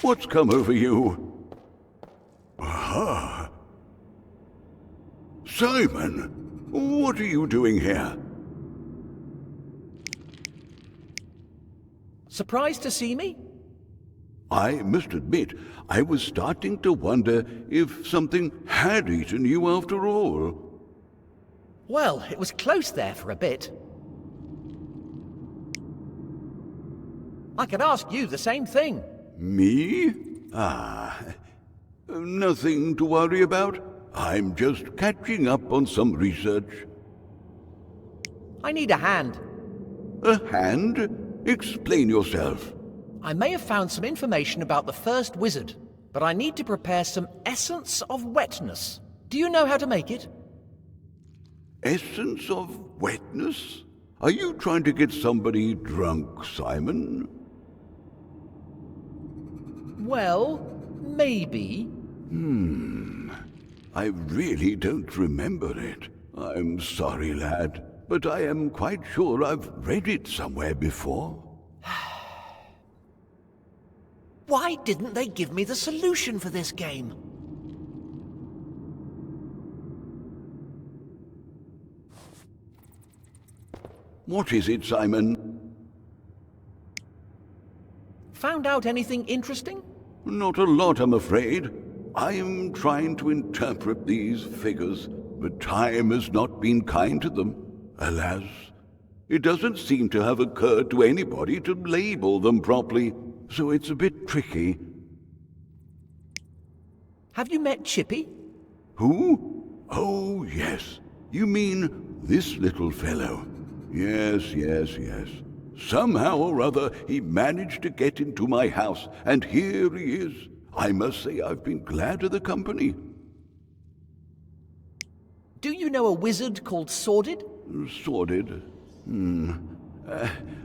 What's come over you? Aha! Simon, what are you doing here? Surprised to see me? I must admit, I was starting to wonder if something had eaten you after all. Well, it was close there for a bit. I could ask you the same thing. Me? Ah, nothing to worry about. I'm just catching up on some research. I need a hand. A hand? Explain yourself. I may have found some information about the first wizard, but I need to prepare some essence of wetness. Do you know how to make it? Essence of wetness? Are you trying to get somebody drunk, Simon? Well, maybe. I really don't remember it. I'm sorry, lad, but I am quite sure I've read it somewhere before. Why didn't they give me the solution for this game? What is it, Simon? Found out anything interesting? Not a lot, I'm afraid. I am trying to interpret these figures, but time has not been kind to them. Alas, it doesn't seem to have occurred to anybody to label them properly, so it's a bit tricky. Have you met Chippy? Who? Oh, yes. You mean this little fellow? Yes. Somehow or other, he managed to get into my house, and here he is. I must say I've been glad of the company. Do you know a wizard called Sordid? Sordid? The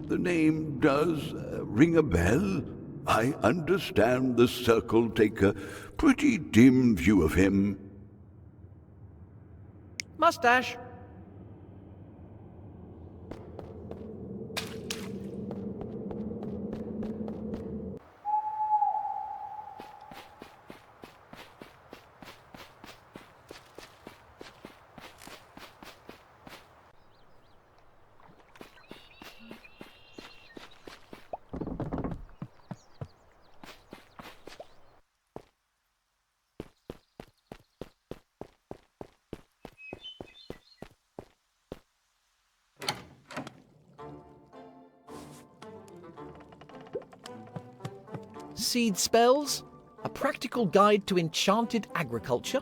name does ring a bell. I understand the Circle take a pretty dim view of him. Mustache. Seed spells, a practical guide to enchanted agriculture.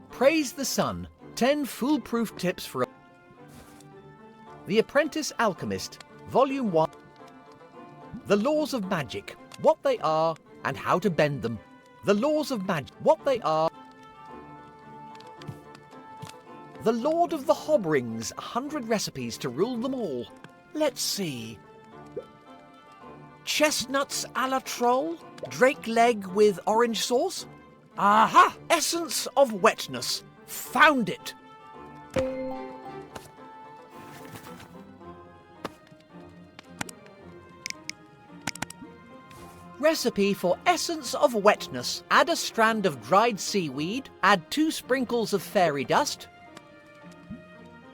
Praise the Sun, 10 foolproof tips for The Apprentice Alchemist, Volume 1. The Laws of Magic, what they are and how to bend them. The Laws of Magic, what they are. The Lord of the Hob Rings, 100 recipes to rule them all. Let's see. Chestnuts a la troll, drake leg with orange sauce. Aha! Essence of wetness. Found it! Recipe for essence of wetness. Add a strand of dried seaweed, add 2 sprinkles of fairy dust.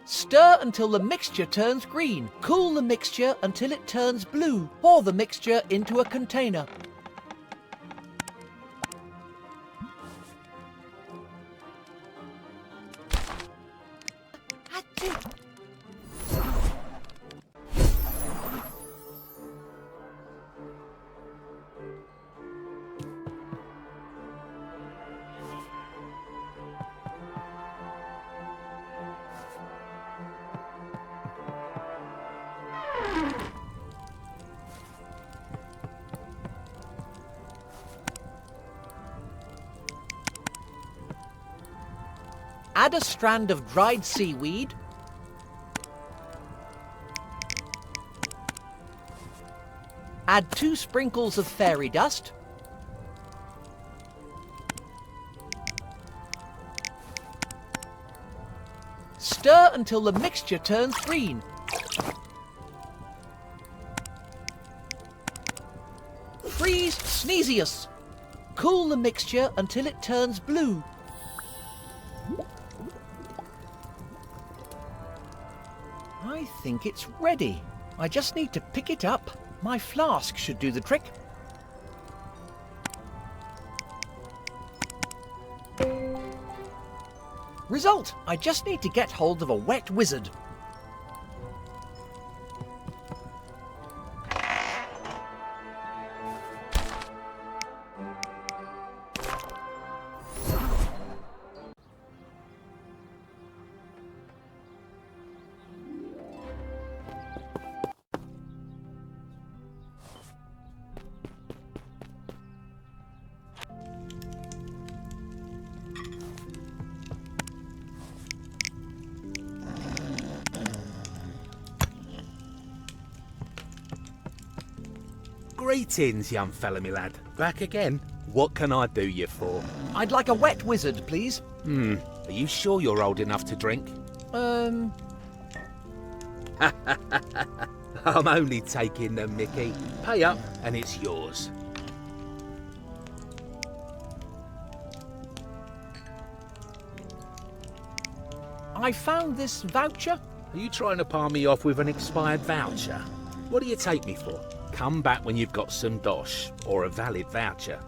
Stir until the mixture turns green. Cool the mixture until it turns blue. Pour the mixture into a container. Add a strand of dried seaweed. Add 2 sprinkles of fairy dust. Stir until the mixture turns green. Freeze Sneezius. Cool the mixture until it turns blue. I think it's ready. I just need to pick it up. My flask should do the trick. Result! I just need to get hold of a wet wizard. Greetings, young fella, me lad. Back again? What can I do you for? I'd like a wet wizard, please. Are you sure you're old enough to drink? Um... I'm only taking the mickey. Pay up and it's yours. I found this voucher. Are you trying to palm me off with an expired voucher? What do you take me for? Come back when you've got some dosh or a valid voucher.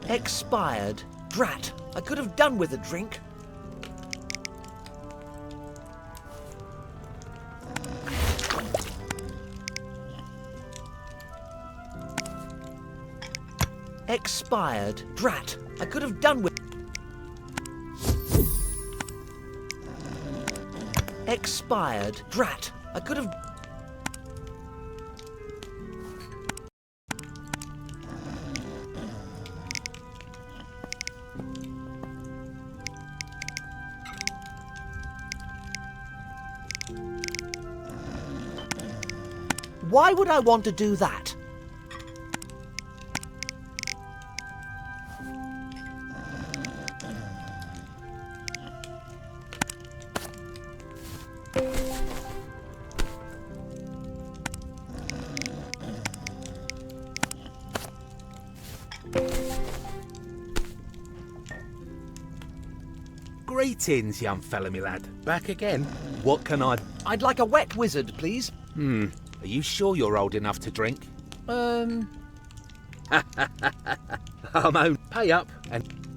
Expired. Drat. I could have done with a drink. Expired. Drat. I could have done with... Expired. Drat. I could have... Why would I want to do that? Greetings, young fella, me lad. Back again? What can I... I'd like a wet wizard, please. Are you sure you're old enough to drink? I'm on. Pay up and...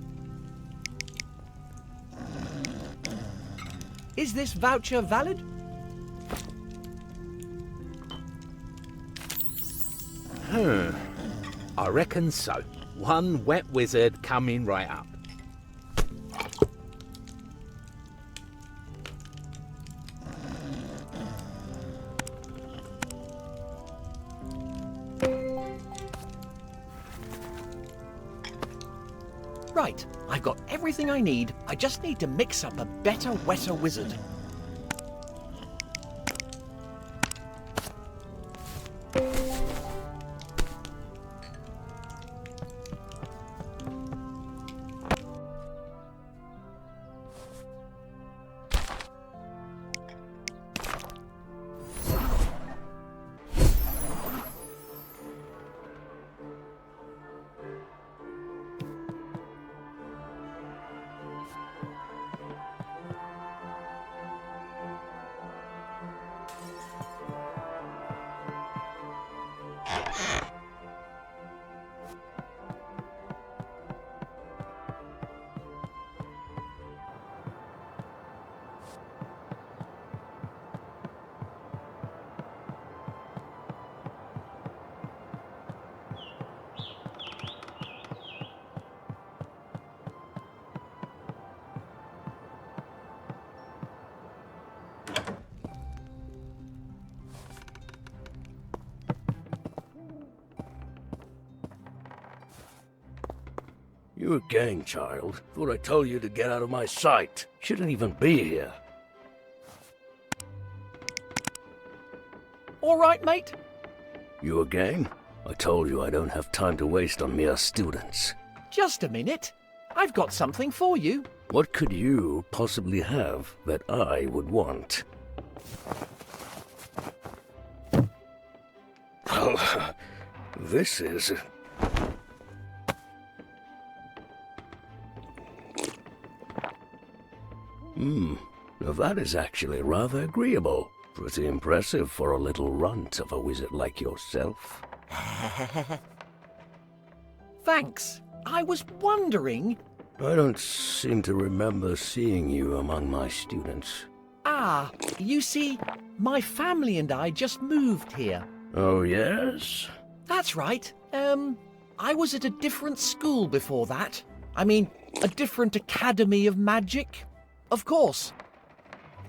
Is this voucher valid? I reckon so. One wet wizard coming right up. Right, I've got everything I need. I just need to mix up a better, wetter wizard. You again, child. Thought I told you to get out of my sight. Shouldn't even be here. All right, mate? You again? I told you I don't have time to waste on mere students. Just a minute. I've got something for you. What could you possibly have that I would want? Well, this is... Now that is actually rather agreeable. Pretty impressive for a little runt of a wizard like yourself. Thanks. I was wondering... I don't seem to remember seeing you among my students. Ah, you see, my family and I just moved here. Oh, yes? That's right. I was at a different school before that. I mean, a different academy of magic. Of course.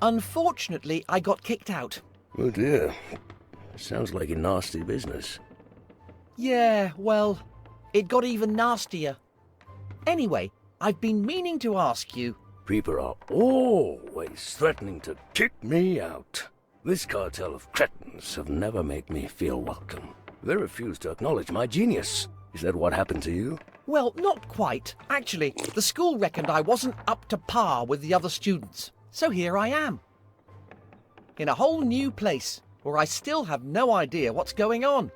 Unfortunately, I got kicked out. Oh dear. Sounds like a nasty business. Yeah, well, it got even nastier. Anyway, I've been meaning to ask you... People are always threatening to kick me out. This cartel of cretins have never made me feel welcome. They refuse to acknowledge my genius. Is that what happened to you? Well, not quite. Actually, the school reckoned I wasn't up to par with the other students. So here I am. In a whole new place, where I still have no idea what's going on.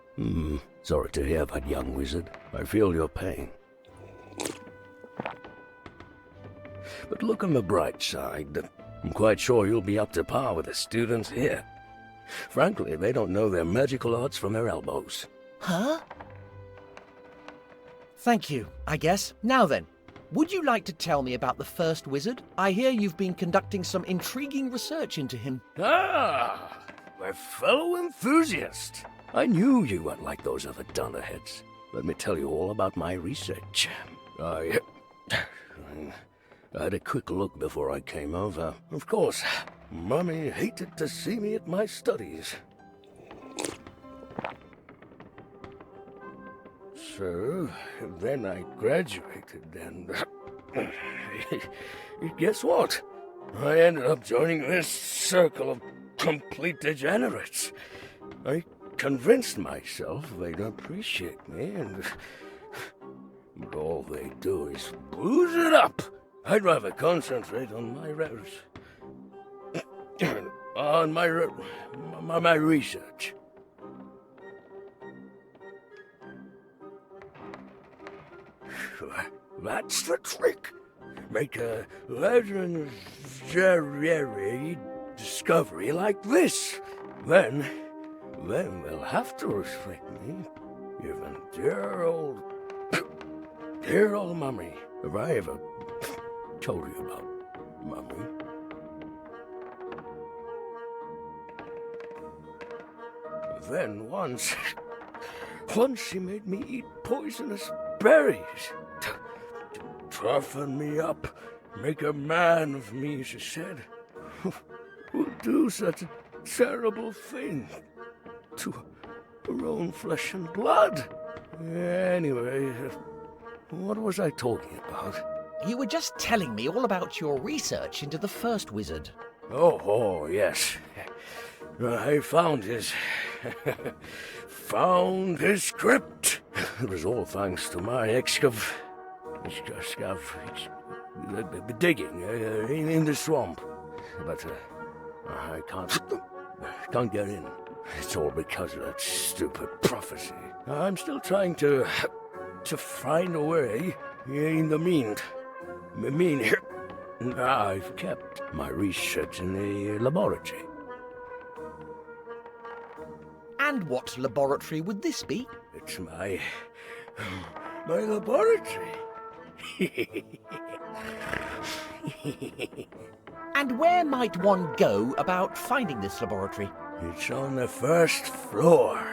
Sorry to hear that, young wizard. I feel your pain. But look on the bright side. I'm quite sure you'll be up to par with the students here. Frankly, they don't know their magical arts from their elbows. Huh? Thank you, I guess. Now then, would you like to tell me about the first wizard? I hear you've been conducting some intriguing research into him. Ah, my fellow enthusiast. I knew you weren't like those other dunderheads. Let me tell you all about my research. I had a quick look before I came over. Of course, Mummy hated to see me at my studies. So, then I graduated and... guess what? I ended up joining this circle of complete degenerates. I convinced myself they'd appreciate me and... all they do is booze it up. I'd rather concentrate on my my research. That's the trick. Make a legendary discovery like this. Then they'll have to respect me. Even dear old Mummy. Have I ever told you about Mummy? Then once she made me eat poisonous berries to toughen me up, make a man of me, she said. Who'd do such a terrible thing to her own flesh and blood? Anyway, what was I talking about? You were just telling me all about your research into the first wizard. Oh, yes. I found his script. It was all thanks to my digging in the swamp. But I can't get in. It's all because of that stupid prophecy. I'm still trying to find a way. In the meantime, I've kept my research in the laboratory. And what laboratory would this be? It's my laboratory. And where might one go about finding this laboratory? It's on the first floor.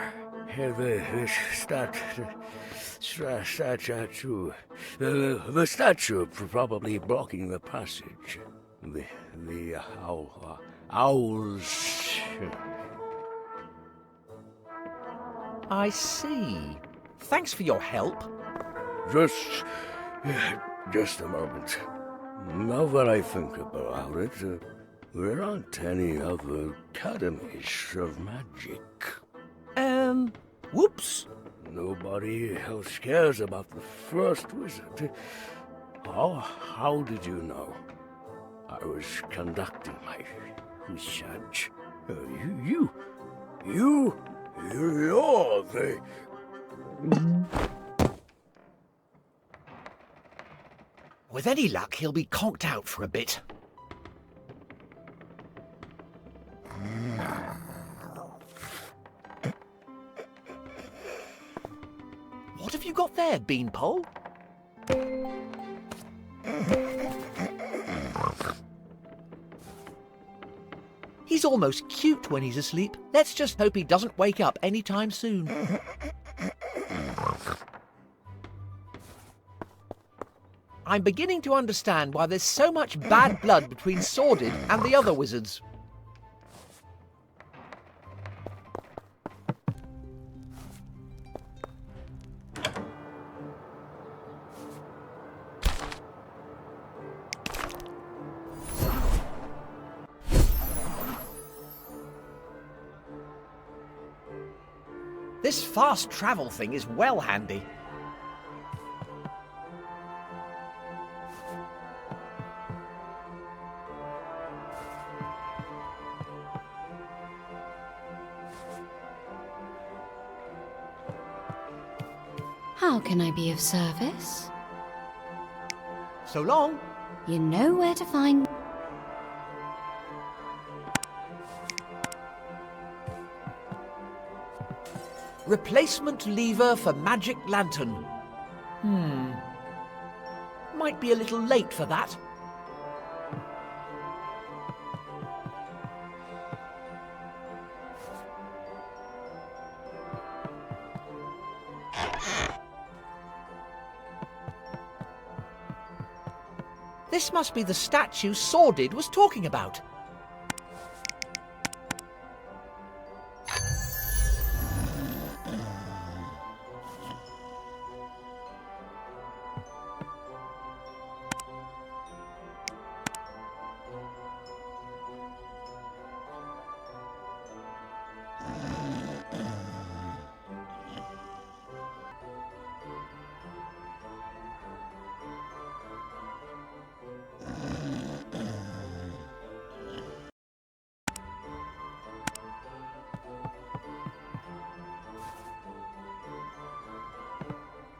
The statue probably blocking the passage. The owls. I see. Thanks for your help. Just a moment. Now that I think about it, there aren't any other academies of magic. Whoops. Nobody else cares about the first wizard. How did you know? I was conducting my research. You're the... With any luck, he'll be conked out for a bit. What have you got there, Beanpole? He's almost cute when he's asleep. Let's just hope he doesn't wake up anytime soon. I'm beginning to understand why there's so much bad blood between Sordid and the other wizards. This fast travel thing is well handy. How can I be of service? So long. You know where to find... Replacement lever for magic lantern. Might be a little late for that. This must be the statue Sordid was talking about.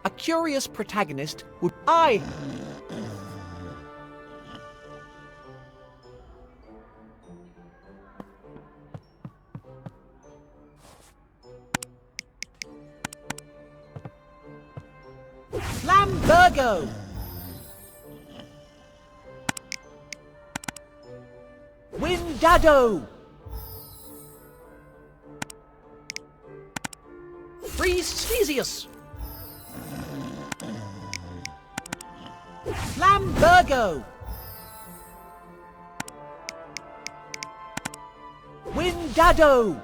A curious protagonist would... Flambergo! Windado! Freeze Slesius! Flambergo! Windado!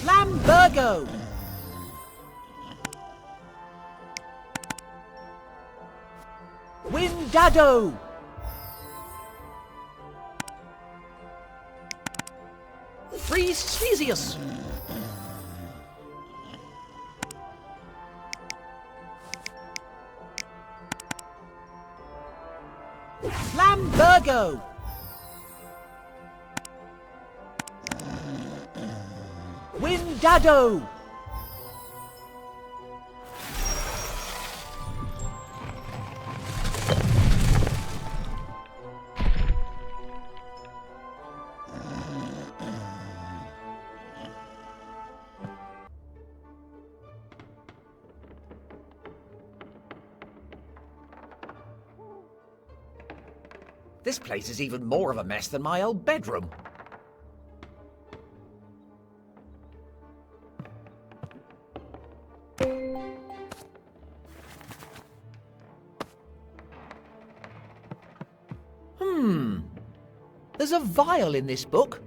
Flambergo! Windado! Freeze Slesius! Flambergo! Windado! This place is even more of a mess than my old bedroom. There's a vial in this book.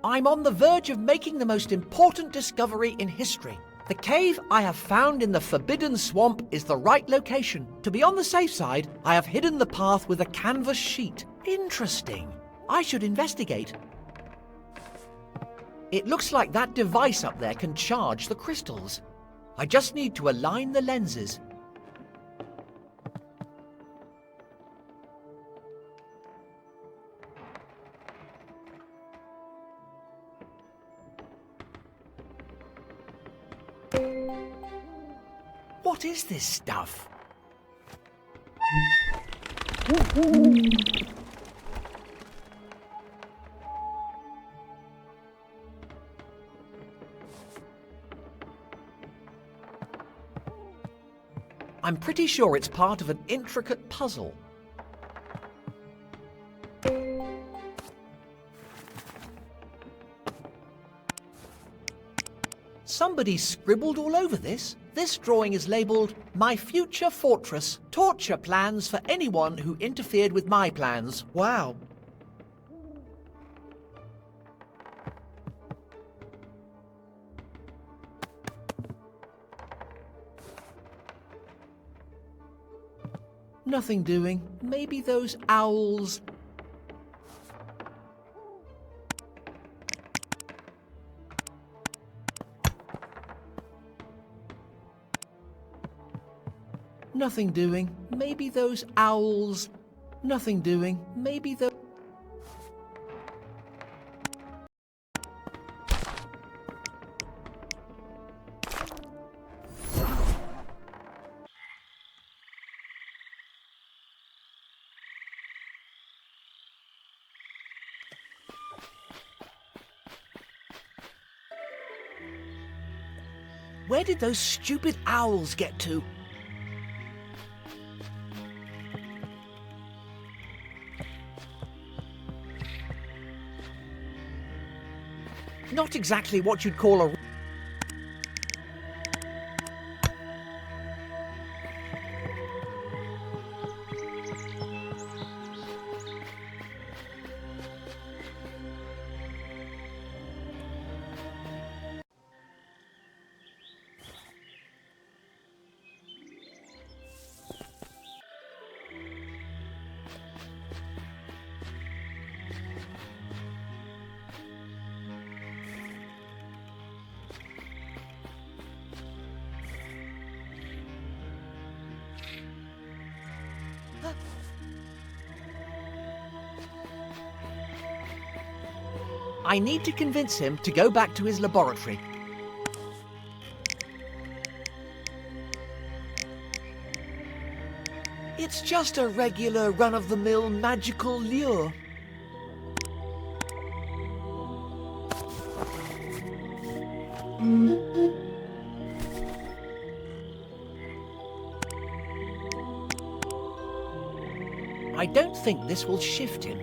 I'm on the verge of making the most important discovery in history. The cave I have found in the Forbidden Swamp is the right location. To be on the safe side, I have hidden the path with a canvas sheet. Interesting. I should investigate. It looks like that device up there can charge the crystals. I just need to align the lenses. What is this stuff? I'm pretty sure it's part of an intricate puzzle. Somebody scribbled all over this. This drawing is labelled, "My Future Fortress. Torture plans for anyone who interfered with my plans." Wow. Nothing doing. Maybe those owls... Nothing doing. Maybe those owls... Nothing doing. Maybe the... Where did those stupid owls get to? Not exactly what you'd call a... I need to convince him to go back to his laboratory. It's just a regular run-of-the-mill magical lure. I don't think this will shift him.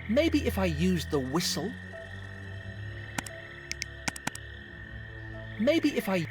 Maybe if I use the whistle? Maybe if I...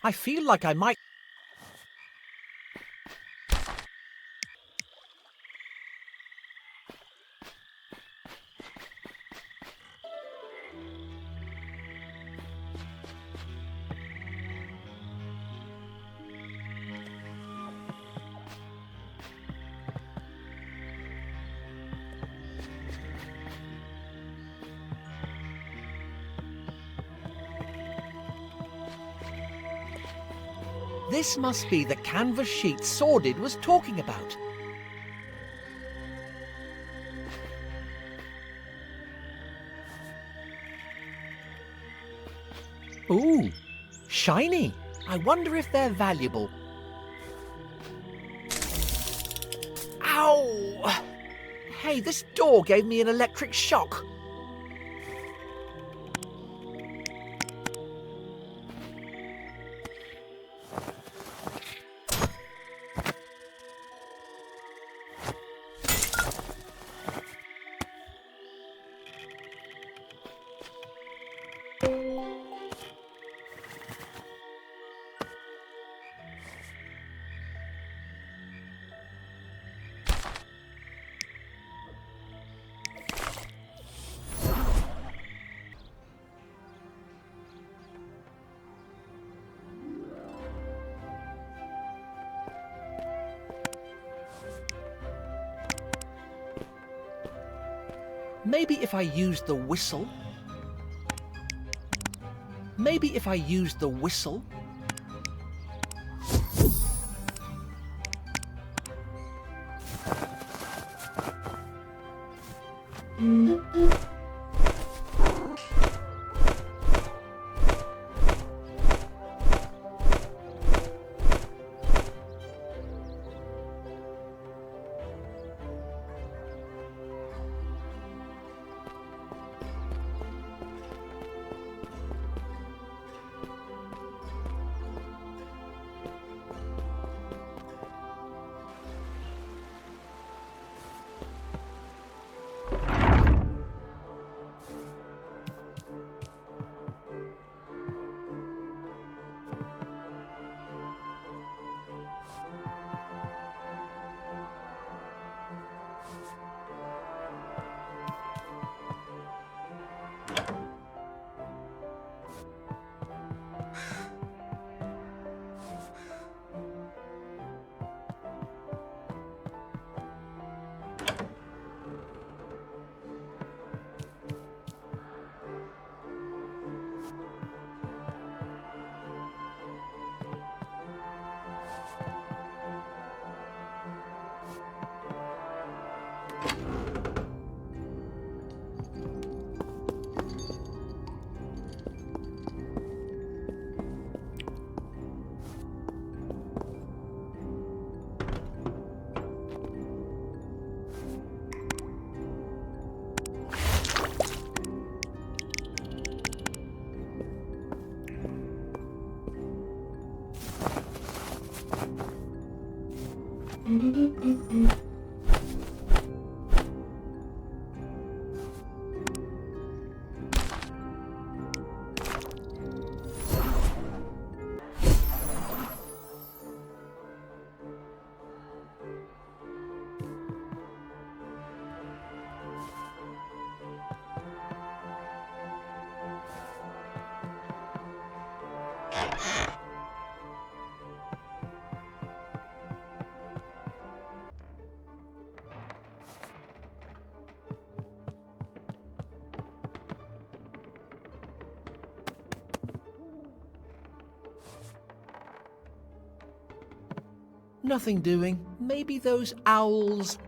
I feel like I might... This must be the canvas sheet Sordid was talking about. Ooh, shiny. I wonder if they're valuable. Ow! Hey, this door gave me an electric shock. Maybe if I use the whistle. Maybe if I use the whistle. Nothing doing. Maybe those owls...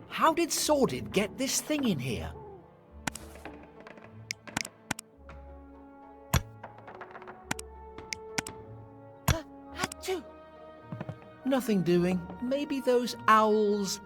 How did Sordid get this thing in here? Achoo! Nothing doing. Maybe those owls...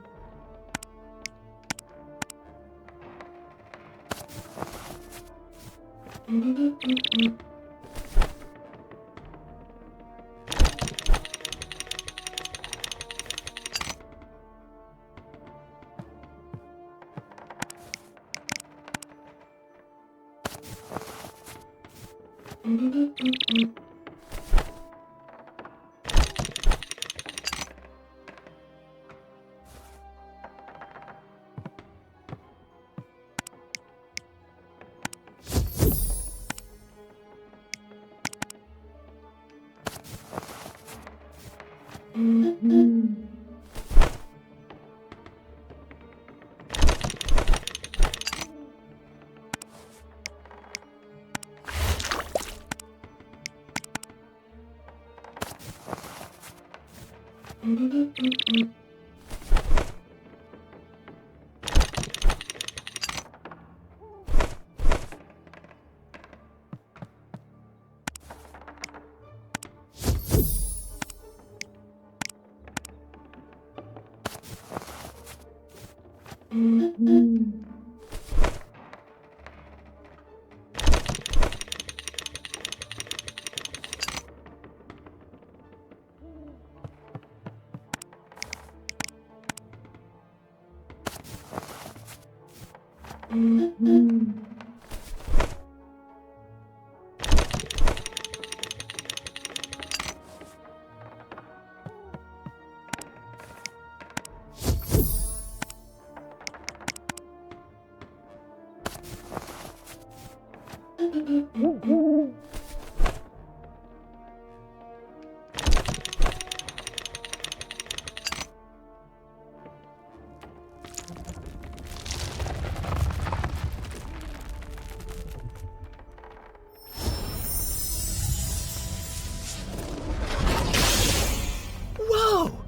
Whoa!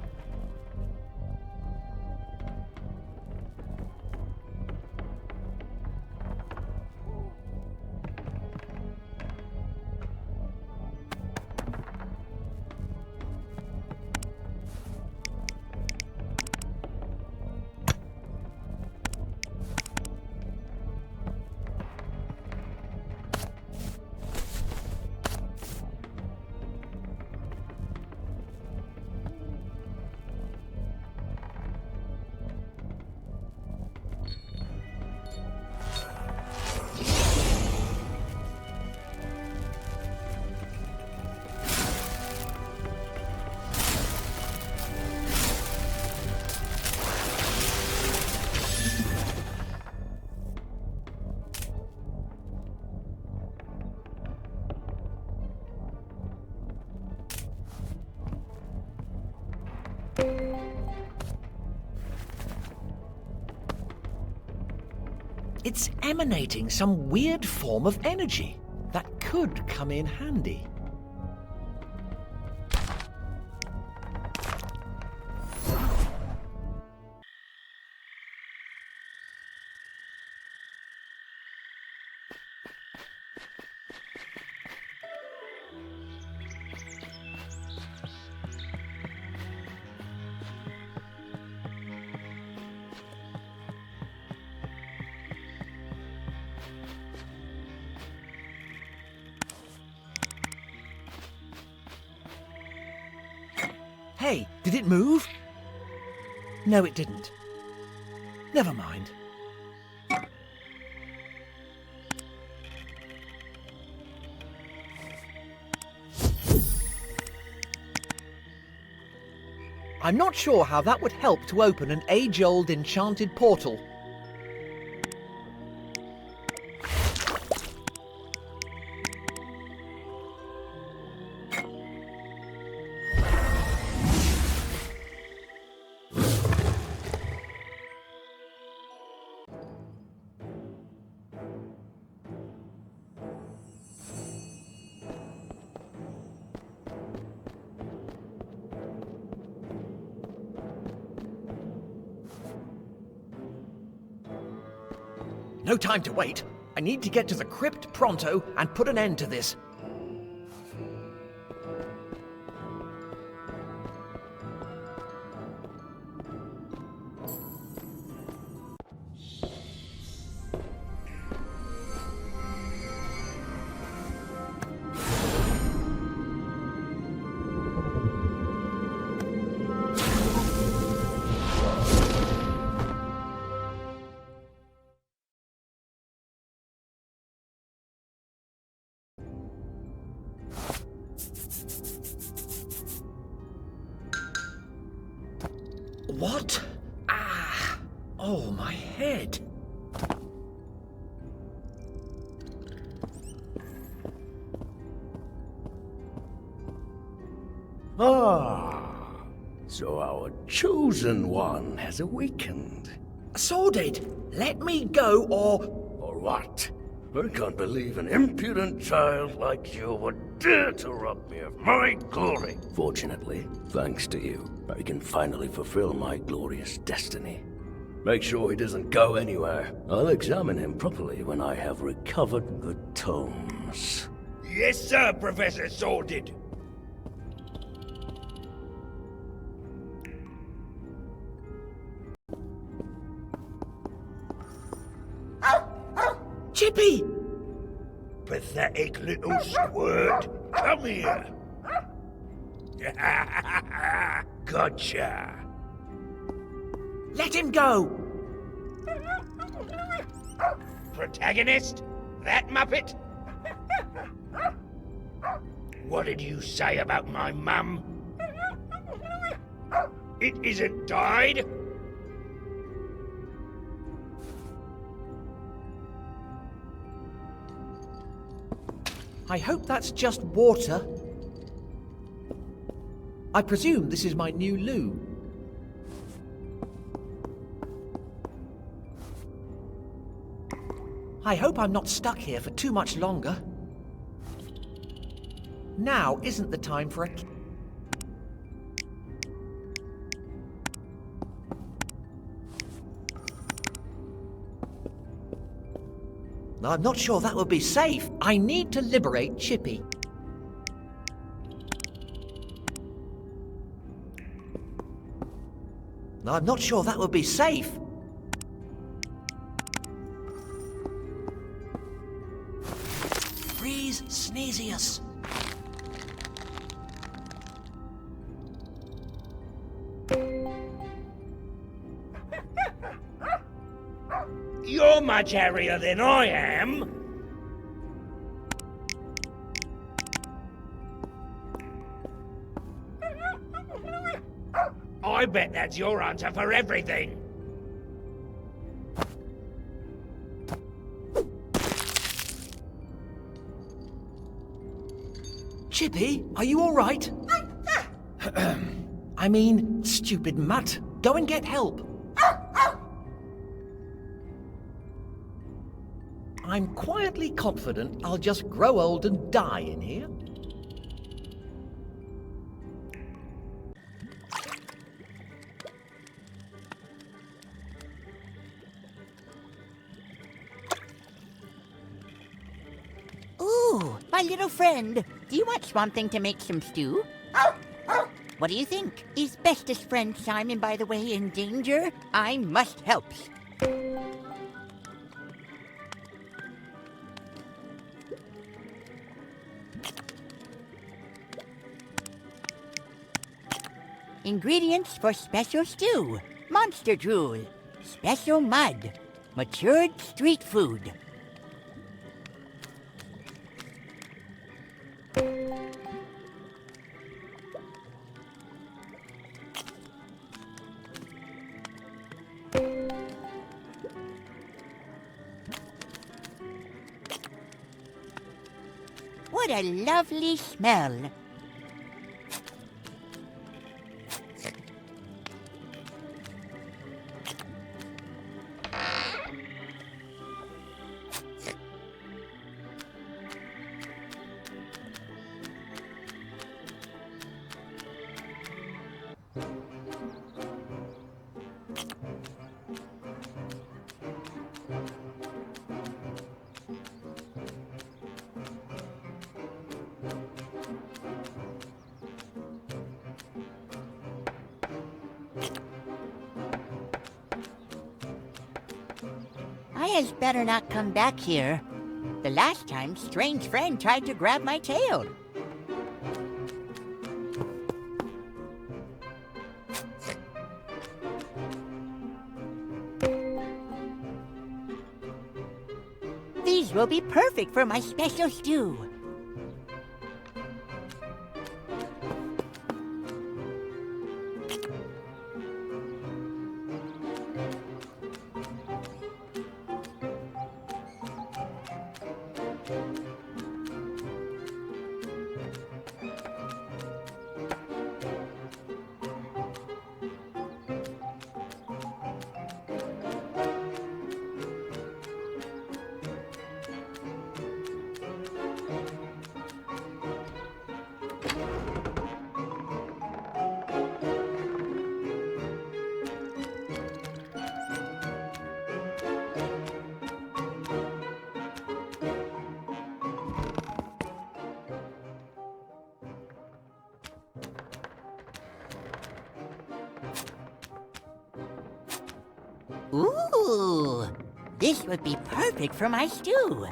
It's emanating some weird form of energy that could come in handy. Hey, did it move? No, it didn't. Never mind. I'm not sure how that would help to open an age-old enchanted portal. No time to wait. I need to get to the crypt pronto and put an end to this. What? Ah! Oh, my head. Ah, so our chosen one has awakened. Sordid, let me go Or what? I can't believe an impudent child like you would dare to rob me of my glory. Fortunately, thanks to you, I can finally fulfill my glorious destiny. Make sure he doesn't go anywhere. I'll examine him properly when I have recovered the tomes. Yes, sir, Professor Sordid. Chippy! Pathetic little squirt. Come here. Gotcha. Let him go! Protagonist? That muppet? What did you say about my mum? It isn't died? I hope that's just water. I presume this is my new loo. I hope I'm not stuck here for too much longer. Now isn't the time for a... I'm not sure that would be safe. I need to liberate Chippy. I'm not sure that would be safe. Freeze, Sneezius. You're much hairier than I am. I bet that's your answer for everything. Chippy, are you all right? I mean, stupid mutt. Go and get help. I'm quietly confident I'll just grow old and die in here. Ooh, my little friend. Do you want Swamp Thing to make some stew? What do you think? Is bestest friend Simon, by the way, in danger? I must help. Ingredients for special stew. Monster drool. Special mud. Matured street food. What a lovely smell. I had better not come back here. The last time, strange friend tried to grab my tail. These will be perfect for my special stew. Ooh, this would be perfect for my stew.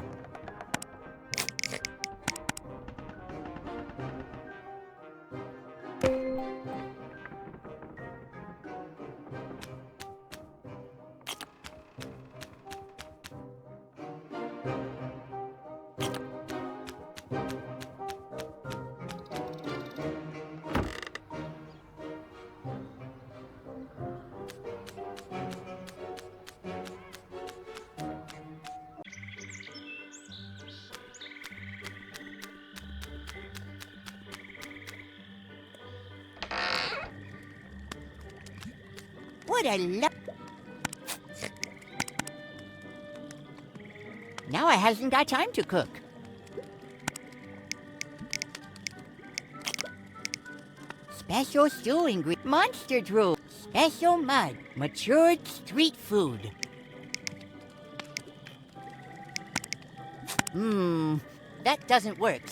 What a Now I hasn't got time to cook. Special stew ingredient, monster drool, special mud, matured street food. That doesn't work.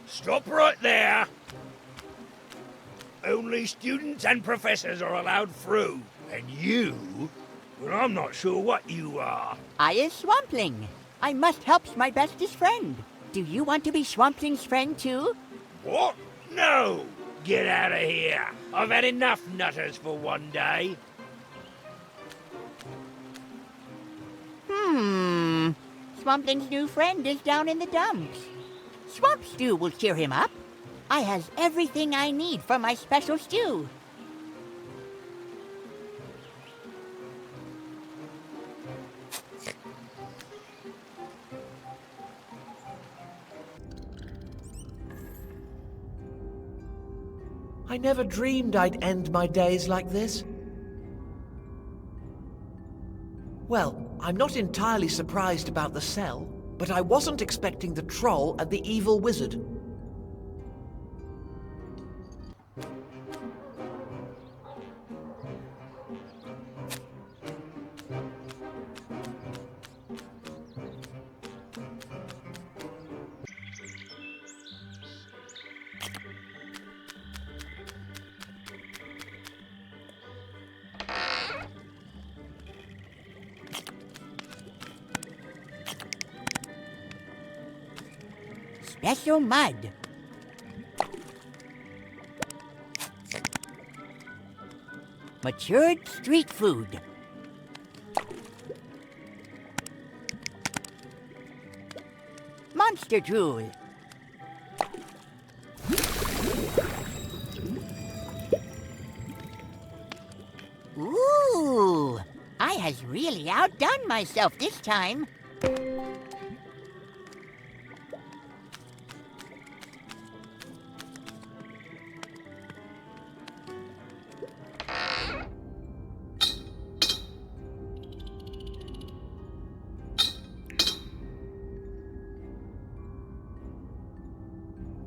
Stop right there! Only students and professors are allowed through. And you? Well, I'm not sure what you are. I is Swampling. I must help my bestest friend. Do you want to be Swampling's friend too? What? No! Get out of here. I've had enough nutters for one day. Swampling's new friend is down in the dumps. Swamp Stew will cheer him up. I has everything I need for my special stew. I never dreamed I'd end my days like this. Well, I'm not entirely surprised about the cell, but I wasn't expecting the troll and the evil wizard. Special mud. Matured street food. Monster drool. Ooh, I has really outdone myself this time.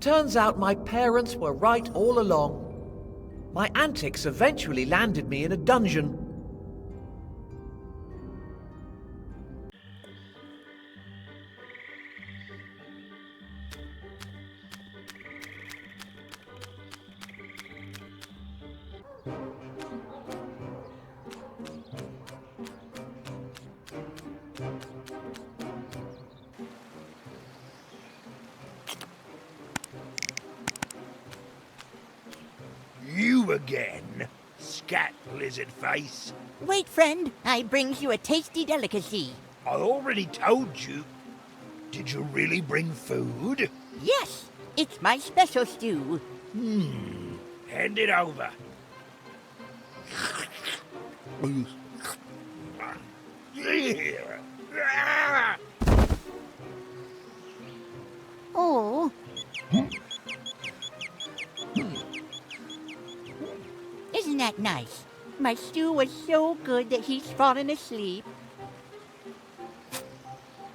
Turns out my parents were right all along. My antics eventually landed me in a dungeon. You again? Scat, lizard face. Wait, friend. I brings you a tasty delicacy. I already told you. Did you really bring food? Yes, it's my special stew. Hand it over. Oh. Isn't that nice? My stew was so good that he's fallen asleep.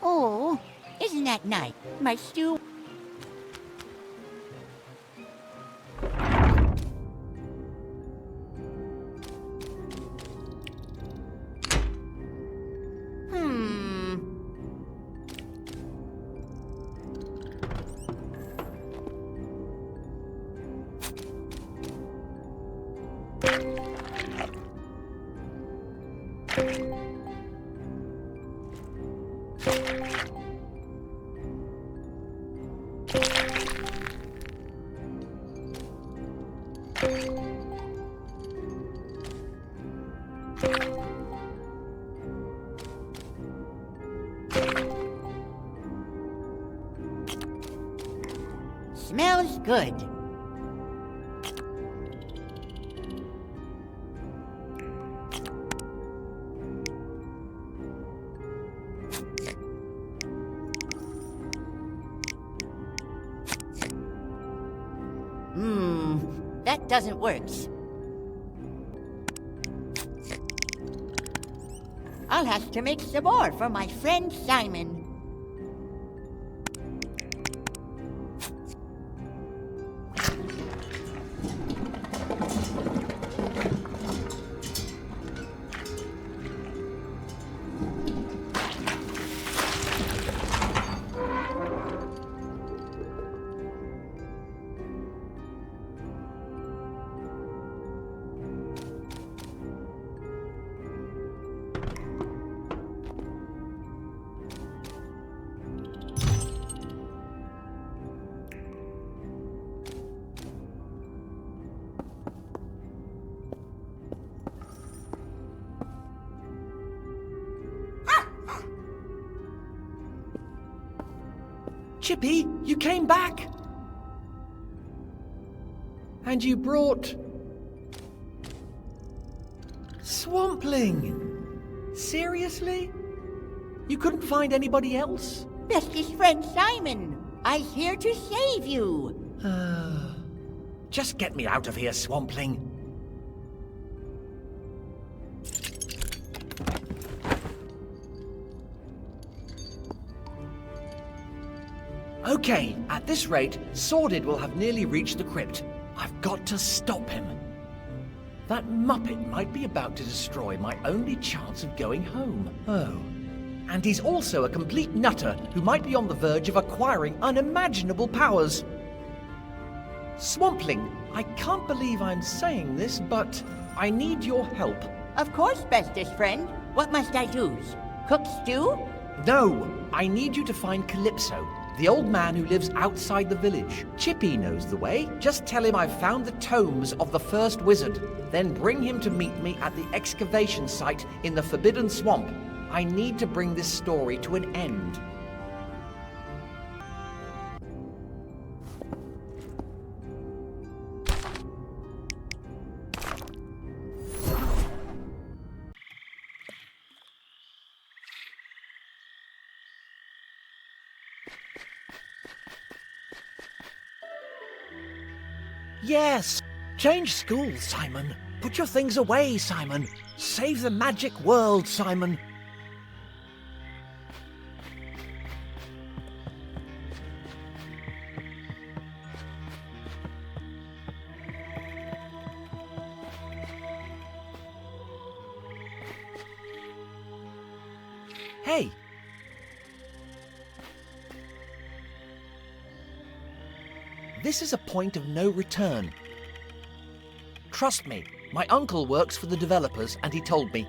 Oh, isn't that nice? My stew... Smells good. That doesn't work. I'll have to make some more for my friend Simon. Chippy, you came back! And you brought... Swampling! Seriously? You couldn't find anybody else? Bestest friend Simon, I'm here to save you. Just get me out of here, Swampling. Okay, at this rate, Sordid will have nearly reached the crypt. I've got to stop him. That Muppet might be about to destroy my only chance of going home. Oh. And he's also a complete nutter who might be on the verge of acquiring unimaginable powers. Swampling, I can't believe I'm saying this, but I need your help. Of course, bestest friend. What must I do? Cook stew? No, I need you to find Calypso, the old man who lives outside the village. Chippy knows the way. Just tell him I've found the tomes of the first wizard. Then bring him to meet me at the excavation site in the Forbidden Swamp. I need to bring this story to an end. Yes! Change schools, Simon. Put your things away, Simon. Save the magic world, Simon. Hey! This is a point of no return. Trust me, my uncle works for the developers and he told me.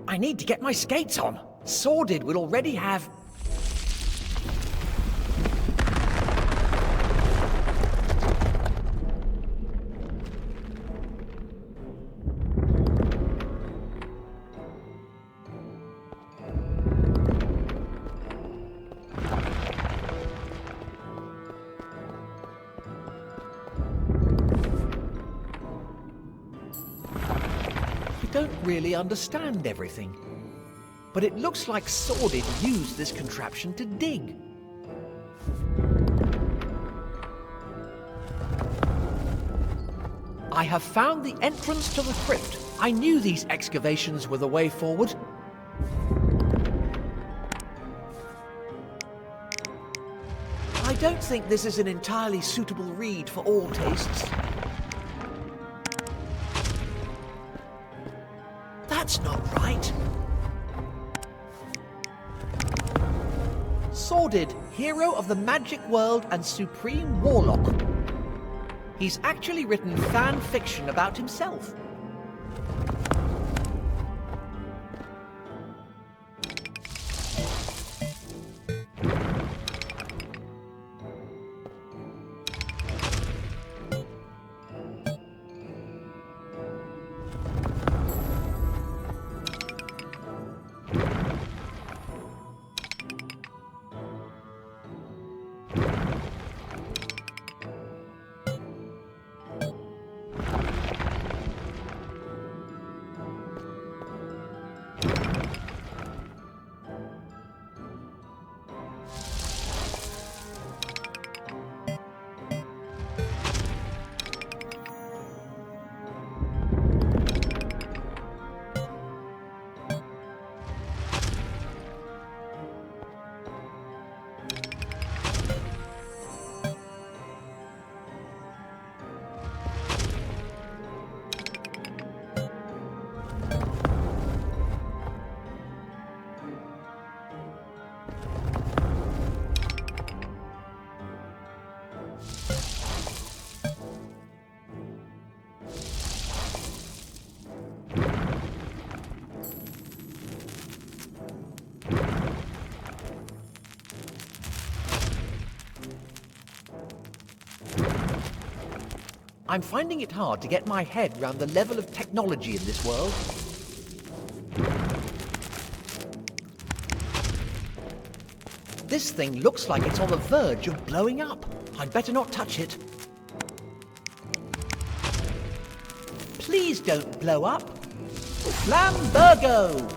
I need to get my skates on. Sordid will already have... don't really understand everything. But it looks like Sordid used this contraption to dig. I have found the entrance to the crypt. I knew these excavations were the way forward. I don't think this is an entirely suitable read for all tastes. That's not right. Sordid, hero of the magic world and supreme warlock. He's actually written fan fiction about himself. I'm finding it hard to get my head round the level of technology in this world. This thing looks like it's on the verge of blowing up. I'd better not touch it. Please don't blow up. Flambergo!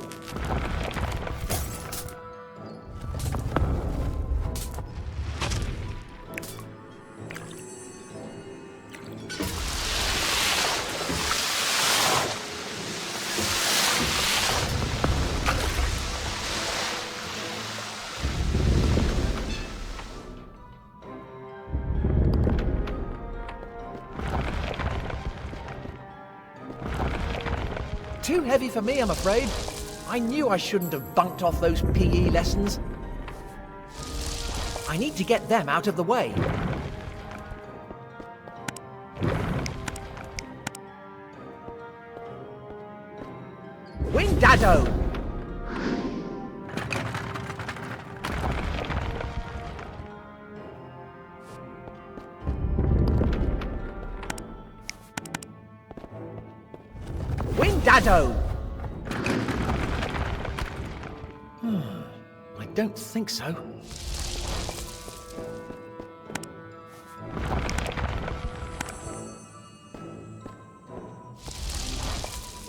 Too heavy for me, I'm afraid. I knew I shouldn't have bunked off those PE lessons. I need to get them out of the way. Windado! Windado! I don't think so.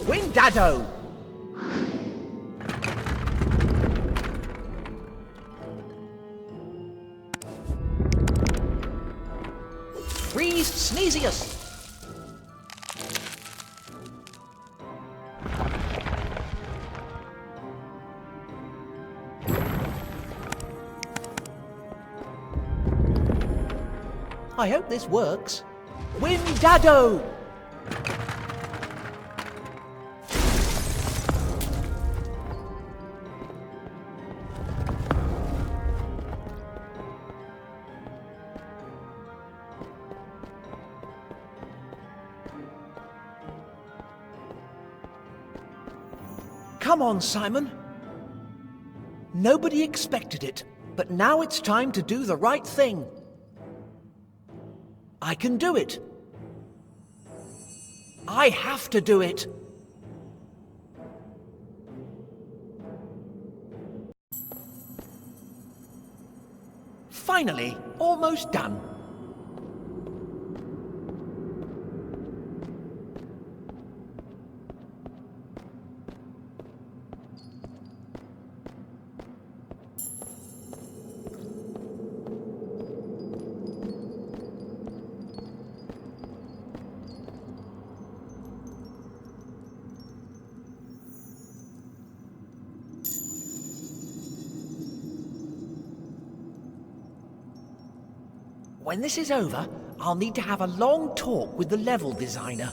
Windado! Freeze Sneezius! I hope this works. Windado! Come on, Simon. Nobody expected it, but now it's time to do the right thing. I can do it. I have to do it. Finally, almost done. When this is over, I'll need to have a long talk with the level designer.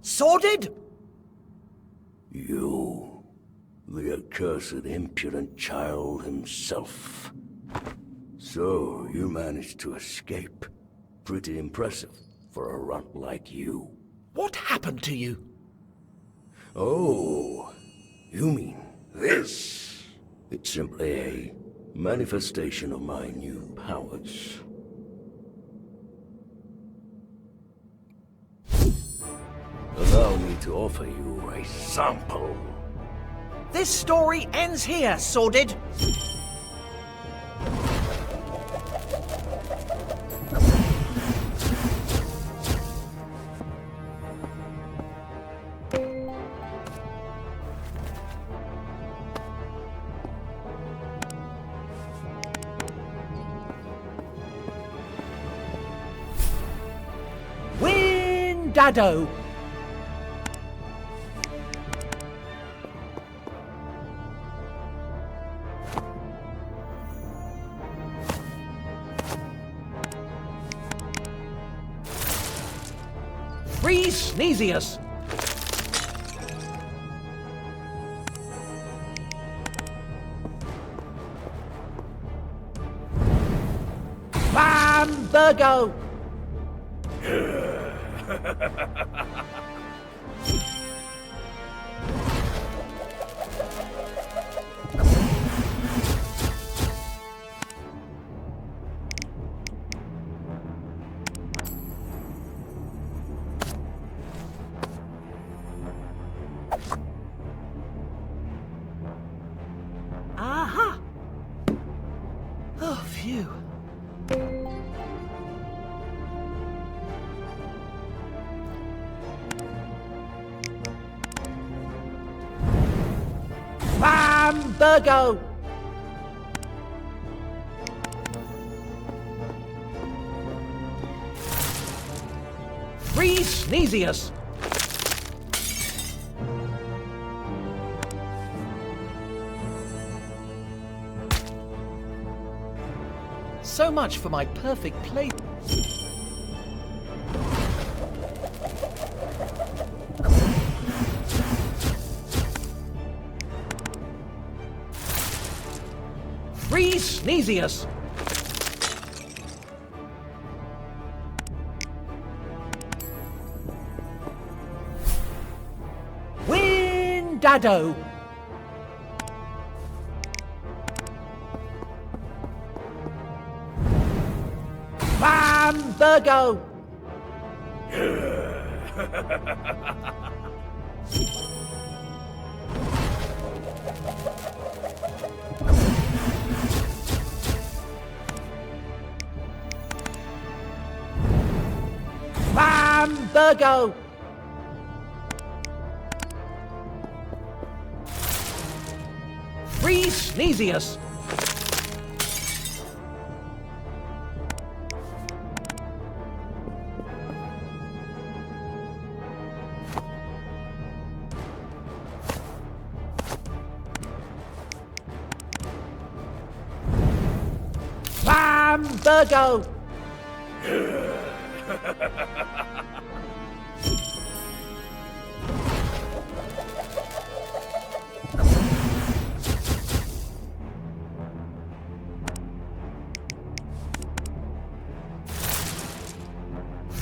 Sorted? You, the accursed impudent child himself. So, you managed to escape. Pretty impressive for a runt like you. What happened to you? Oh, you mean this? It's simply a manifestation of my new powers. Allow me to offer you a sample. This story ends here, Sordid. Windado! Free Sneezius! Bambergo! Aha! Oh, phew. Bambergo! Free Sneezius! So much for my perfect play. Free Sneezius! Windado! Bambergo! Bambergo! Free Sneezius! Bambergo!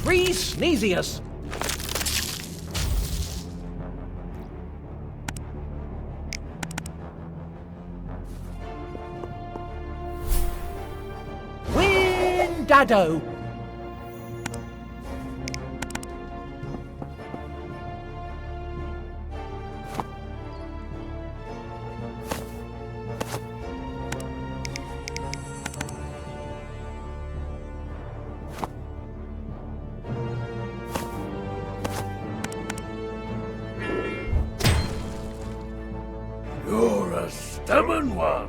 Free Sneezius! Windado! You're a stubborn one.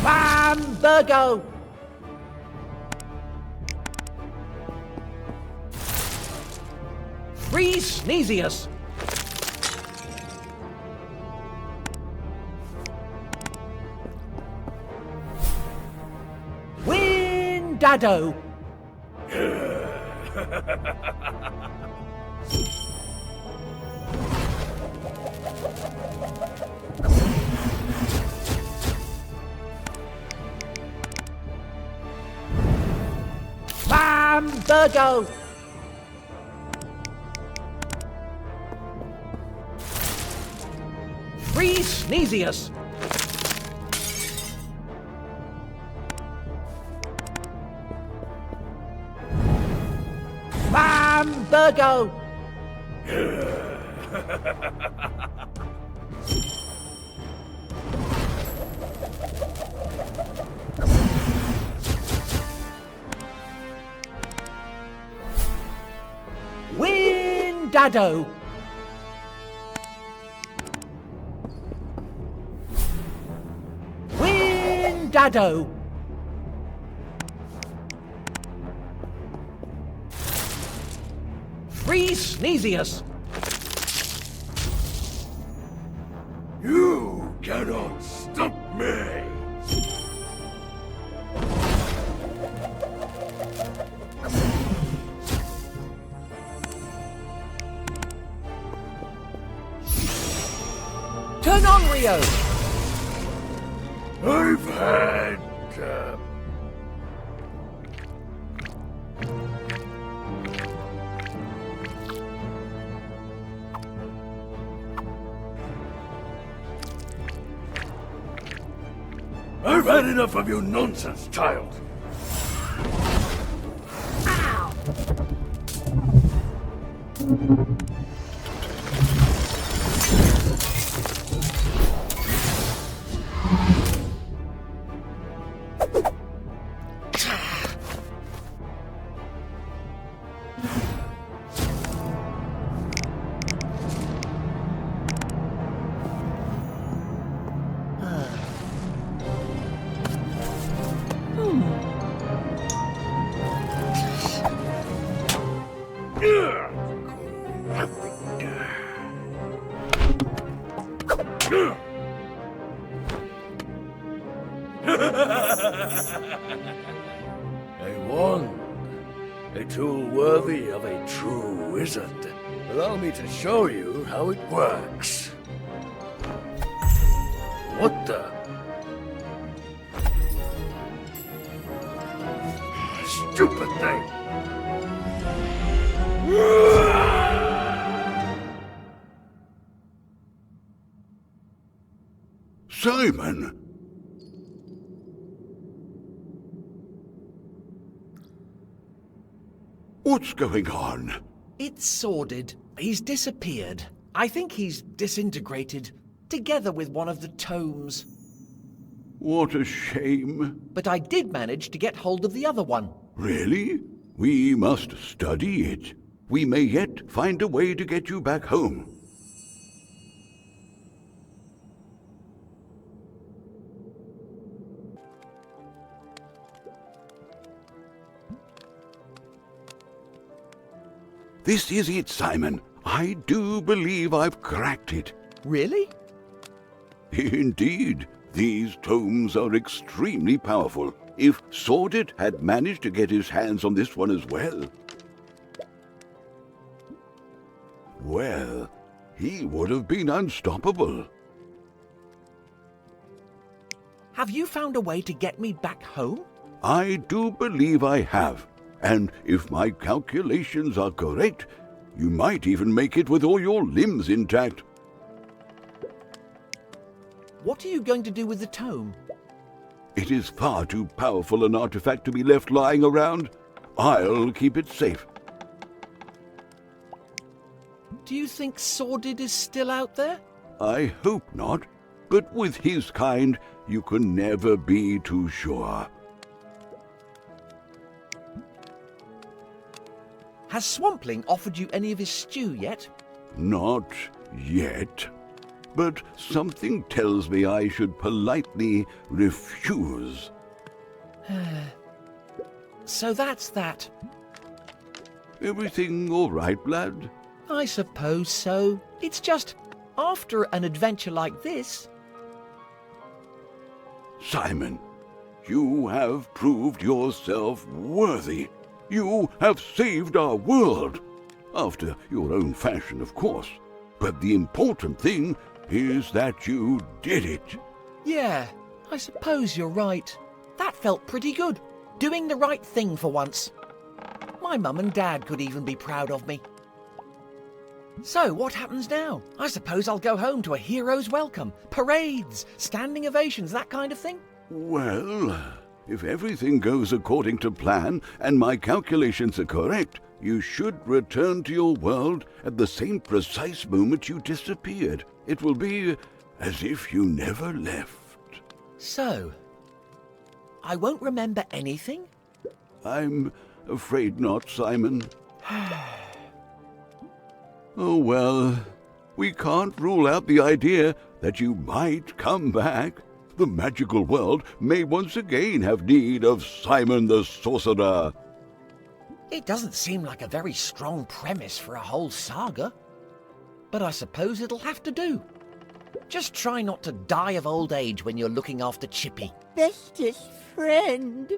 Bambergo! Free Sneezius! Windado! Bambergo! Free Sneezius! Bambergo! Windado! Windado! Free Sneezius! You cannot stop me! Turn on, Rio! I've had... I've had enough of your nonsense, child! A wand. A tool worthy of a true wizard. Allow me to show you how it works. What the? Stupid thing! Simon! What's going on? It's sordid. He's disappeared. I think he's disintegrated, together with one of the tomes. What a shame. But I did manage to get hold of the other one. Really? We must study it. We may yet find a way to get you back home. This is it, Simon. I do believe I've cracked it. Really? Indeed. These tomes are extremely powerful. If Sordid had managed to get his hands on this one as well, he would have been unstoppable. Have you found a way to get me back home? I do believe I have. And if my calculations are correct, you might even make it with all your limbs intact. What are you going to do with the tome? It is far too powerful an artifact to be left lying around. I'll keep it safe. Do you think Sordid is still out there? I hope not, but with his kind, You can never be too sure. Has Swampling offered you any of his stew yet? Not yet. But something tells me I should politely refuse. So that's that. Everything all right, lad? I suppose so. It's just, after an adventure like this... Simon, you have proved yourself worthy. You have saved our world. After your own fashion, of course. But the important thing is that you did it. Yeah, I suppose you're right. That felt pretty good. Doing the right thing for once. My mum and dad could even be proud of me. So, what happens now? I suppose I'll go home to a hero's welcome, parades, standing ovations, that kind of thing? Well, if everything goes according to plan and my calculations are correct, you should return to your world at the same precise moment you disappeared. It will be as if you never left. So, I won't remember anything? I'm afraid not, Simon. Oh, well, we can't rule out the idea that you might come back. The magical world may once again have need of Simon the Sorcerer. It doesn't seem like a very strong premise for a whole saga. But I suppose it'll have to do. Just try not to die of old age when you're looking after Chippy. Bestest friend.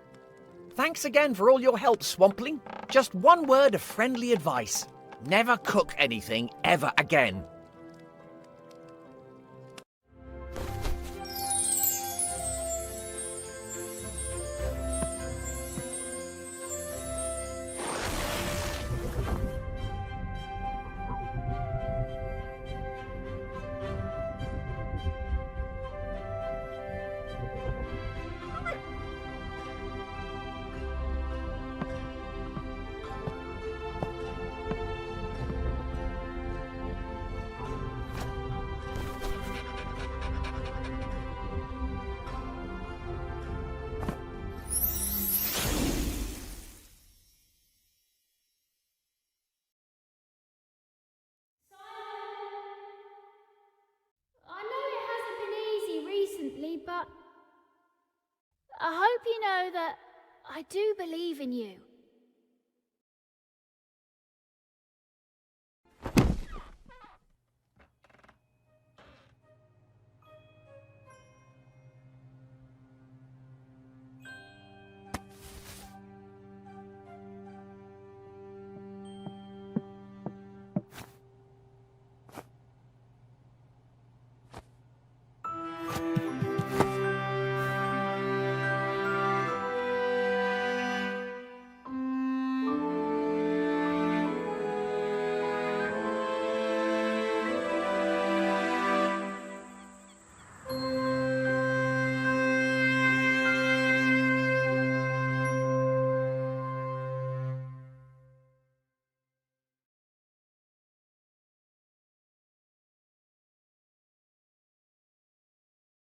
Thanks again for all your help, Swampling. Just one word of friendly advice. Never cook anything ever again. But I hope you know that I do believe in you.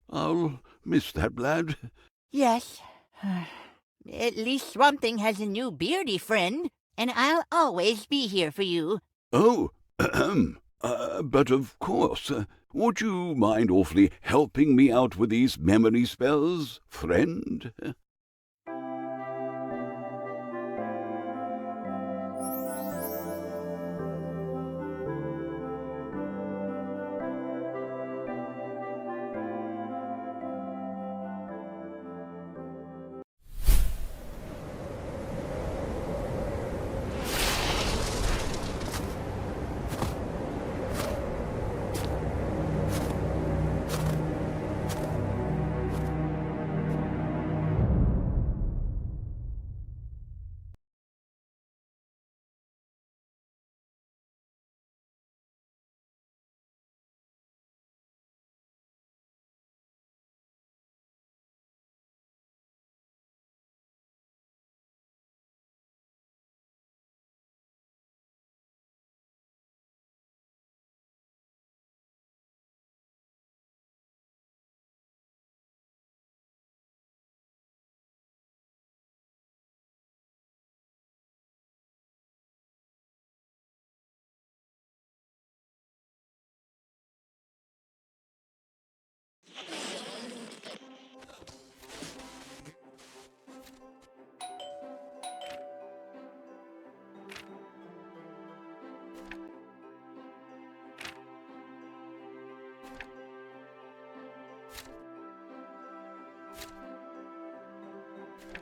I'll miss that, lad. Yes. At least Swamp Thing has a new beardy friend, and I'll always be here for you. Oh, but of course. Would you mind awfully helping me out with these memory spells, friend?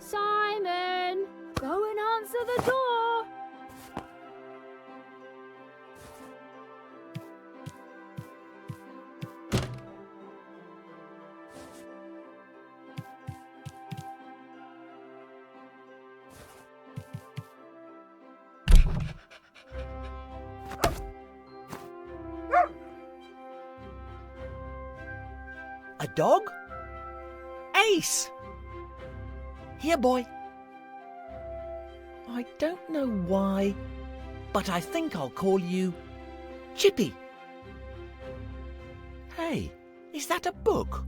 Simon, go and answer the door. A dog? Ace! Here, boy. I don't know why, but I think I'll call you Chippy. Hey, is that a book?